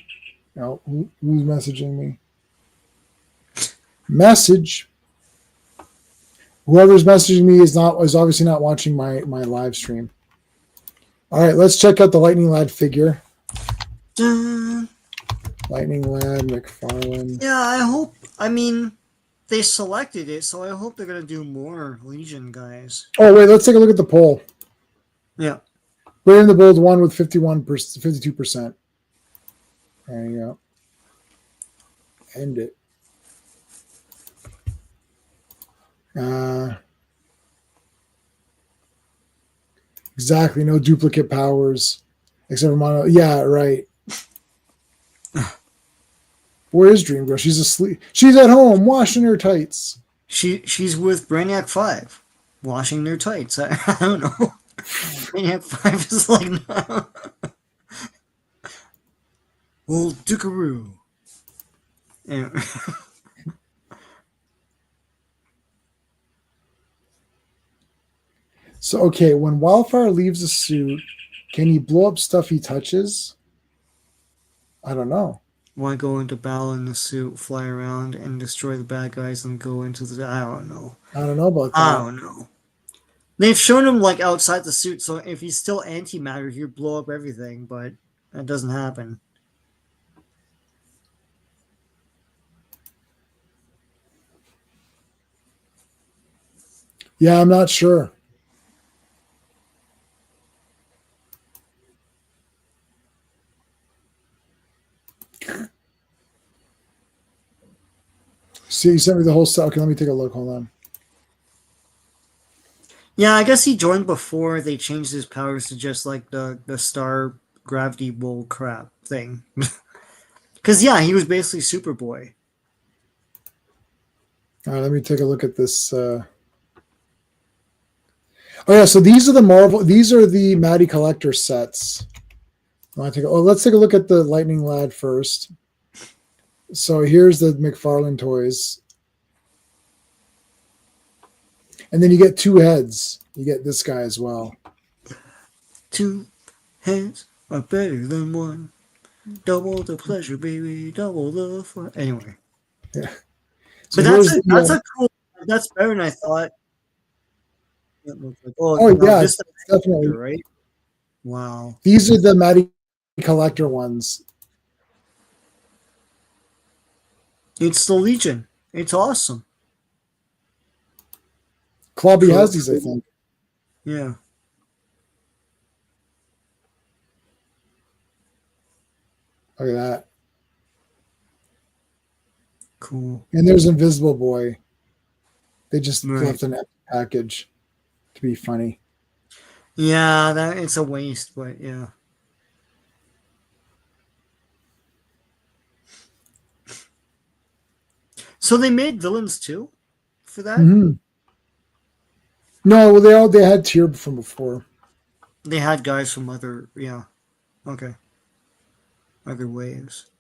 Now, who's messaging me? Message. Whoever's messaging me is obviously not watching my live stream. All right, let's check out the Lightning Lad figure. Dun. Lightning Lad McFarlane. Yeah, I hope. I mean, they selected it, so I hope they're gonna do more Legion guys. Oh wait, let's take a look at the poll. Yeah. Brave and the Bold won with 52%. There you go. End it. Exactly. No duplicate powers except for mono. Yeah, right. Where is Dream Girl? She's asleep. She's at home washing her tights. She's with Brainiac 5, washing their tights. I don't know. Brainiac 5 is like, no. Old Dookaroo. Anyway. So, okay, when Wildfire leaves the suit, can he blow up stuff he touches? I don't know. Want to go into battle in the suit, fly around, and destroy the bad guys, and go into the. I don't know. I don't know about that. I don't know. They've shown him like outside the suit, so if he's still antimatter, he'd blow up everything, but that doesn't happen. Yeah, I'm not sure. See, you sent me the whole stuff. Okay, let me take a look. Hold on. Yeah, I guess he joined before they changed his powers to just like the star gravity bull crap thing. Because yeah, he was basically Superboy. All right, let me take a look at this. Oh yeah, so these are the Marvel. These are the Matty Collector sets. Let's take a look at the Lightning Lad first. So here's the McFarlane toys. And then you get two heads. You get this guy as well. Two heads are better than one. Double the pleasure, baby. Double the fun. Anyway. Yeah. So But that's a cool. That's better than I thought. Oh yeah, this definitely right. Wow. These are the Matty Collector ones. It's the Legion. It's awesome. Clobby has these, I think. Yeah. Look at that. Cool. And there's Invisible Boy. They just Right. left an package to be funny. Yeah, that it's a waste, but yeah. So they made villains too for that? Mm-hmm. No, well, they had tier from before. They had guys from other, yeah. Okay. Other waves.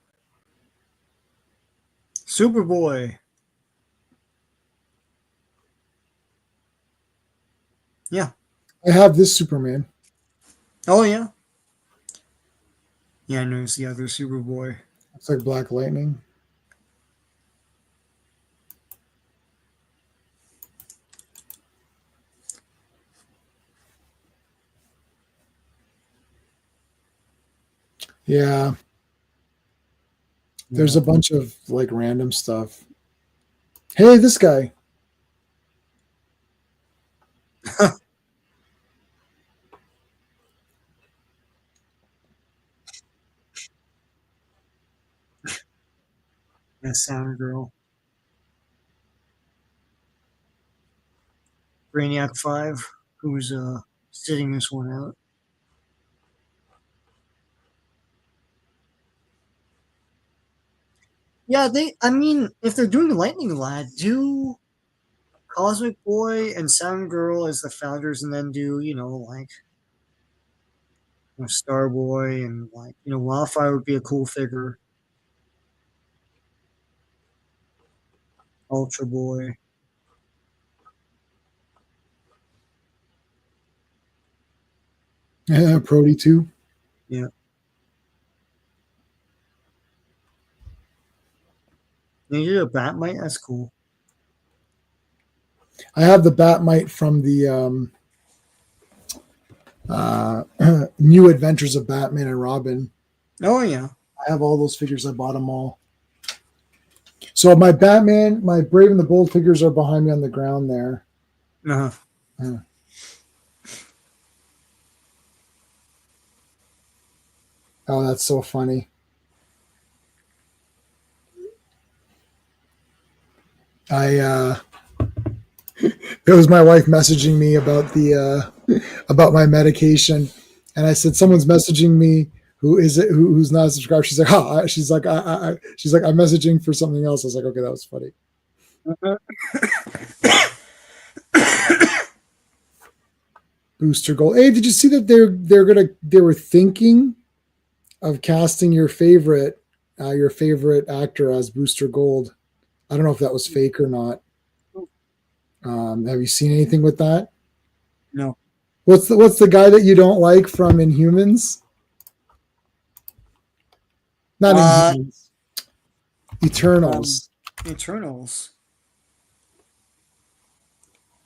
Superboy. Yeah. I have this Superman. Oh yeah. Yeah, I noticed the other Superboy. It's like Black Lightning. Yeah. There's a bunch of like random stuff. Hey, this guy. That Sound Girl. Brainiac 5, who's sitting this one out. Yeah, I mean, if they're doing Lightning Lad, do Cosmic Boy and Sound Girl as the founders, and then do, like, Starboy and, like, Wildfire would be a cool figure. Ultra Boy. Yeah, Prody too. Yeah. You did a Batmite? That's cool. I have the Batmite from the New Adventures of Batman and Robin. Oh, yeah. I have all those figures. I bought them all. So my Batman, my Brave and the Bold figures are behind me on the ground there. Uh-huh. Oh, that's so funny. It was my wife messaging me about the about my medication, and I said someone's messaging me. Who is it? Who's not a subscriber? She's like, "Ha!" She's like, she's like, "I'm messaging for something else." I was like, "Okay, that was funny." Booster Gold. Hey, did you see that they were thinking of casting your favorite actor as Booster Gold? I don't know if that was fake or not. Have you seen anything with that? No. What's the guy that you don't like from Inhumans? Not Inhumans. Eternals. Eternals.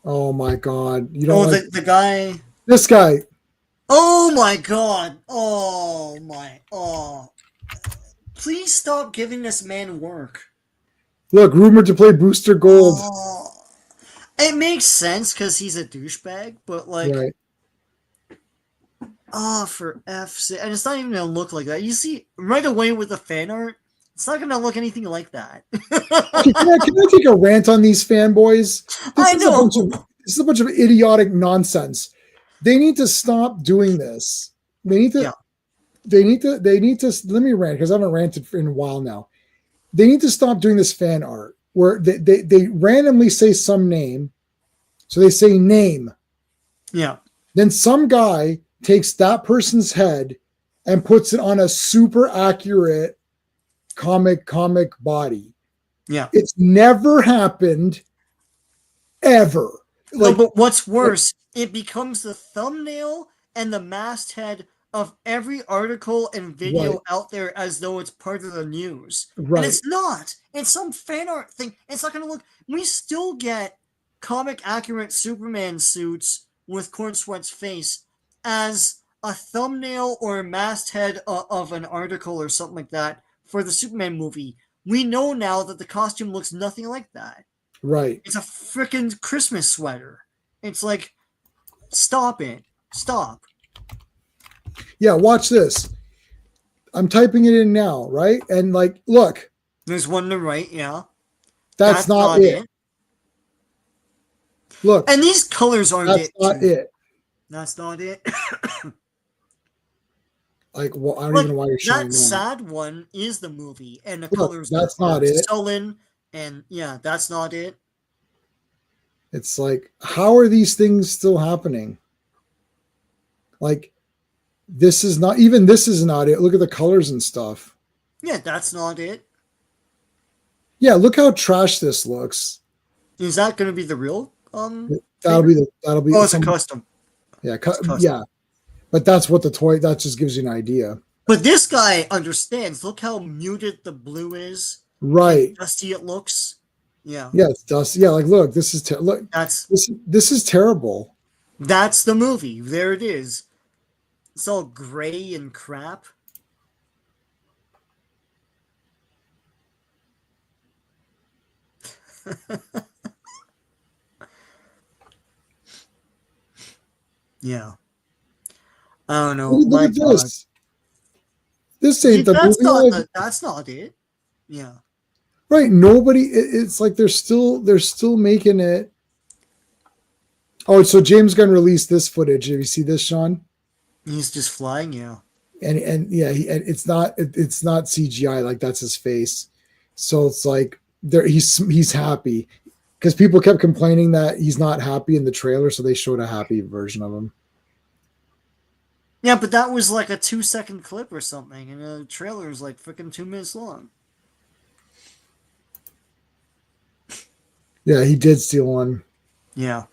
Oh my god. You Oh, don't like the guy. this guy. Oh my god. Oh my. Oh. Please stop giving this man work. Look, rumored to play Booster Gold. Oh. It makes sense because he's a douchebag, but like, Right. for F's sake. And it's not even going to look like that. You see, right away with the fan art, it's not going to look anything like that. Okay, can I take a rant on these fanboys? I know. This is a bunch of idiotic nonsense. They need to stop doing this. They need to. Yeah. They need to. Let me rant because I haven't ranted in a while now. They need to stop doing this fan art where they randomly say some name. So they say name. Yeah. Then some guy takes that person's head and puts it on a super accurate comic body. Yeah. It's never happened ever. No, but what's worse, it becomes the thumbnail and the masthead of every article and video Right. out there as though it's part of the news. Right. And it's not. It's some fan art thing. It's not going to look. We still get comic accurate Superman suits with Corn Sweat's face as a thumbnail or a masthead of an article or something like that for the Superman movie. We know now that the costume looks nothing like that. Right. It's a freaking Christmas sweater. It's like, stop it. Stop. Yeah, watch this. I'm typing it in now, right? And like, look, There's one to the right, yeah. that's not it. Look, And these colors aren't that's it. not too. it. That's not it. Like, well, I don't Look, even know why you're showing that that. sad one is the movie, and the Look, colors that's are not it. sullen, and yeah, that's not it. It's like, how are these things still happening? Like, this is not it. Look at the colors and stuff. Yeah, that's not it. Yeah, look how trash this looks. Is that going to be the real? That'll be. Oh, it's a custom. Yeah, custom. yeah. But that's what the toy. That just gives you an idea, But this guy understands. Look how muted the blue is. right? How dusty it looks. Yeah. Yeah, it's dusty. Yeah, like look, this is look. That's This is terrible. That's the movie. There it is. It's all gray and crap. Yeah. I don't know. Look at God. this. This ain't the movie. That's not it. Yeah. Right. Nobody. It's like they're still making it. Oh, so James Gunn released this footage. Have you see this, Sean? He's just flying. Yeah. And yeah, it's not CGI. Like that's his face. So it's like he's happy because people kept complaining that he's not happy in the trailer, so they showed a happy version of him. Yeah, but that was like a 2-second clip or something, and the trailer is like freaking 2 minutes long. Yeah, he did steal one. Yeah.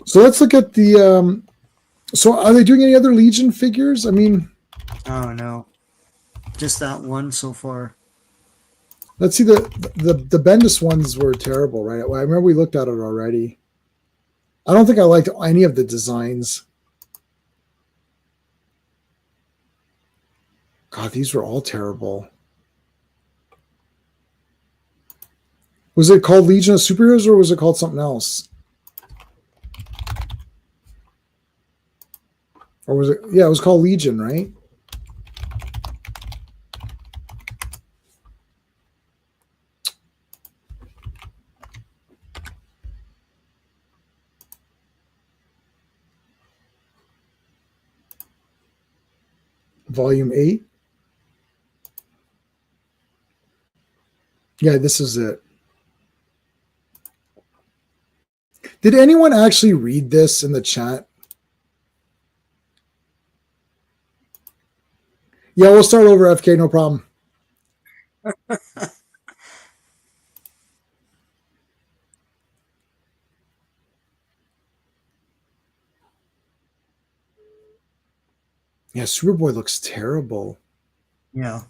So let's look at the. So are they doing any other Legion figures? I mean, I don't know. Just that one so far. let's see the Bendis ones were terrible, right? I remember we looked at it already. I don't think I liked any of the designs. God, these were all terrible. Was it called Legion of Superheroes or was it called something else? Or was it? Yeah, it was called Legion, right? Volume 8. Yeah, this is it. Did anyone actually read this in the chat? Yeah, we'll start over, FK, no problem. Yeah, Superboy looks terrible. Yeah.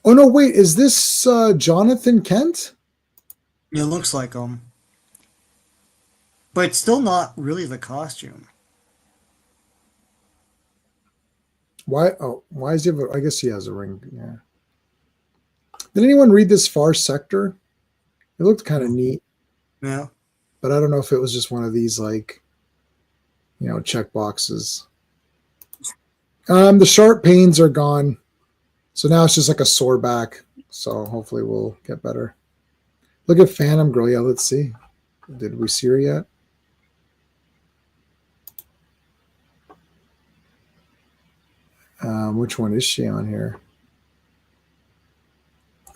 Oh, no, wait. Is this Jonathan Kent? It looks like him, but it's still not really the costume. Why? Oh, why is he? I guess he has a ring. Yeah. Did anyone read this Far Sector? It looked kind of neat, Yeah. but I don't know if it was just one of these like, check boxes. The sharp pains are gone, so now it's just like a sore back. So hopefully we'll get better. Look at Phantom Girl. Yeah, let's see. Did we see her yet? Which one is she on here?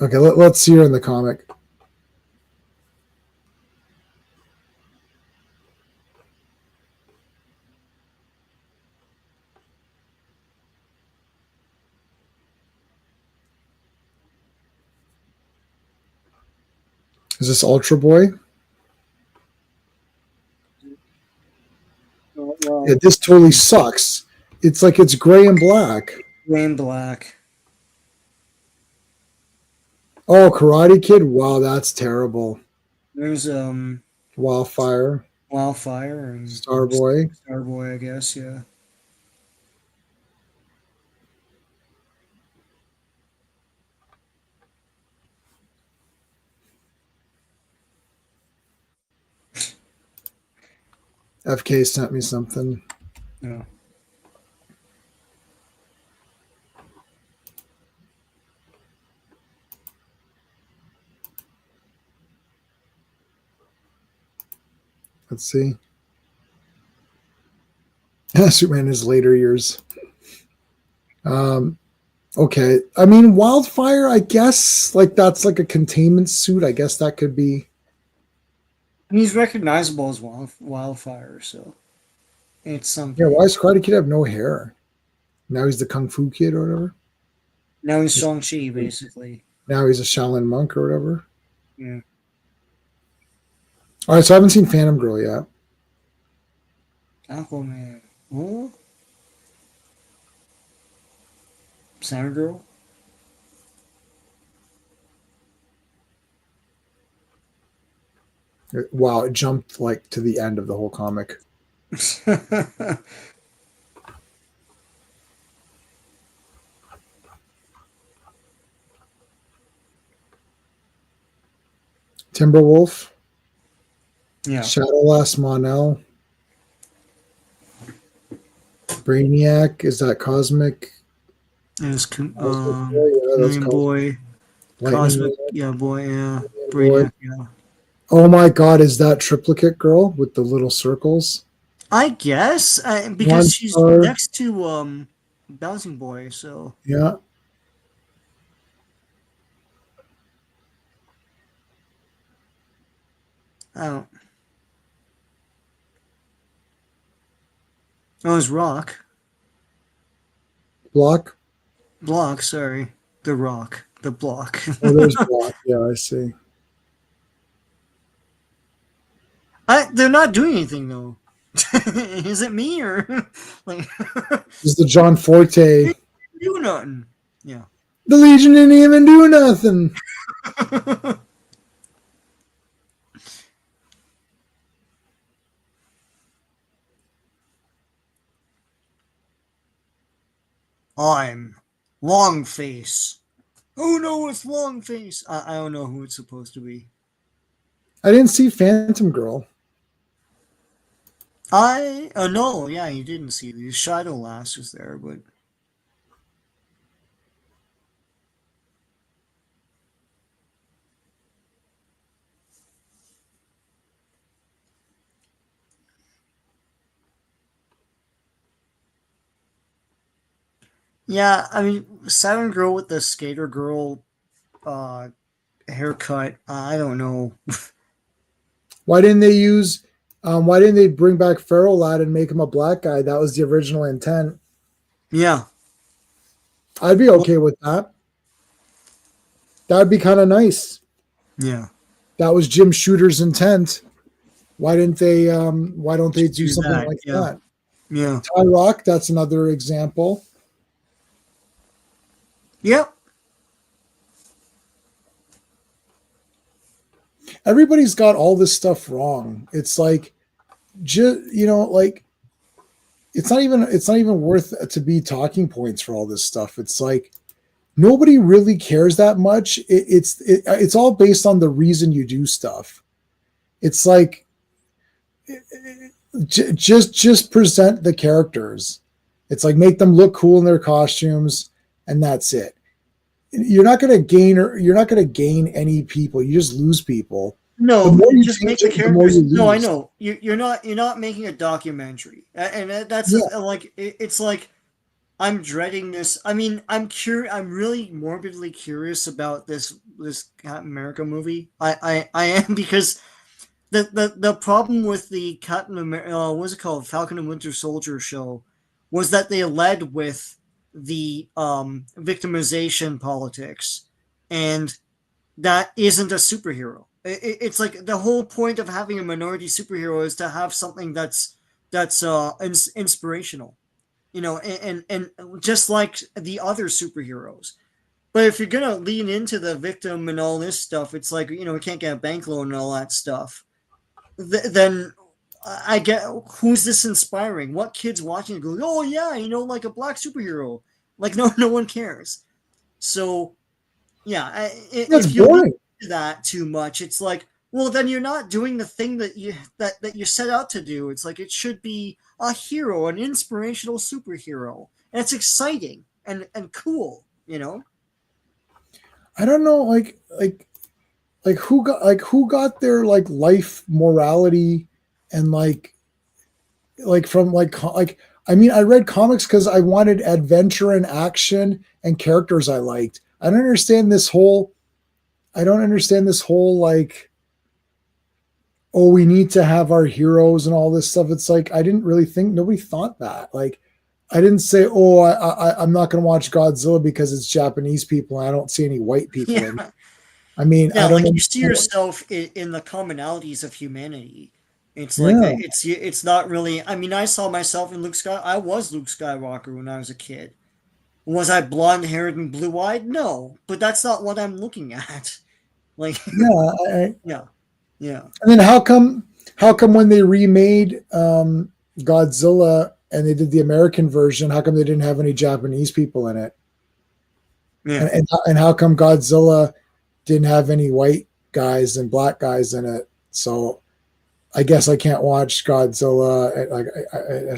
Okay, let's see her in the comic. Is this Ultra Boy? Well, Yeah, this totally sucks. It's like it's gray and black. gray and black. Oh, Karate Kid. Wow, that's terrible. There's Wildfire, Wildfire and Starboy. Starboy, I guess. Yeah. FK sent me something. Yeah. Let's see. Superman in his later years. Okay. I mean, Wildfire, I guess, like that's like a containment suit. I guess that could be. And he's recognizable as Wildfire, so it's something. Yeah, why does Karate Kid have no hair? Now he's the Kung Fu Kid or whatever. Now he's Shang-Chi, basically. Now he's a Shaolin monk or whatever. Yeah. All right, so I haven't seen Phantom Girl yet. Aquaman. Oh. Sound Girl. Wow, it jumped like to the end of the whole comic. Timberwolf, Yeah. Shadowlass Monel, Brainiac. Is that Cosmic? There's Yeah, that's Million Boy. Lightning Cosmic. Boy. Yeah, boy. Yeah. Boy. Brainiac. Yeah. Oh my God, is that Triplicate Girl with the little circles? I guess because One she's star. next to Bouncing Boy, so Yeah. I don't. Oh, it's Rock. Block. Block, sorry. The Rock. The Block. Oh, there's Block. Yeah, I see. They're not doing anything though. Is it me or like This is the John Forte. do nothing? Yeah. The Legion didn't even do nothing. I'm Longface. Oh no, it's Longface. I don't know who it's supposed to be. I didn't see Phantom Girl. No, yeah, you didn't see the Shadow Lass was there, but yeah, I mean, Saturn Girl with the Skater Girl haircut. I don't know. Why didn't they use? Why didn't they bring back Feral Lad and make him a black guy? That was the original intent. Yeah, I'd be okay with that. That'd be kind of nice. yeah. That was Jim Shooter's intent. Why didn't they? Why don't they do do something that, like yeah. that? Yeah. Ty Rock. That's another example. Yep. everybody's got all this stuff wrong. It's like, just, like, it's not even worth to be talking points for all this stuff. It's like, nobody really cares that much. It's all based on the reason you do stuff. It's like, just present the characters. It's like, make them look cool in their costumes, and that's it. You're not going to gain any people. You just lose people. No, The more you just make change the it, the more characters. you No, I lose. know you're not making a documentary, and that's Yeah. like it's like I'm dreading this. I mean, I'm really morbidly curious about this Captain America movie. I am because the problem with the Captain America, what's it called, Falcon and Winter Soldier show, was that they led with the victimization politics, and that isn't a superhero. It's like the whole point of having a minority superhero is to have something that's inspirational, and just like the other superheroes. But if you're gonna lean into the victim and all this stuff, it's like, we can't get a bank loan and all that stuff. Then I get, who's this inspiring? What kids watching it go, oh yeah, like a black superhero? Like, no one cares. So yeah, That's if you boring. do that too much, it's like, well, then you're not doing the thing that you set out to do. It's like, it should be a hero, an inspirational superhero, and it's exciting and cool. I don't know, who got their like life morality and from I mean, I read comics because I wanted adventure and action and characters I liked. I don't understand this whole like, oh, we need to have our heroes and all this stuff. It's like, I didn't really think, nobody thought that. Like, I didn't say, oh, I'm not going to watch Godzilla because it's Japanese people and I don't see any white people in it. I mean, Yeah, I don't like, know. you see yourself in the commonalities of humanity. It's like, Yeah. it's not really. I mean, I saw myself in Luke Sky. I was Luke Skywalker when I was a kid. Was I blonde haired and blue eyed? No, but that's not what I'm looking at. Like, Yeah. yeah, yeah. And then how come when they remade Godzilla and they did the American version, how come they didn't have any Japanese people in it? Yeah. And how come Godzilla didn't have any white guys and black guys in it? So I guess I can't watch Godzilla. Like,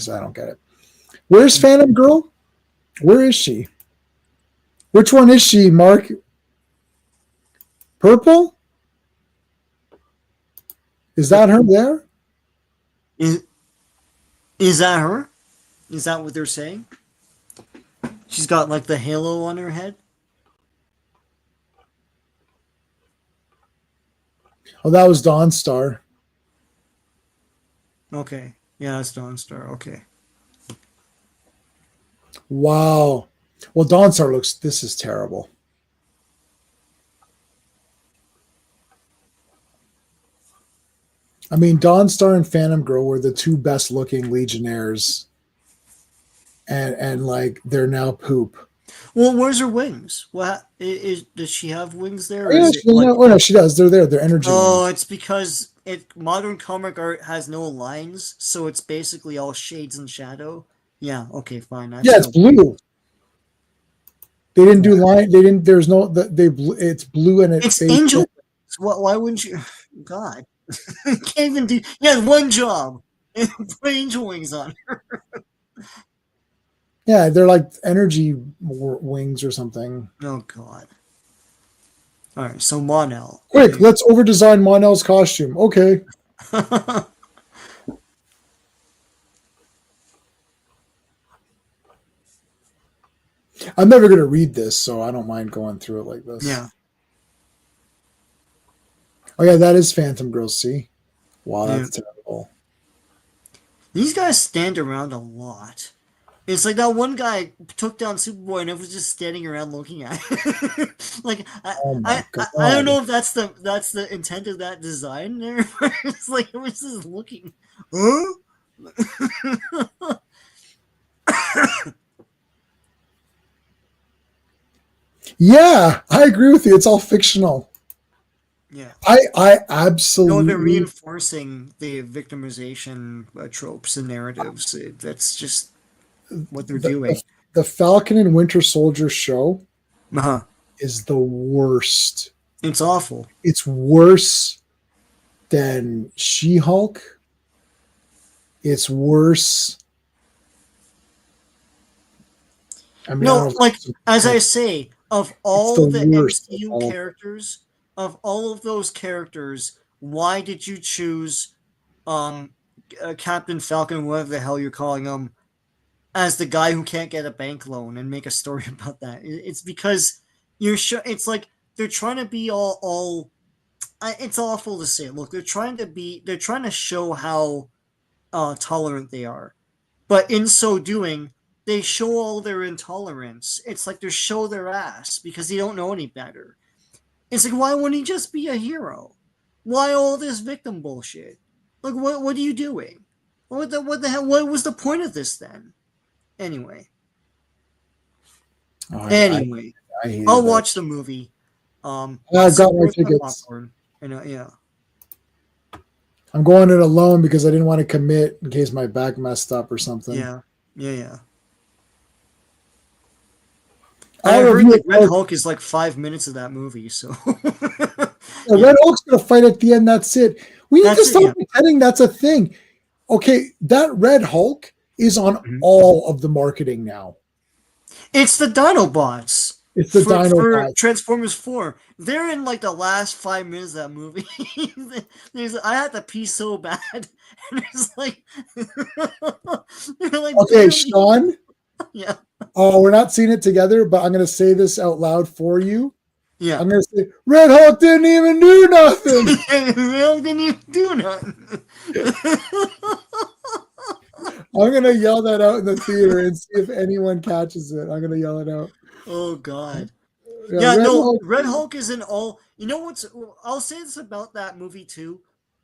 I don't get it. Where's Phantom Girl? Where is she? Which one is she, Mark? Purple? Is that her there? Is that her? Is that what they're saying? She's got like the halo on her head. Oh, that was Dawnstar. Okay, yeah, that's Dawnstar. Okay. Wow. Well, Dawnstar looks, this is terrible. I mean, Dawnstar and Phantom Girl were the two best looking Legionnaires. And like, they're now poop. Well, where's her wings? What does she have wings there? Or Yeah, is it like, no, she does. They're there. They're energy. oh, wings. it's because modern comic art has no lines, so it's basically all shades and shadow. Yeah, okay, fine. Yeah, it's blue. They didn't do line. They didn't. There's no. It's blue and it's angel wings. Why wouldn't you? God, can't even do. Yeah, one job. Put angel wings on her. Yeah, they're like energy wings or something. Oh God. All right, so Monel. Quick, let's overdesign Monel's costume. Okay. I'm never going to read this, so I don't mind going through it like this. Yeah. Oh, yeah, that is Phantom Girl. See? Wow, that's terrible. These guys stand around a lot. It's like that one guy took down Superboy and it was just standing around looking at it. Like, I don't know if that's the intent of that design there. It's like, it was just looking. Huh? Yeah, I agree with you. It's all fictional. Yeah. I No, absolutely. they're reinforcing the victimization tropes and narratives. That's just what they're the, doing. the the Falcon and Winter Soldier show Uh-huh. is the worst. It's awful. It's worse than She-Hulk. It's worse. I mean, I No, don't know like if as I it's say, of the all the worst of MCU all. characters, of all of those characters, why did you choose um Captain Falcon, whatever the hell you're calling him, as the guy who can't get a bank loan and make a story about that? It's because you're sure it's like they're trying to be all. It's awful to say. Look, they're trying to show how tolerant they are, but in so doing, they show all their intolerance. It's like they show their ass because they don't know any better. It's like, why wouldn't he just be a hero? Why all this victim bullshit? Like, what are you doing? What the hell? What was the point of this then? Anyway, Oh, anyway, I hated I'll that. watch the movie. I'll I've sit got my with tickets. popcorn. And yeah, I'm going it alone because I didn't want to commit in case my back messed up or something. yeah. I'll I heard review like it. Red Hulk is like 5 minutes of that movie, so Red Hulk's gonna fight at the end. That's it. We need to That's it, stop yeah. pretending that's a thing. Okay, that Red Hulk is on Mhm. all of the marketing now. It's the Dinobots. It's the for Dinobots. Transformers 4. They're in like the last 5 minutes of that movie. I had to pee so bad. And it's like, they're like Okay, barely- Sean. Yeah. Oh, we're not seeing it together, but I'm gonna say this out loud for you. Yeah. I'm gonna say Red Hulk didn't even do nothing. Really didn't even do nothing. I'm gonna yell that out in the theater and see if anyone catches it. I'm gonna yell it out. Oh God. Yeah, Yeah, Red no, Hulk. Red Hulk is in all. You know what's? I'll say this about that movie too.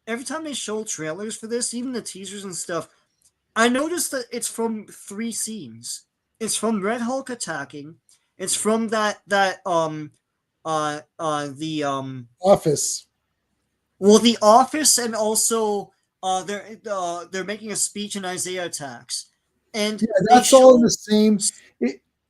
Every time they show trailers for this, even the teasers and stuff, I noticed that it's from 3 scenes. It's from Red Hulk attacking. It's from Office. the Office, and also they're making a speech and Isaiah attacks. And Yeah, they that's all in show- the same.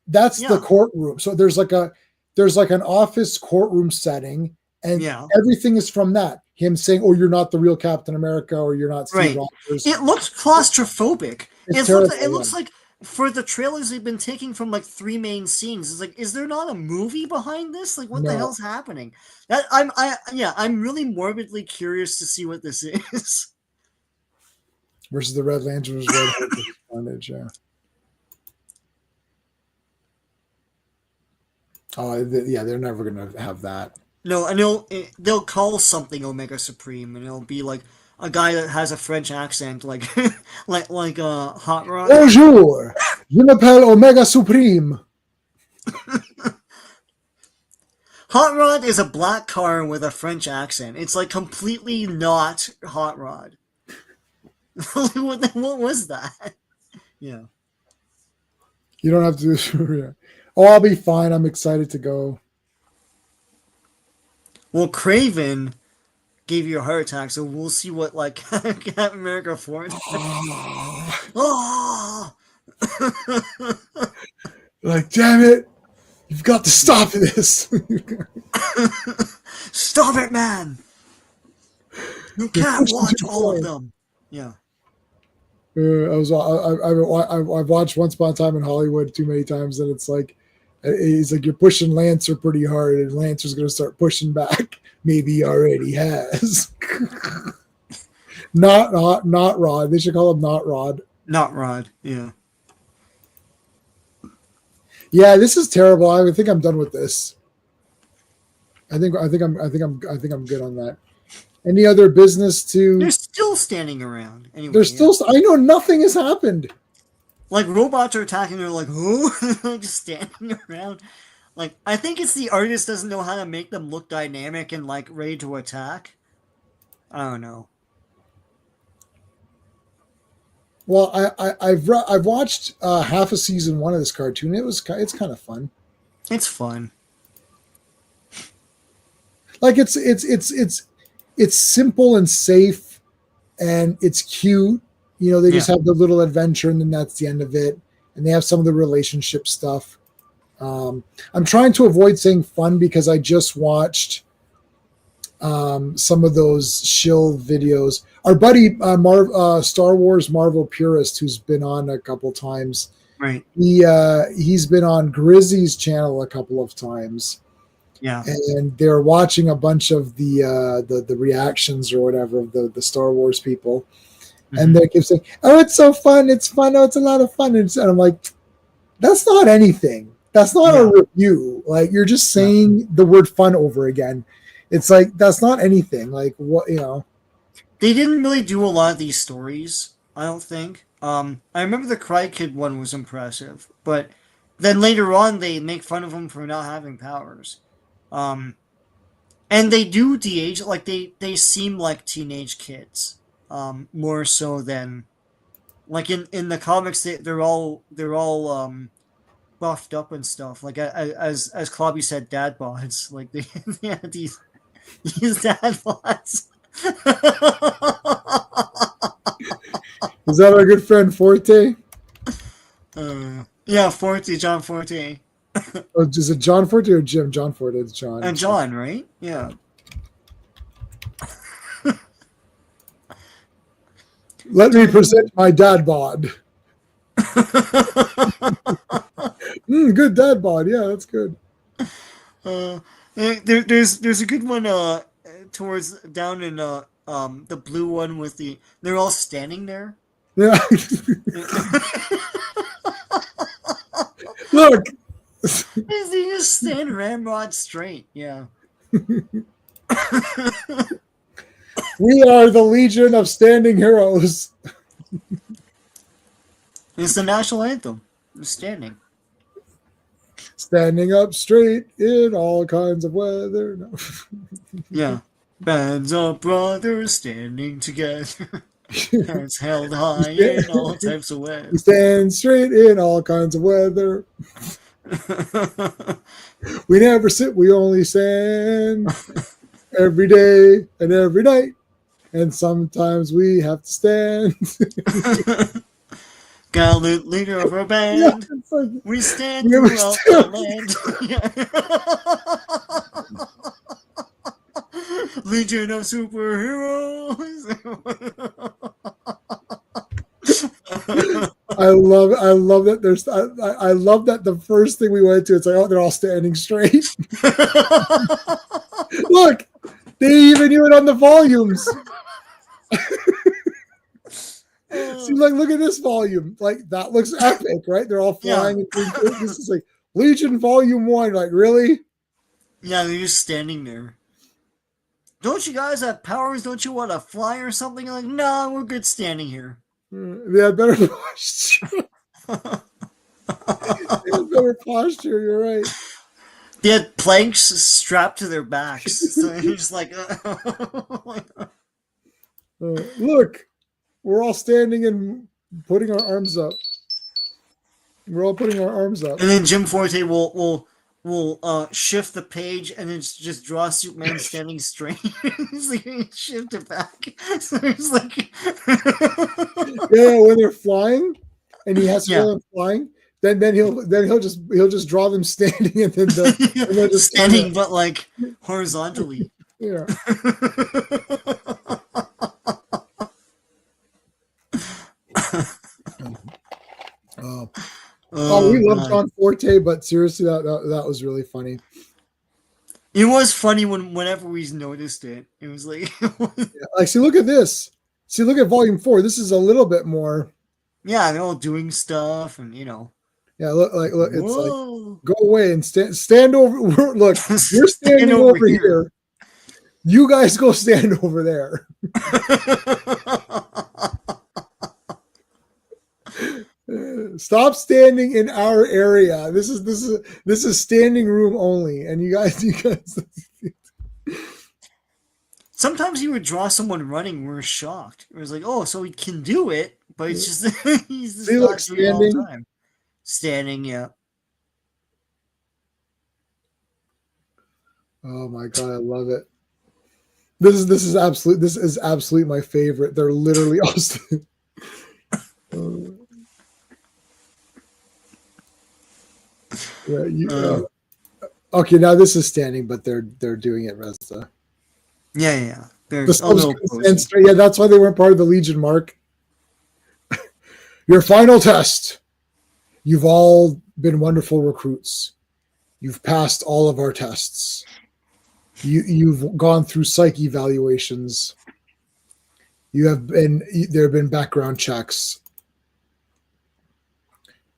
That's the Yeah. courtroom. So there's like an office courtroom setting, and Yeah. everything is from that. Him saying, "Oh, you're not the real Captain America," or "You're not Steve Right. Rogers." It looks claustrophobic. It's It terrible, looks like for the trailers they've been taking from like 3 main scenes. It's like, is there not a movie behind this? Like, what the No. hell's happening? I'm really morbidly curious to see what this is. Versus the Red Lanterns, Red Hulk with Carnage, yeah. Oh, yeah, they're never gonna have that. No, and they'll call something Omega Supreme, and it'll be like a guy that has a French accent, like like Hot Rod. Bonjour, je m'appelle Omega Supreme. Hot Rod is a black car with a French accent. It's like completely not Hot Rod. what was that? Yeah. You don't have to. Yeah. Oh, I'll be fine. I'm excited to go. Well, Craven gave you a heart attack, so we'll see what like Captain America 4. Oh! Like, damn it! You've got to stop this. Stop it, man! You can't watch all of them. Yeah. I've watched Once Upon a Time in Hollywood too many times, and it's like he's like, you're pushing Lancer pretty hard, and Lancer's going to start pushing back. Maybe he already has. Not Rod. They should call him Not Rod. Not Rod. Yeah. Yeah, this is terrible. I think I'm done with this. I think I'm good on that. Any other business to? They're still standing around. Anyway, They're still. I know nothing has happened. Like robots are attacking. They're like, who? Just standing around. Like, I think it's the artist doesn't know how to make them look dynamic and like ready to attack. I don't know. Well, I've watched half of season 1 of this cartoon. It's kind of fun. It's fun. Like it's simple and safe, and it's cute. You know, they just have the little adventure, and then that's the end of it. And they have some of the relationship stuff. I'm trying to avoid saying fun because I just watched some of those shill videos. Our buddy Star Wars Marvel purist, who's been on a couple times, Right. He's been on Grizzy's channel a couple of times. Yeah. And they're watching a bunch of the reactions or whatever of the Star Wars people, and they keep saying, "Oh, it's so fun! It's fun! Oh, it's a lot of fun!" And I'm like, "That's not anything. That's not a review. Like you're just saying the word fun over again. It's like that's not anything. Like what you know." They didn't really do a lot of these stories, I don't think. I remember the Cry Kid one was impressive, but then later on they make fun of him for not having powers. And they do de-age, like they seem like teenage kids, more so than like in the comics. They're all buffed up and stuff. Like as Clobby said, dad bods. Like they had these dad bods. Is that our good friend Forte? Yeah, Forte, John Forte. Oh, is it John Forte or Jim? John Forte. It's John. And John, right? Yeah. Let me present my dad bod. Good dad bod. Yeah, that's good. There's a good one towards down in the blue one with they're all standing there. Yeah. Look. They just stand ramrod straight. Yeah. We are the Legion of Standing Heroes. It's the national anthem. Standing. Standing up straight in all kinds of weather. No. Yeah. Bands of brothers standing together. Heads held high in all types of weather. We stand straight in all kinds of weather. We never sit, we only stand every day and every night. And sometimes we have to stand. Gallant leader of our band. Yeah, like, we stand throughout the land. Legion of superheroes. I love that there's I love that the first thing we went to, it's like, oh, they're all standing straight. Look, they even knew it on the volumes. See, like, look at this volume. Like, that looks epic, right? They're all flying. Yeah. This is like Legion Volume 1. Like, really? Yeah, they're just standing there. Don't you guys have powers? Don't you want to fly or something? Like, no, we're good standing here. They had better posture. They had better posture, you're right. They had planks strapped to their backs. So you're just like, look, we're all standing and putting our arms up. We're all putting our arms up. And then Jim Forte will shift the page and then just draw Superman standing straight. He's like, shift it back. So he's like, yeah, when they're flying, and he has to go flying, then he'll just draw them standing, and then they'll just standing, but like horizontally. Yeah. We love John Forte, but seriously, that was really funny. It was funny whenever we noticed it. It was like, like, see, look at this. See, look at Volume 4. This is a little bit more. Yeah, they're all doing stuff, and you know. Yeah, look. It's like, go away and stand over. Look, you're standing over here. You guys go stand over there. Stop standing in our area. This is standing room only, and you guys. Sometimes he would draw someone running. We're shocked. It was like, oh, so he can do it, but it's just he's just not doing it all the time. Standing, yeah. Oh my god, I love it. This is absolutely my favorite. They're literally awesome. Okay, now this is standing, but they're doing it as the Yeah. They're the a little substance. Yeah, that's why they weren't part of the Legion, Mark. Your final test. You've all been wonderful recruits. You've passed all of our tests. You've gone through psych evaluations. There have been background checks.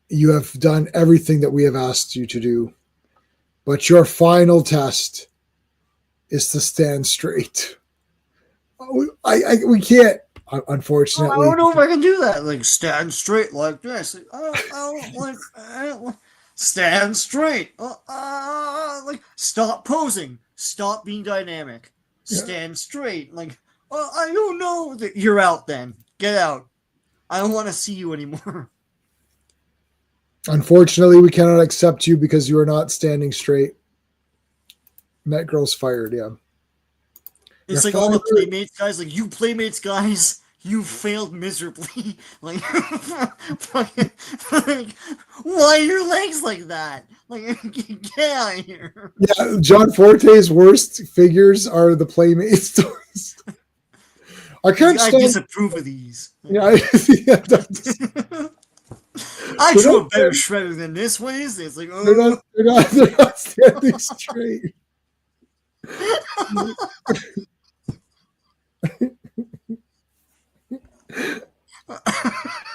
You have done everything that we have asked you to do. But your final test is to stand straight. We can't, unfortunately. I don't know if I can do that. Like, stand straight like this. I don't stand straight. Like, stop posing. Stop being dynamic. Stand straight. Like, I don't know. You're out then. Get out. I don't want to see you anymore. Unfortunately, we cannot accept you because you are not standing straight. Met girl's fired, yeah. It's like all the Playmates guys, like, you Playmates guys, you failed miserably. Like, why are your legs like that? Like, get out of here. Yeah, John Forte's worst figures are the Playmates toys. I disapprove of these. Yeah, I drew a better shredder than this. What is this? Like, they're not standing straight.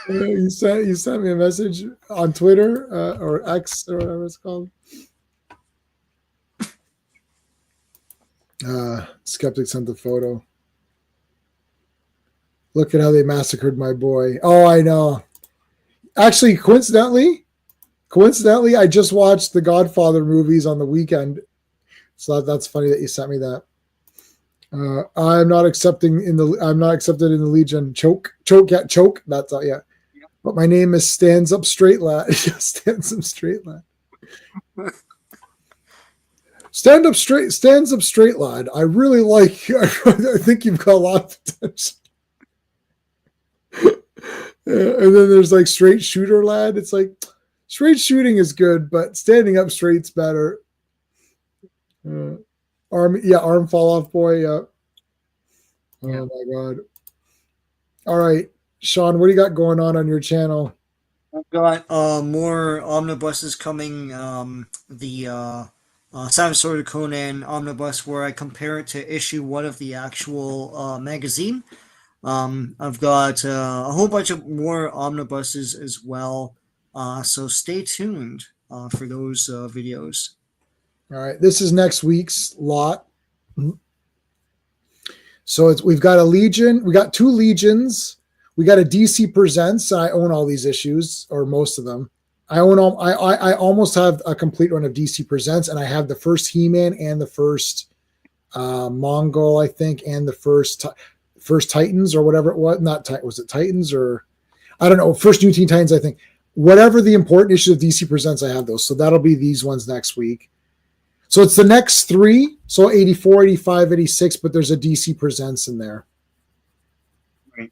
You sent me a message on Twitter or X or whatever it's called. Skeptic sent the photo. Look at how they massacred my boy. Oh, I know. Actually, coincidentally, I just watched the Godfather movies on the weekend. So that's funny that you sent me that. I'm not accepted in the Legion. Choke. That's all. Yeah. But my name is Stands Up Straight Lad. Stands Up Straight Lad. Stands up straight lad. I really like. I think you've got a lot of potential. And then there's like straight shooter lad. It's like straight shooting is good, but standing up straight's better. Arm fall off boy. Yeah. Oh my god. All right, Sean, what do you got going on your channel? I've got more omnibuses coming. The Simon Sword of Conan omnibus, where I compare it to issue 1 of the actual magazine. I've got a whole bunch of more omnibuses as well. So stay tuned for those videos. All right, this is next week's lot. So we've got a Legion, we got 2 Legions, we got a DC Presents. I own all these issues, or most of them. I almost have a complete run of DC Presents, and I have the first He-Man and the first Mongol, I think, and the first Titans or whatever it was. Was it Titans or I don't know. First New Teen Titans, I think. Whatever the important issues of DC Presents, I have those. So that'll be these ones next week. So it's the next 3. So 84, 85, 86, but there's a DC Presents in there. Right.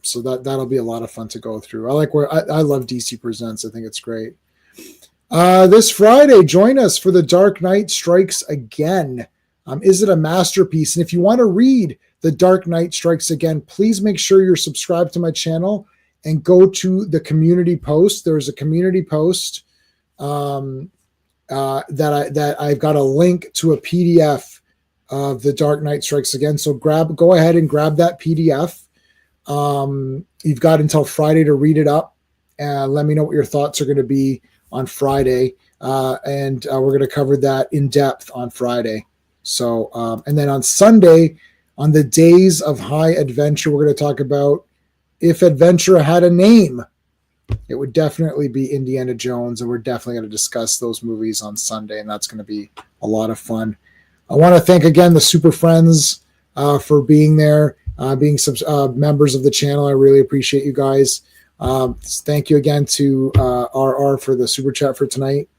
So that'll be a lot of fun to go through. I love DC Presents. I think it's great. This Friday, join us for The Dark Knight Strikes Again. Is it a masterpiece? And if you want to read The Dark Knight Strikes Again, please make sure you're subscribed to my channel and go to the community post. There's a community post that I've got a link to a PDF of The Dark Knight Strikes Again. So go ahead and grab that PDF. You've got until Friday to read it up, and let me know what your thoughts are going to be on Friday. And we're going to cover that in depth on Friday. So, and then on Sunday, on the Days of High Adventure, we're going to talk about if adventure had a name. It would definitely be Indiana Jones, and we're definitely going to discuss those movies on Sunday, and that's going to be a lot of fun. I want to thank again the Super Friends for being there, being members of the channel. I really appreciate you guys. Thank you again to RR for the super chat for tonight.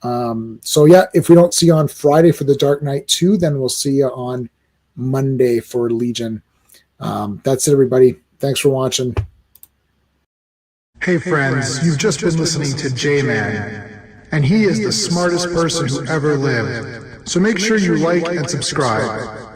So yeah, if we don't see you on Friday for The Dark Knight 2, then we'll see you on Monday for Legion. That's it, everybody. Thanks for watching. Hey friends, you've just been listening to J-Man, and he is the smartest person who ever lived. So make sure you like and subscribe.